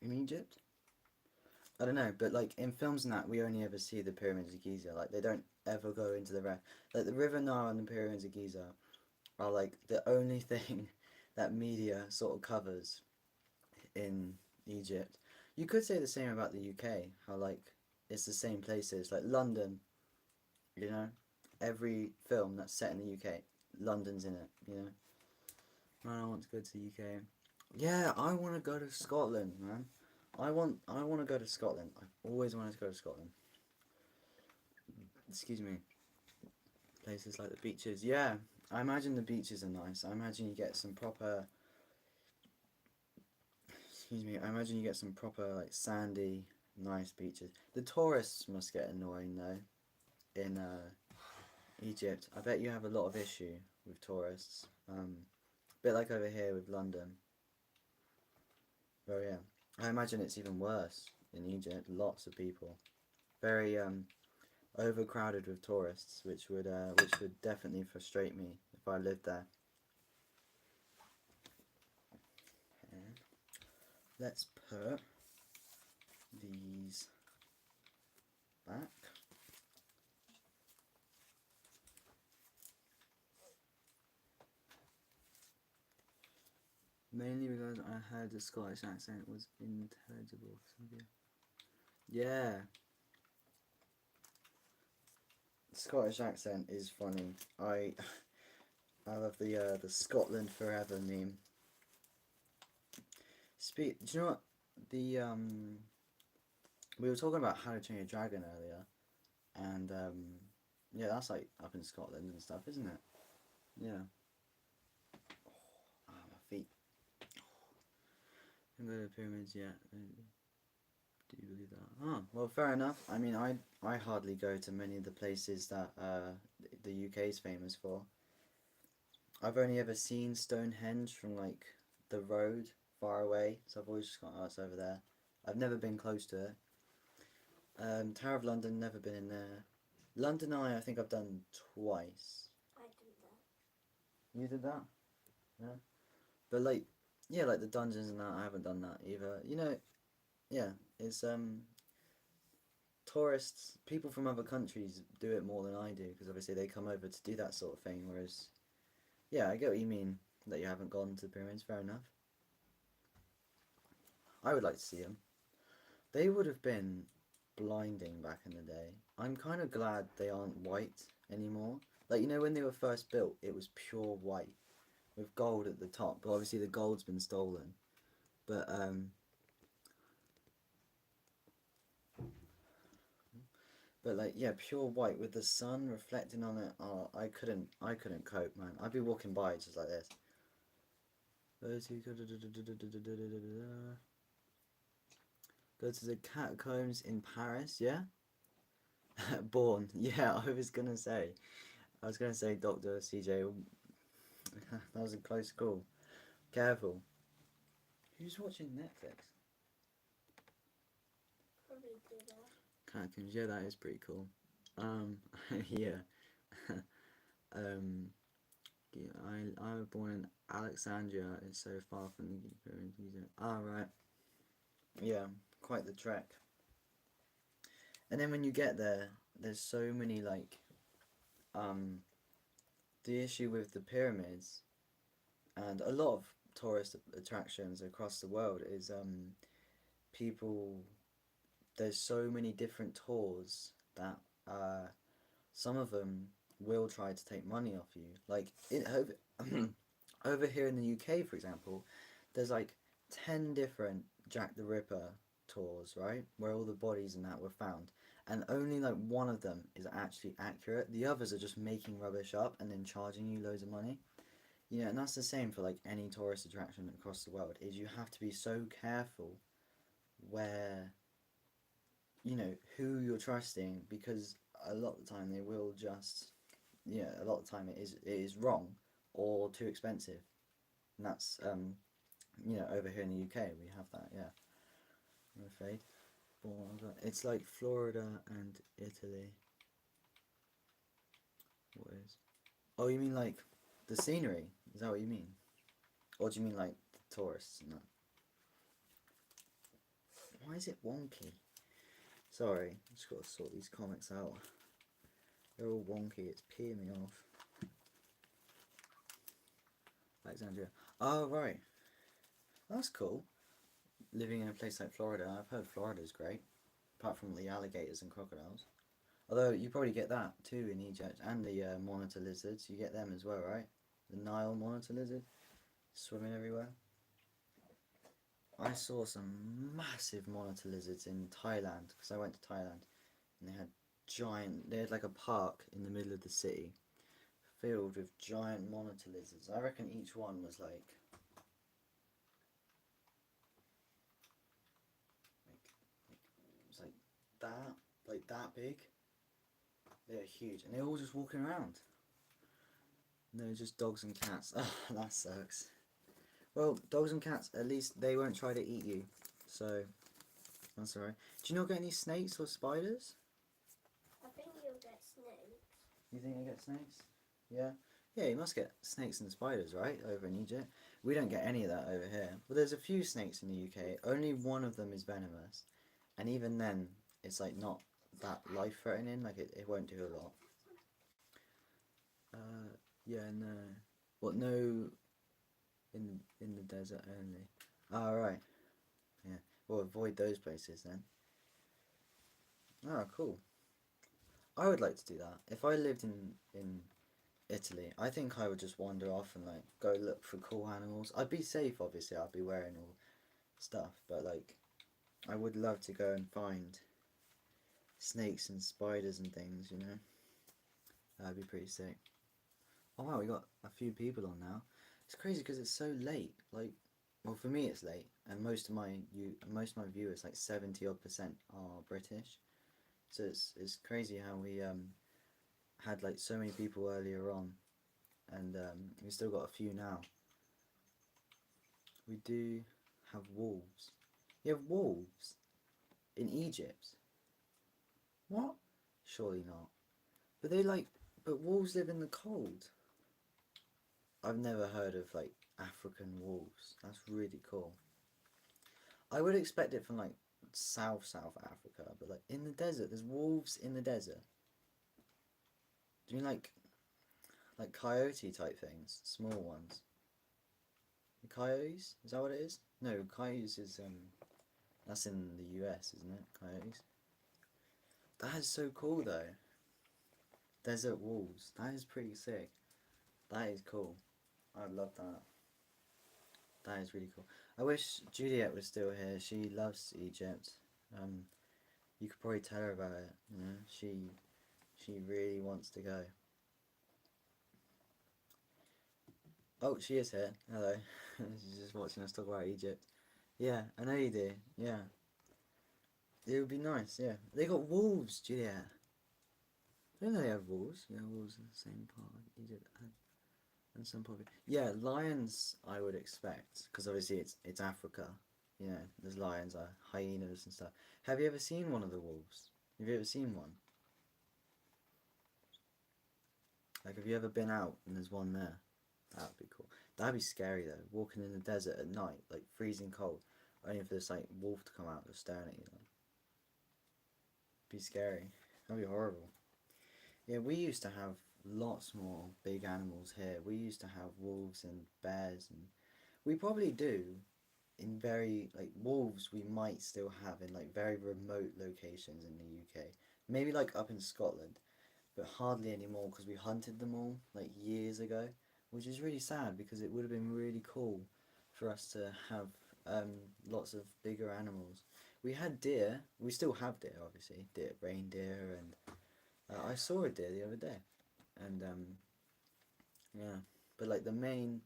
In Egypt? I don't know, but like in films and that, we only ever see the pyramids of Giza. Like they don't ever go into the rest. Like the River Nile and the pyramids of Giza are like the only thing that media sort of covers in Egypt. You could say the same about the UK. How like it's the same places, like London. You know, every film that's set in the UK, London's in it. You know, man, I want to go to the UK. Yeah, I want to go to Scotland, man. I want to go to Scotland. I've always wanted to go to Scotland. Excuse me. Places like the beaches. Yeah, I imagine the beaches are nice. I imagine you get some proper. Excuse me. I imagine you get some proper like sandy, nice beaches. The tourists must get annoying though. In Egypt, I bet you have a lot of issue with tourists. Bit like over here with London. Oh yeah. I imagine it's even worse in Egypt. Lots of people, very overcrowded with tourists, which would definitely frustrate me if I lived there. And let's put these back. Mainly because I heard the Scottish accent was intelligible for some people. Yeah. Scottish accent is funny. I love the Scotland Forever meme. Do you know what? the we were talking about How to Train Your Dragon earlier, and yeah, that's like up in Scotland and stuff, isn't it? Yeah. Ah, my feet. Haven't go to the pyramids yet. Do you believe that? Oh, well, fair enough. I mean, I hardly go to many of the places that the UK is famous for. I've only ever seen Stonehenge from like the road far away, so I've always just gone, oh, it's over there. I've never been close to it. Tower of London, never been in there. London Eye, I think I've done twice.
I did that.
You did that? Yeah. But like, yeah, like the dungeons and that, I haven't done that either. You know, yeah, it's tourists, people from other countries do it more than I do because obviously they come over to do that sort of thing. Whereas, yeah, I get what you mean that you haven't gone to the pyramids. Fair enough. I would like to see them. They would have been blinding back in the day. I'm kind of glad they aren't white anymore. Like, you know, when they were first built, it was pure white with gold at the top. But obviously the gold's been stolen. But like, yeah, pure white with the sun reflecting on it. Oh, I couldn't cope, man. I'd be walking by just like this. Go to the catacombs in Paris, yeah? Born, yeah, I was gonna say Dr. CJ. That was a close call. Careful. Who's watching Netflix?
Probably do that.
Catacombs, yeah, that is pretty cool. Yeah. um, yeah, I was born in Alexandria. It's so far from the pyramids. Ah, right. Yeah, quite the trek. And then when you get there, there's so many like the issue with the pyramids and a lot of tourist attractions across the world is people, there's so many different tours that some of them will try to take money off you. Like over here in the UK, for example, there's like 10 different Jack the Ripper tours, right? Where all the bodies and that were found. And only like one of them is actually accurate. The others are just making rubbish up and then charging you loads of money. You know, and that's the same for like any tourist attraction across the world, is you have to be so careful where, you know, who you're trusting, because a lot of the time they will just, yeah, a lot of the time it is wrong or too expensive. And that's you know, over here in the UK we have that, yeah. I'm afraid. It's like Florida and Italy. What is? Oh, you mean like the scenery? Is that what you mean? Or do you mean like the tourists and that? Why is it wonky? Sorry, I just got to sort these comics out. They're all wonky, it's peeing me off. Alexandria. Oh, right. That's cool. Living in a place like Florida, I've heard Florida's great. Apart from the alligators and crocodiles. Although you probably get that too in Egypt. And the monitor lizards, you get them as well, right? The Nile monitor lizard. Swimming everywhere. I saw some massive monitor lizards in Thailand, because I went to Thailand. And they had like a park in the middle of the city filled with giant monitor lizards. I reckon each one was like it was like that big. They're huge, and they're all just walking around. And they're just dogs and cats. Oh, that sucks. Well, dogs and cats, at least they won't try to eat you, so that's alright. Do you not get any snakes or spiders?
I think you'll get snakes.
You think you get snakes? Yeah? Yeah, you must get snakes and spiders, right, over in Egypt. We don't get any of that over here. Well, there's a few snakes in the UK. Only one of them is venomous. And even then, it's like not that life-threatening. Like, it won't do a lot. Yeah, no. What, no... In the desert only. Ah, right. Yeah. Well, avoid those places then. Oh, cool. I would like to do that. If I lived in Italy, I think I would just wander off and like go look for cool animals. I'd be safe, obviously. I'd be wearing all stuff, but like, I would love to go and find snakes and spiders and things, you know. That'd be pretty sick. Oh wow, we got a few people on now. It's crazy because it's so late. Like, well, for me it's late, and most of my viewers, like 70% are British. So it's crazy how we had like so many people earlier on, and we still got a few now. We do have wolves. You have wolves in Egypt? What? Surely not. But they like, but wolves live in the cold. I've never heard of like African wolves. That's really cool. I would expect it from like South Africa, but like in the desert, there's wolves in the desert. Do you mean like coyote type things, small ones? Coyotes? Is that what it is? No, coyotes is that's in the US, isn't it? Coyotes. That is so cool though. Desert wolves. That is pretty sick. That is cool. I love that. That is really cool. I wish Juliet was still here. She loves Egypt. You could probably tell her about it. You know, she really wants to go. Oh, she is here. Hello. She's just watching us talk about Egypt. Yeah, I know you do. Yeah. It would be nice, yeah. They got wolves, Juliet. I don't know they have wolves. Yeah, wolves in the same part of Egypt and some part of it. Yeah, lions I would expect, because obviously it's Africa. You know, there's lions, hyenas and stuff. Have you ever seen one of the wolves? Have you ever seen one? Like, have you ever been out and there's one there? That'd be cool. That'd be scary though, walking in the desert at night, like freezing cold, only for this like wolf to come out and staring at you. Like. Be scary. That'd be horrible. Yeah, we used to have lots more big animals here. We used to have wolves and bears, and we probably do in very like wolves. We might still have in like very remote locations in the UK. Maybe like up in Scotland, but hardly anymore because we hunted them all like years ago, which is really sad because it would have been really cool for us to have lots of bigger animals. We had deer. We still have deer, obviously. Deer, reindeer, and I saw a deer the other day, and yeah. But like the main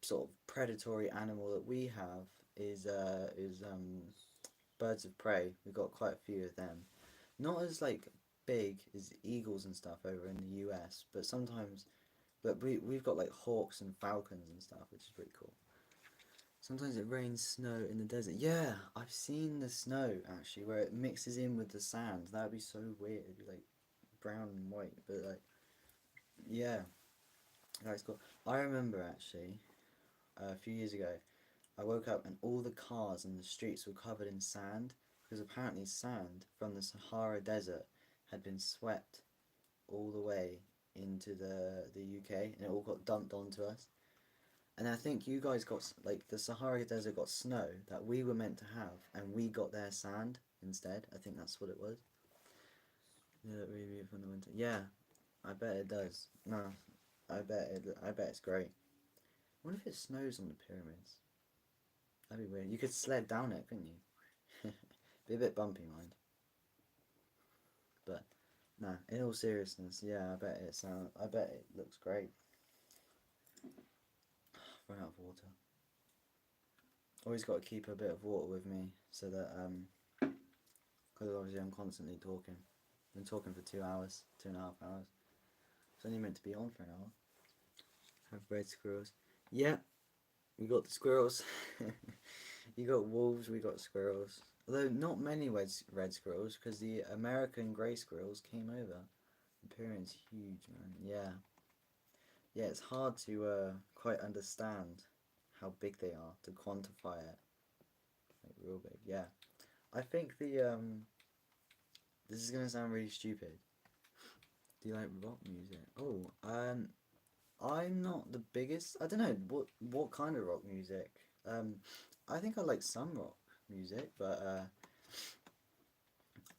sort of predatory animal that we have is birds of prey. We've got quite a few of them. Not as like big as eagles and stuff over in the US, but sometimes, but we've got like hawks and falcons and stuff, which is pretty cool. Sometimes it rains snow in the desert. Yeah, I've seen the snow actually, where it mixes in with the sand. That would be so weird. It'd be like brown and white, but like, yeah, that's cool. I remember actually, a few years ago, I woke up and all the cars and the streets were covered in sand because apparently sand from the Sahara Desert had been swept all the way into the UK and it all got dumped onto us. And I think you guys got, like, the Sahara Desert got snow that we were meant to have, and we got their sand instead. I think that's what it was. Yeah, really from the winter. Yeah, I bet it does. No, I bet it's great. What if it snows on the pyramids? That'd be weird. You could sled down it, couldn't you? Be a bit bumpy, mind. But nah, in all seriousness, yeah, I bet it looks great. Run out of water. Always got to keep a bit of water with me so that because obviously I'm constantly talking. I've been talking for 2 hours, 2.5 hours. It's only meant to be on for an hour. Have red squirrels. Yeah, we got the squirrels. You got wolves, we got squirrels. Although not many red squirrels because the American grey squirrels came over. The pyramid's huge, man. Yeah. Yeah, it's hard to quite understand how big they are, to quantify it. Like real big, yeah. I think this is gonna sound really stupid. Do you like rock music? Oh, I'm not the biggest. I don't know what kind of rock music. I think I like some rock music, but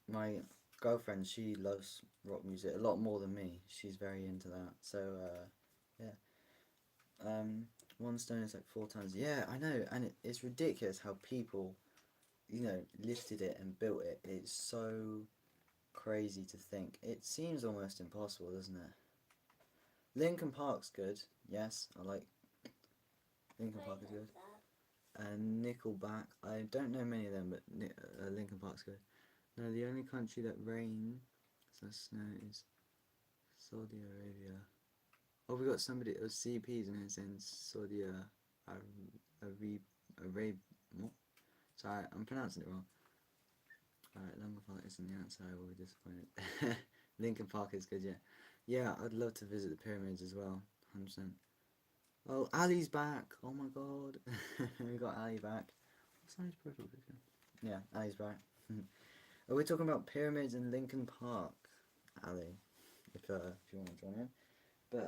my girlfriend, she loves rock music a lot more than me. She's very into that. So yeah. One stone is like 4 times. Yeah, I know, and it's ridiculous how people you know, lifted it and built it. It's so crazy to think. It seems almost impossible, doesn't it? Linkin Park's good. Yes, I like Linkin Park is good. And Nickelback. I don't know many of them, but Linkin Park's good. No, the only country that rains the snow is Saudi Arabia. Oh, we got somebody. CP's and it's in Saudi Arabia. What? Sorry, I'm pronouncing it wrong. Alright, Linkin Park isn't the answer. I will be disappointed. Linkin Park is good, yeah. Yeah, I'd love to visit the pyramids as well. 100%. Oh, Ali's back! Oh my god. We got Ali back. What's Ali's profile picture? Yeah, Ali's back. Are we talking about pyramids in Linkin Park, Ali? If you want to join in. But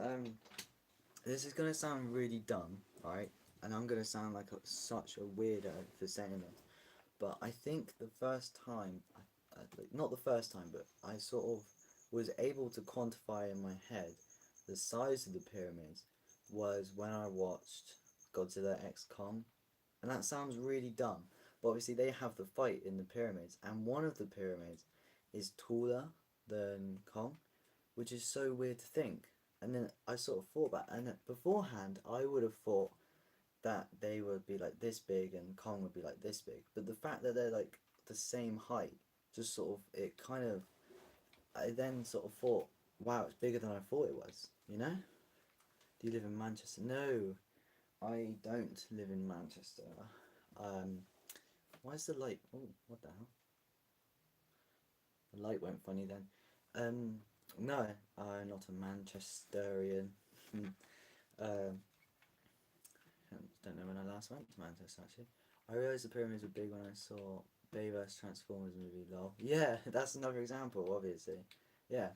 this is gonna sound really dumb, right? And I'm gonna sound like such a weirdo for saying this. But I think the first time, not the first time, but I sort of was able to quantify in my head the size of the pyramids was when I watched Godzilla X Kong. And that sounds really dumb, but obviously they have the fight in the pyramids, and one of the pyramids is taller than Kong, which is so weird to think. And then I sort of thought about it, and beforehand I would have thought that they would be like this big and Kong would be like this big. But the fact that they're like the same height, just sort of, it kind of, I then sort of thought, wow, it's bigger than I thought it was, you know? Do you live in Manchester? No, I don't live in Manchester. Why is the light, oh, what the hell? The light went funny then. No, I'm not a Manchesterian. Don't know when I last went to Manchester actually. I realised the pyramids were big when I saw Bay vs Transformers movie. Lol. Yeah, that's another example, obviously. Yeah.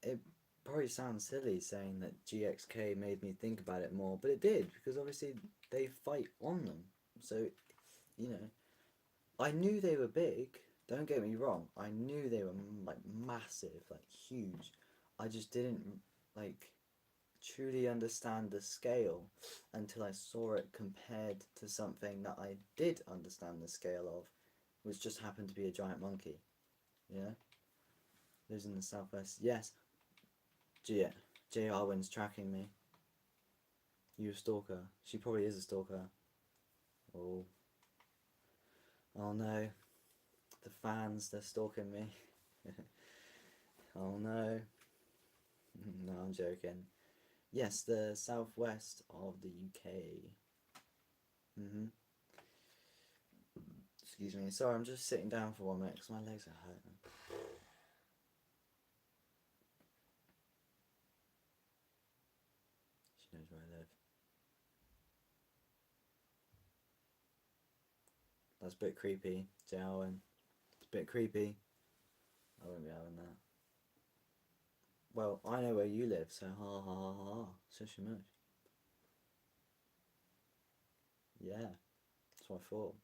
It probably sounds silly saying that GXK made me think about it more, but it did, because obviously they fight on them. So, you know, I knew they were big. Don't get me wrong. I knew they were like massive, like huge. I just didn't like truly understand the scale until I saw it compared to something that I did understand the scale of, which just happened to be a giant monkey. Yeah? Lives in the southwest. Yes. J. Arwen's tracking me. You a stalker? She probably is a stalker. Oh. Oh no. The fans, they're stalking me. Oh no. No, I'm joking. Yes, the southwest of the UK. Excuse me. Sorry, I'm just sitting down for 1 minute because my legs are hurting. She knows where I live. That's a bit creepy, Jowen. It's a bit creepy. I won't be having that. Well, I know where you live, so ha ha ha ha. Shush mush. Yeah, that's what I thought.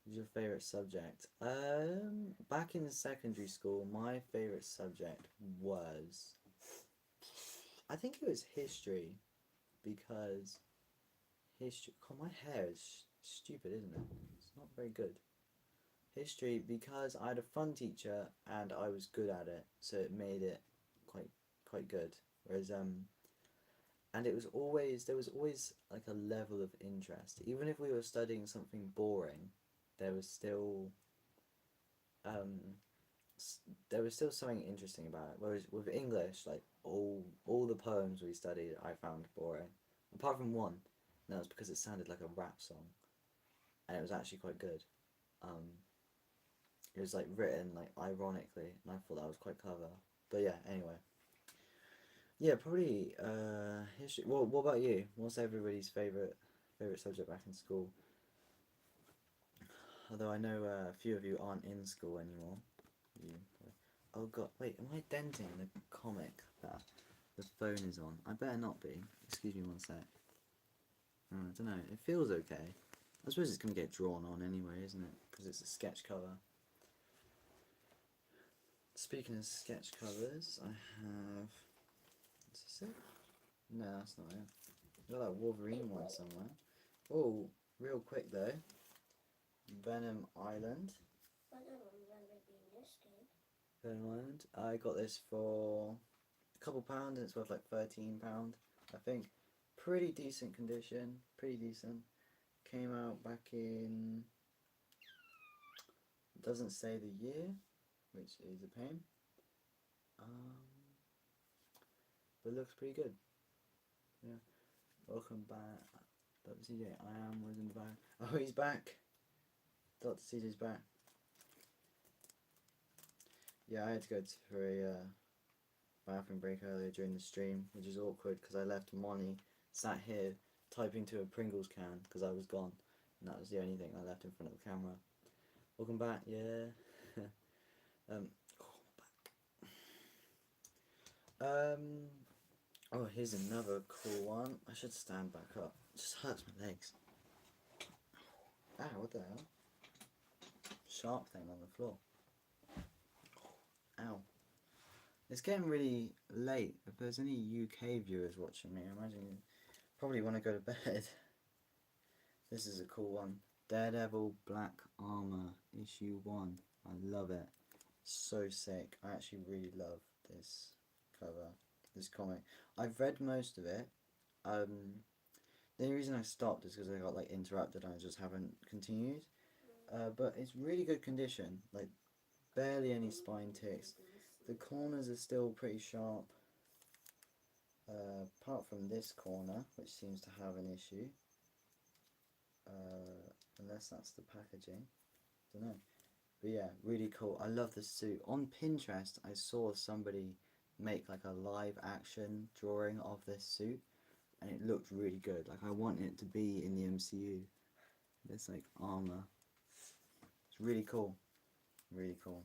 What's your favourite subject? Back in secondary school, my favourite subject was, I think it was history, because history, God, my hair is stupid, isn't it? It's not very good. History, because I had a fun teacher and I was good at it, so it made it quite good. Whereas and there was always like a level of interest, even if we were studying something boring. There was still something interesting about it. Whereas with English, like all the poems we studied, I found boring, apart from one. And that was because it sounded like a rap song, and it was actually quite good. It was like written like ironically, and I thought that was quite clever. But yeah, anyway. Yeah, probably history. Well, what about you? What's everybody's favourite subject back in school? Although I know a few of you aren't in school anymore. Oh god, wait, am I denting the comic that the phone is on? I better not be. Excuse me 1 sec. I don't know, it feels okay. I suppose it's going to get drawn on anyway, isn't it? Because it's a sketch cover. Speaking of sketch covers, I have... Is this it? No, that's not it. I've got that Wolverine one somewhere. Oh, real quick though. Venom Island.
I don't remember being this game.
Venom Island. I got this for a couple pounds, and it's worth like £13, I think. Pretty decent condition. Pretty decent. Came out back in. Doesn't say the year, which is a pain. But looks pretty good. Yeah. Welcome back. Dr. CJ, I am was in the back. Oh, he's back. Dr. CJ's back. Yeah, I had to go for a bathroom break earlier during the stream, which is awkward because I left Monty sat here typing to a Pringles can because I was gone, and that was the only thing I left in front of the camera. Welcome back, yeah. Oh, here's another cool one. I should stand back up. It just hurts my legs. Ah, what the hell? Sharp thing on the floor. Ow. It's getting really late. If there's any UK viewers watching me, I imagine you probably want to go to bed. This is a cool one. Daredevil Black Armor, issue 1. I love it. So sick. I actually really love this cover, this comic. I've read most of it. The only reason I stopped is because I got like interrupted and I just haven't continued. But it's really good condition. Like barely any spine ticks. The corners are still pretty sharp. Apart from this corner, which seems to have an issue. Unless that's the packaging. Don't know. But yeah, really cool. I love the suit. On Pinterest, I saw somebody make like a live action drawing of this suit, and it looked really good. Like I want it to be in the MCU. This like armor. It's really cool. Really cool.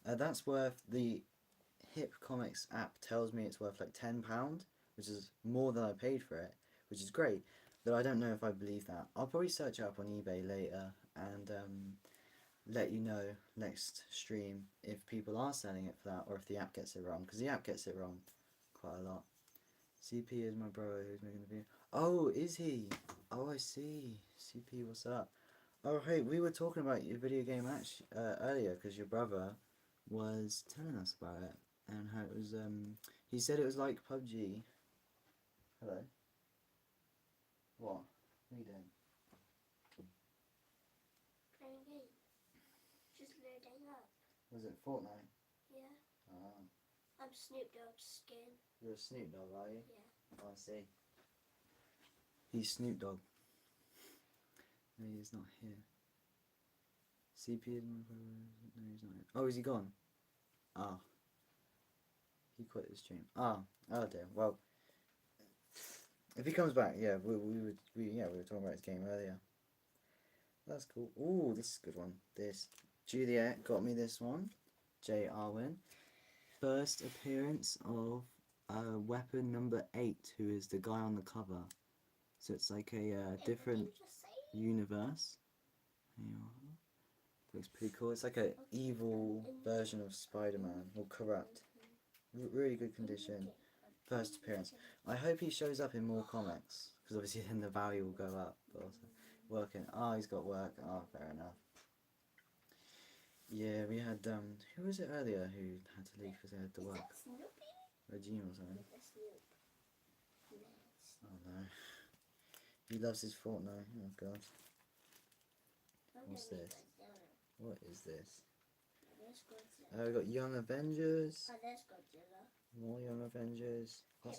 That's worth, the Hip Comics app tells me it's worth like £10, which is more than I paid for it, which is great. But I don't know if I believe that. I'll probably search it up on eBay later and let you know next stream if people are selling it for that or if the app gets it wrong, because the app gets it wrong quite a lot. CP is my brother who's making the video. Oh, is he? Oh, I see. CP, what's up? Oh, hey, we were talking about your video game match earlier because your brother was telling us about it and how it was. He said it was like PUBG. Hello. What? What are you doing?
Playing game. Just loading up.
Was it Fortnite?
Yeah.
Ah.
I'm Snoop Dogg's skin.
You're a Snoop Dogg, are you?
Yeah.
Oh, I see. He's Snoop Dogg. No, he's not here. CP is my brother. No, he's not here. Oh, is he gone? Ah. He quit the stream. Ah. Oh dear. Well, if he comes back, yeah, we were talking about his game earlier. That's cool. Ooh, this is a good one. This Juliet got me this one. J. Arwin. First appearance of weapon number 8, who is the guy on the cover. So it's like a different universe. Looks pretty cool. It's like a evil version of Spider-Man, or corrupt. Really good condition. First appearance. I hope he shows up in more comics, because obviously then the value will go up. But also working. Oh, he's got work. Oh, fair enough. Yeah, we had who was it earlier who had to leave because they had to work? Regina or something. Oh no. He loves his Fortnite. Oh god. What's this? What is this? We got Young Avengers.
Oh, there's Godzilla.
More Young Avengers.
Hey,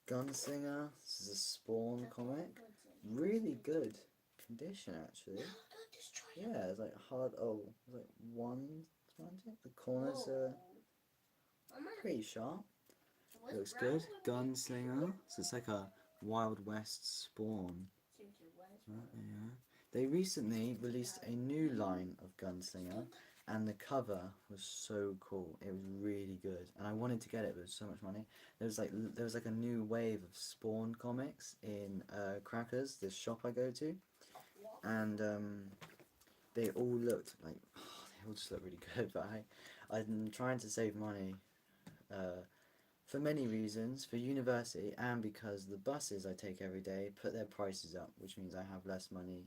Gunslinger. This is a Spawn comic.
Godzilla.
Really good condition actually.
Don't destroy it.
Yeah, it's like hard. Oh, it's like one. The corners are pretty sharp. Looks good. Gunslinger. So it's like a Wild West Spawn. Yeah. They recently released a new line of Gunslinger, and the cover was so cool. It was really good, and I wanted to get it, but it was so much money. There was like a new wave of Spawn comics in Crackers, this shop I go to, and they all looked like they all just look really good. But I'm trying to save money. For many reasons, for university and because the buses I take every day put their prices up, which means I have less money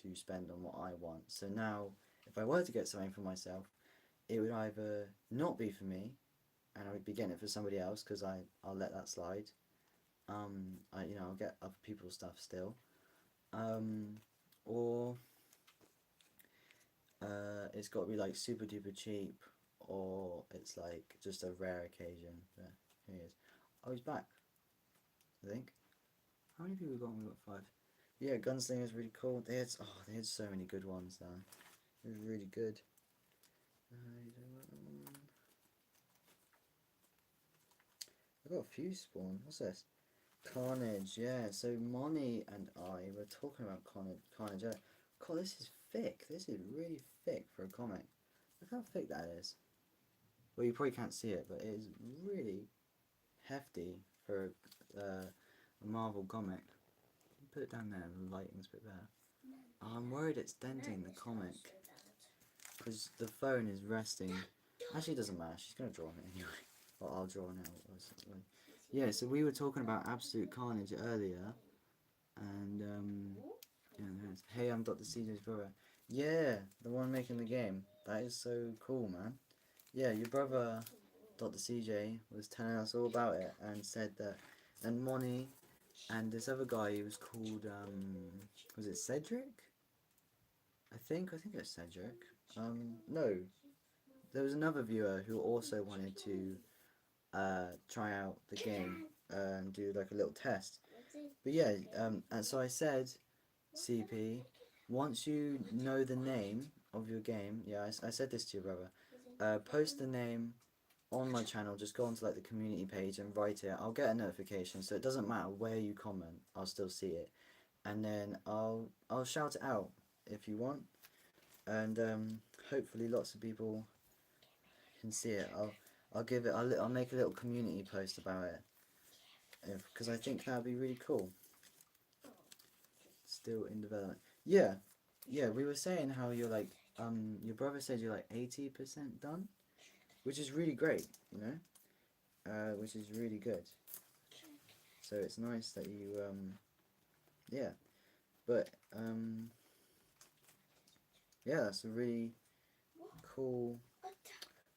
to spend on what I want. So now, if I were to get something for myself, it would either not be for me, and I would be getting it for somebody else because I'll let that slide. I'll get other people's stuff still, or it's got to be like super duper cheap, or it's like just a rare occasion. There, here he is. Oh, he's back. I think. How many people got? We got 5. Yeah, Gunslinger is really cool. They had so many good ones there. It was really good. I got a few spawn. What's this? Carnage. Yeah. So Moni and I were talking about Carnage. God, this is thick. This is really thick for a comic. Look how thick that is. Well, you probably can't see it, but it is really hefty for a Marvel comic. Put it down there, the lighting's a bit better. I'm worried it's denting the comic because the phone is resting. Actually, it doesn't matter. She's gonna draw on it anyway. Or I'll draw now. Yeah. So we were talking about Absolute Carnage earlier, and hey, I'm Dr. CJ's brother. Yeah, the one making the game. That is so cool, man. Yeah, your brother, Dr. CJ, was telling us all about it and said that, and Moni, and this other guy, he was called, was it Cedric? I think it was Cedric. No, there was another viewer who also wanted to try out the game and do like a little test. But yeah, and so I said, CP, once you know the name of your game, yeah, I said this to your brother, post the name on my channel, just go onto like the community page and write it. I'll get a notification, so it doesn't matter where you comment, I'll still see it, and then I'll shout it out if you want, and hopefully lots of people can see it. I'll make a little community post about it, because I think that'd be really cool. Still in development. Yeah, we were saying how you're like, your brother said you're like 80% done, which is really great, you know, which is really good. So it's nice that you, yeah, but, yeah, that's a really cool.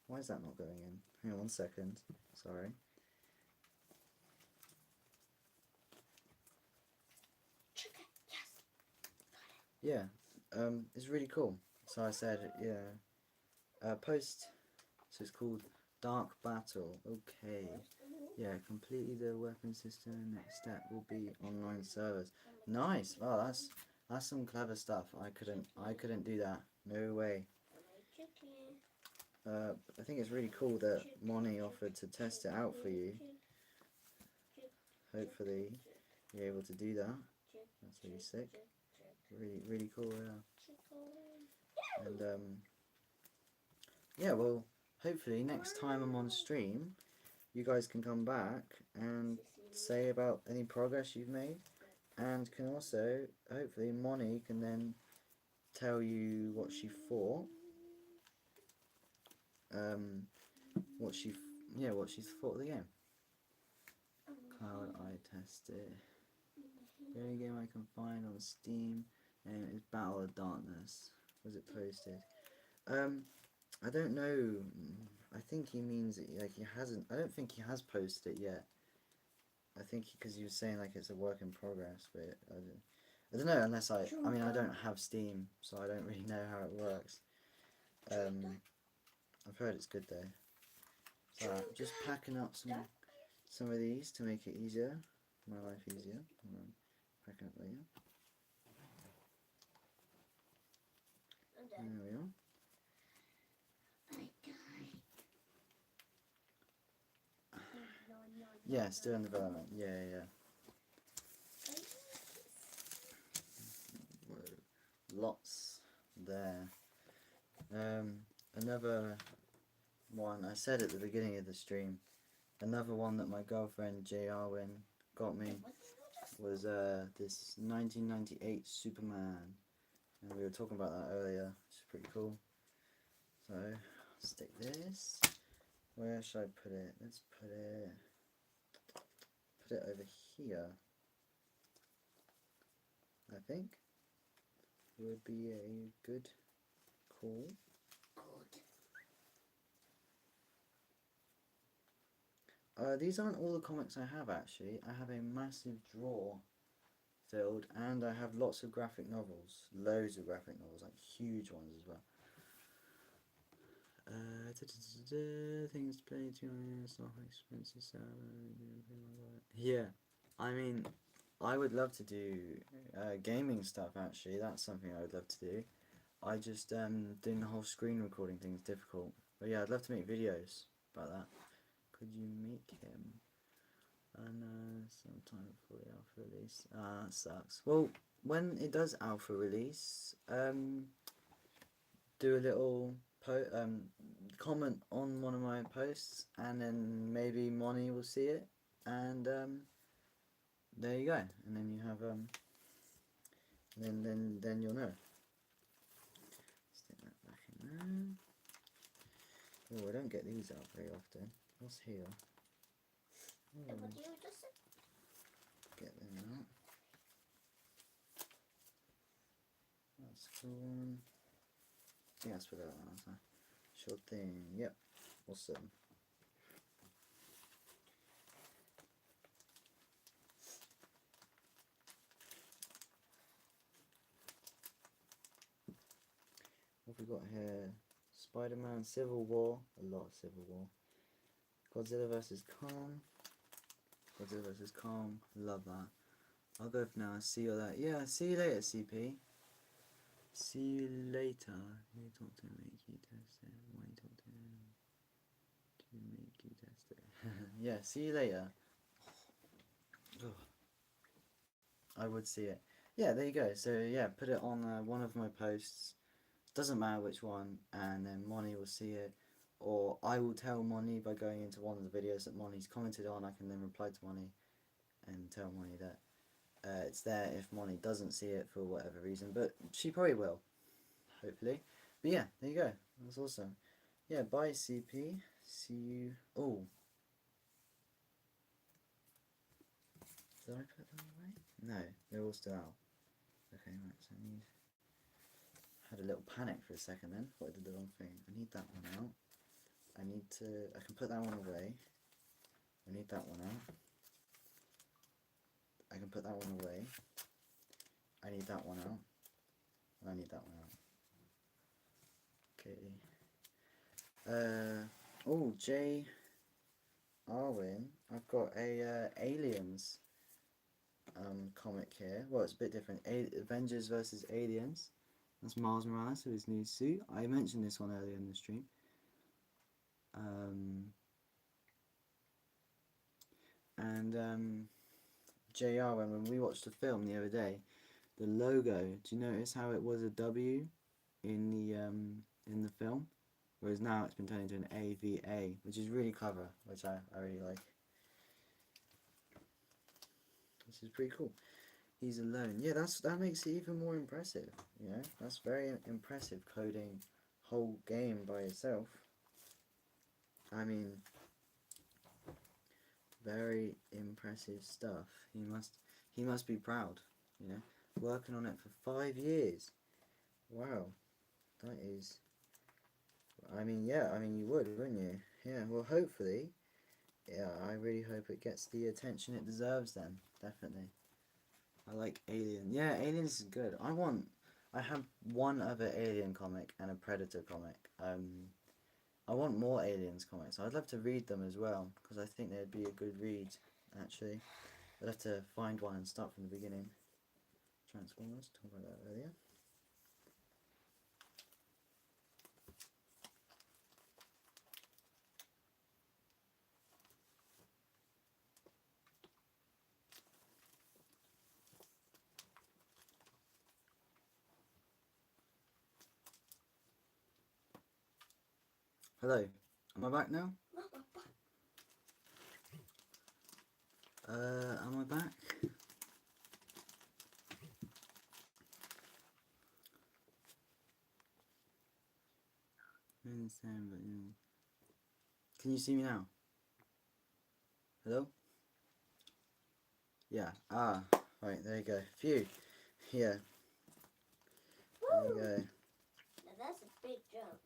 Why is that not going in? Hang on 1 second, sorry. Yeah, it's really cool. So I said, yeah, post, so it's called Dark Battle. Okay, yeah, completely the weapon system. Next step will be online servers. Nice. Oh, that's some clever stuff. I couldn't do that. No way. I think it's really cool that Moni offered to test it out for you. Hopefully you're able to do that. That's really sick. Really cool, yeah. And yeah, well, hopefully next time I'm on stream, you guys can come back and say about any progress you've made, and can also, hopefully, Moni can then tell you what she thought, what she's thought of the game. Cloud I tested. The only game I can find on Steam is Battle of Darkness. Was it posted? I don't know. I think he means it, like he hasn't. I don't think he has posted it yet. I think because he was saying like it's a work in progress, but I don't know. Unless I mean, I don't have Steam, so I don't really know how it works. I've heard it's good though. So I'm just packing up some of these to make it easier, my life easier. Packing up later. There we are. Yeah, still in development. Yeah. Whoa. Lots there. Another one, I said at the beginning of the stream, another one that my girlfriend J. Arwin got me was this 1998 Superman. And we were talking about that earlier, which is pretty cool. So, stick this. Where should I put it? Let's put it over here, I think. would be a good call.
Good.
These aren't all the comics I have actually. I have a massive drawer filled, and I have lots of graphic novels, loads of graphic novels, like huge ones as well. Things to play to stuff expenses. Yeah, I mean, I would love to do gaming stuff actually. That's something I would love to do. I just doing the whole screen recording thing is difficult. But yeah, I'd love to make videos about that. Could you make him? Sometime before the alpha release. That sucks. Well, when it does alpha release, do a little comment on one of my posts, and then maybe Moni will see it, and there you go. And then you have then you'll know. Stick that back in there. Oh, I don't get these out very often. What's here?
And what do you just say?
Get them out. That's a cool one. Yeah, that's for that one. So. Sure thing. Yep. Awesome. What have we got here? Spider-Man, Civil War. A lot of Civil War. Godzilla vs. Kong. Godzilla vs. Kong. Love that. I'll go for now. See you later. Yeah, see you later, CP. See you later. You talk to make you test it. Why you talk to make you test it? Yeah, see you later. I would see it. Yeah, there you go. So yeah, put it on one of my posts. Doesn't matter which one, and then Moni will see it. Or I will tell Moni by going into one of the videos that Moni's commented on. I can then reply to Moni and tell Moni that it's there if Moni doesn't see it for whatever reason, but she probably will, hopefully. But yeah, there you go. That's awesome. Yeah, bye CP. See you. Oh, did I put them away? No, they're all still out. Okay, right. So I need. Had a little panic for a second then. Thought I did the wrong thing. I need that one out. I need to. I can put that one away. I need that one out. I can put that one away. I need that one out. And I need that one out. Okay. Oh, J. Arwin. I've got a Aliens comic here. Well, it's a bit different. Avengers versus Aliens. That's Miles Morales with his new suit. I mentioned this one earlier in the stream. JR, when we watched the film the other day, the logo, do you notice how it was a W in the film? Whereas now it's been turned into an AVA, which is really clever, which I really like. This is pretty cool. He's alone. Yeah, that makes it even more impressive. You know, that's very impressive, coding whole game by yourself. I mean, very impressive stuff. He must be proud. You know, working on it for 5 years. Wow, that is. I mean, yeah. I mean, you would, wouldn't you? Yeah. Well, hopefully. Yeah, I really hope it gets the attention it deserves. Then, definitely. I like Alien. Yeah, Aliens is good. I have one other Alien comic and a Predator comic. I want more Aliens comics. I'd love to read them as well, because I think they'd be a good read, actually. I'd have to find one and start from the beginning. Transformers, talked about that earlier. Hello, am I back now? Am I back? I understand, but you know. Can you see me now? Hello? Yeah. Ah, right, there you go. Phew. Yeah.
big jump.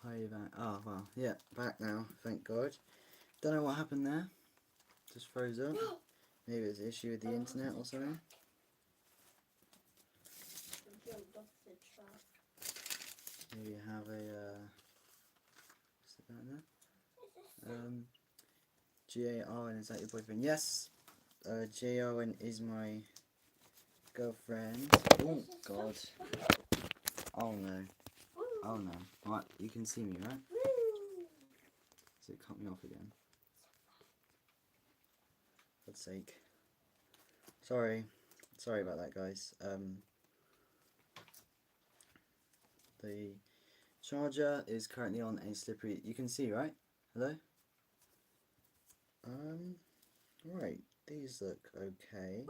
Hi, back. Oh, well, yeah, back now, thank God. Don't know what happened there. Just froze up. Maybe it's an issue with the internet or something.
Jumped off the track.
Maybe you have a, what's it down there? G-A-R-N, is that your boyfriend? Yes! G-A-R-N is my girlfriend. Oh, God. Oh, no. Oh, no. Right, you can see me, right? Does it cut me off again? For God's sake. Sorry about that, guys. The charger is currently on a slippery. You can see, right? Hello. Right. These look okay.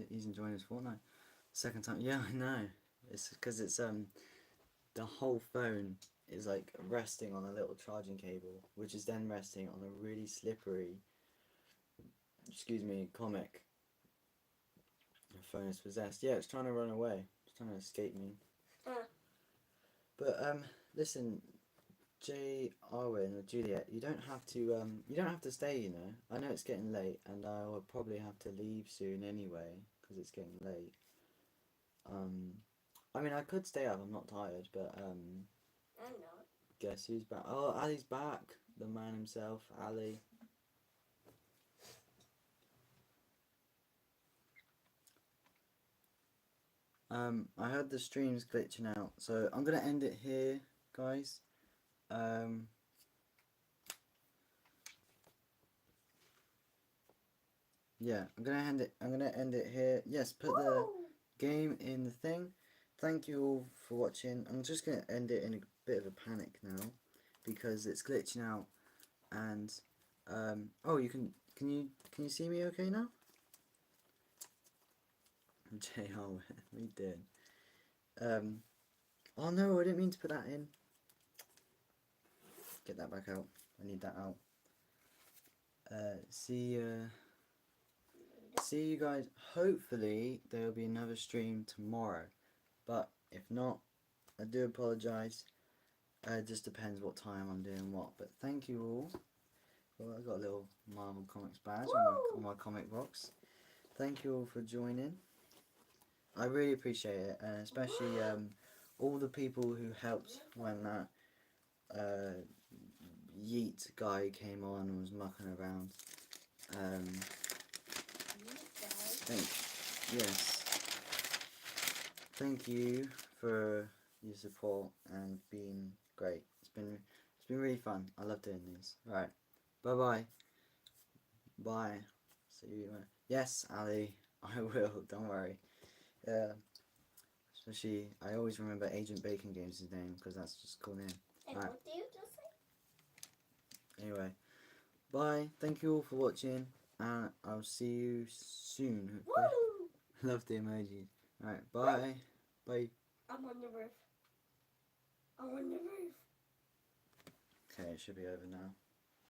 He's enjoying his Fortnite. Second time. Yeah, I know. It's because it's the whole phone is like resting on a little charging cable, which is then resting on a really slippery, excuse me, comic. The phone is possessed. Yeah, it's trying to run away. It's trying to escape me. But listen, J. Arwen or Juliet, you don't have to stay. You know, I know it's getting late, and I will probably have to leave soon anyway because it's getting late. I mean, I could stay up. I'm not tired, but
I'm not.
guess who's back? Oh, Ali's back. The man himself, Ali. I heard the stream's glitching out, so I'm gonna end it here, guys. Yeah, I'm gonna end it here. Yes, put the game in the thing. Thank you all for watching. I'm just gonna end it in a bit of a panic now because it's glitching out, and oh, can you see me okay now? JR, we did. Oh no, I didn't mean to put that in. Get that back out. I need that out. See you guys. Hopefully there will be another stream tomorrow, but if not, I do apologise. It just depends what time I'm doing what. But thank you all. Well, I got a little Marvel Comics badge on my comic box. Thank you all for joining. I really appreciate it, and especially all the people who helped when that Yeet guy came on and was mucking around. Thank you for your support and being great. It's been really fun. I love doing these. Right, bye. See you. Yes, Ali, I will. Don't worry. Yeah. Especially, I always remember Agent Bacon Games' name because that's just a cool name.
And
right.
what did you just say?
Anyway, bye. Thank you all for watching, and I'll see you soon.
Woo!
Love the emojis. Alright, bye. Bye.
I'm on the roof. I'm on the roof.
Okay, it should be over now.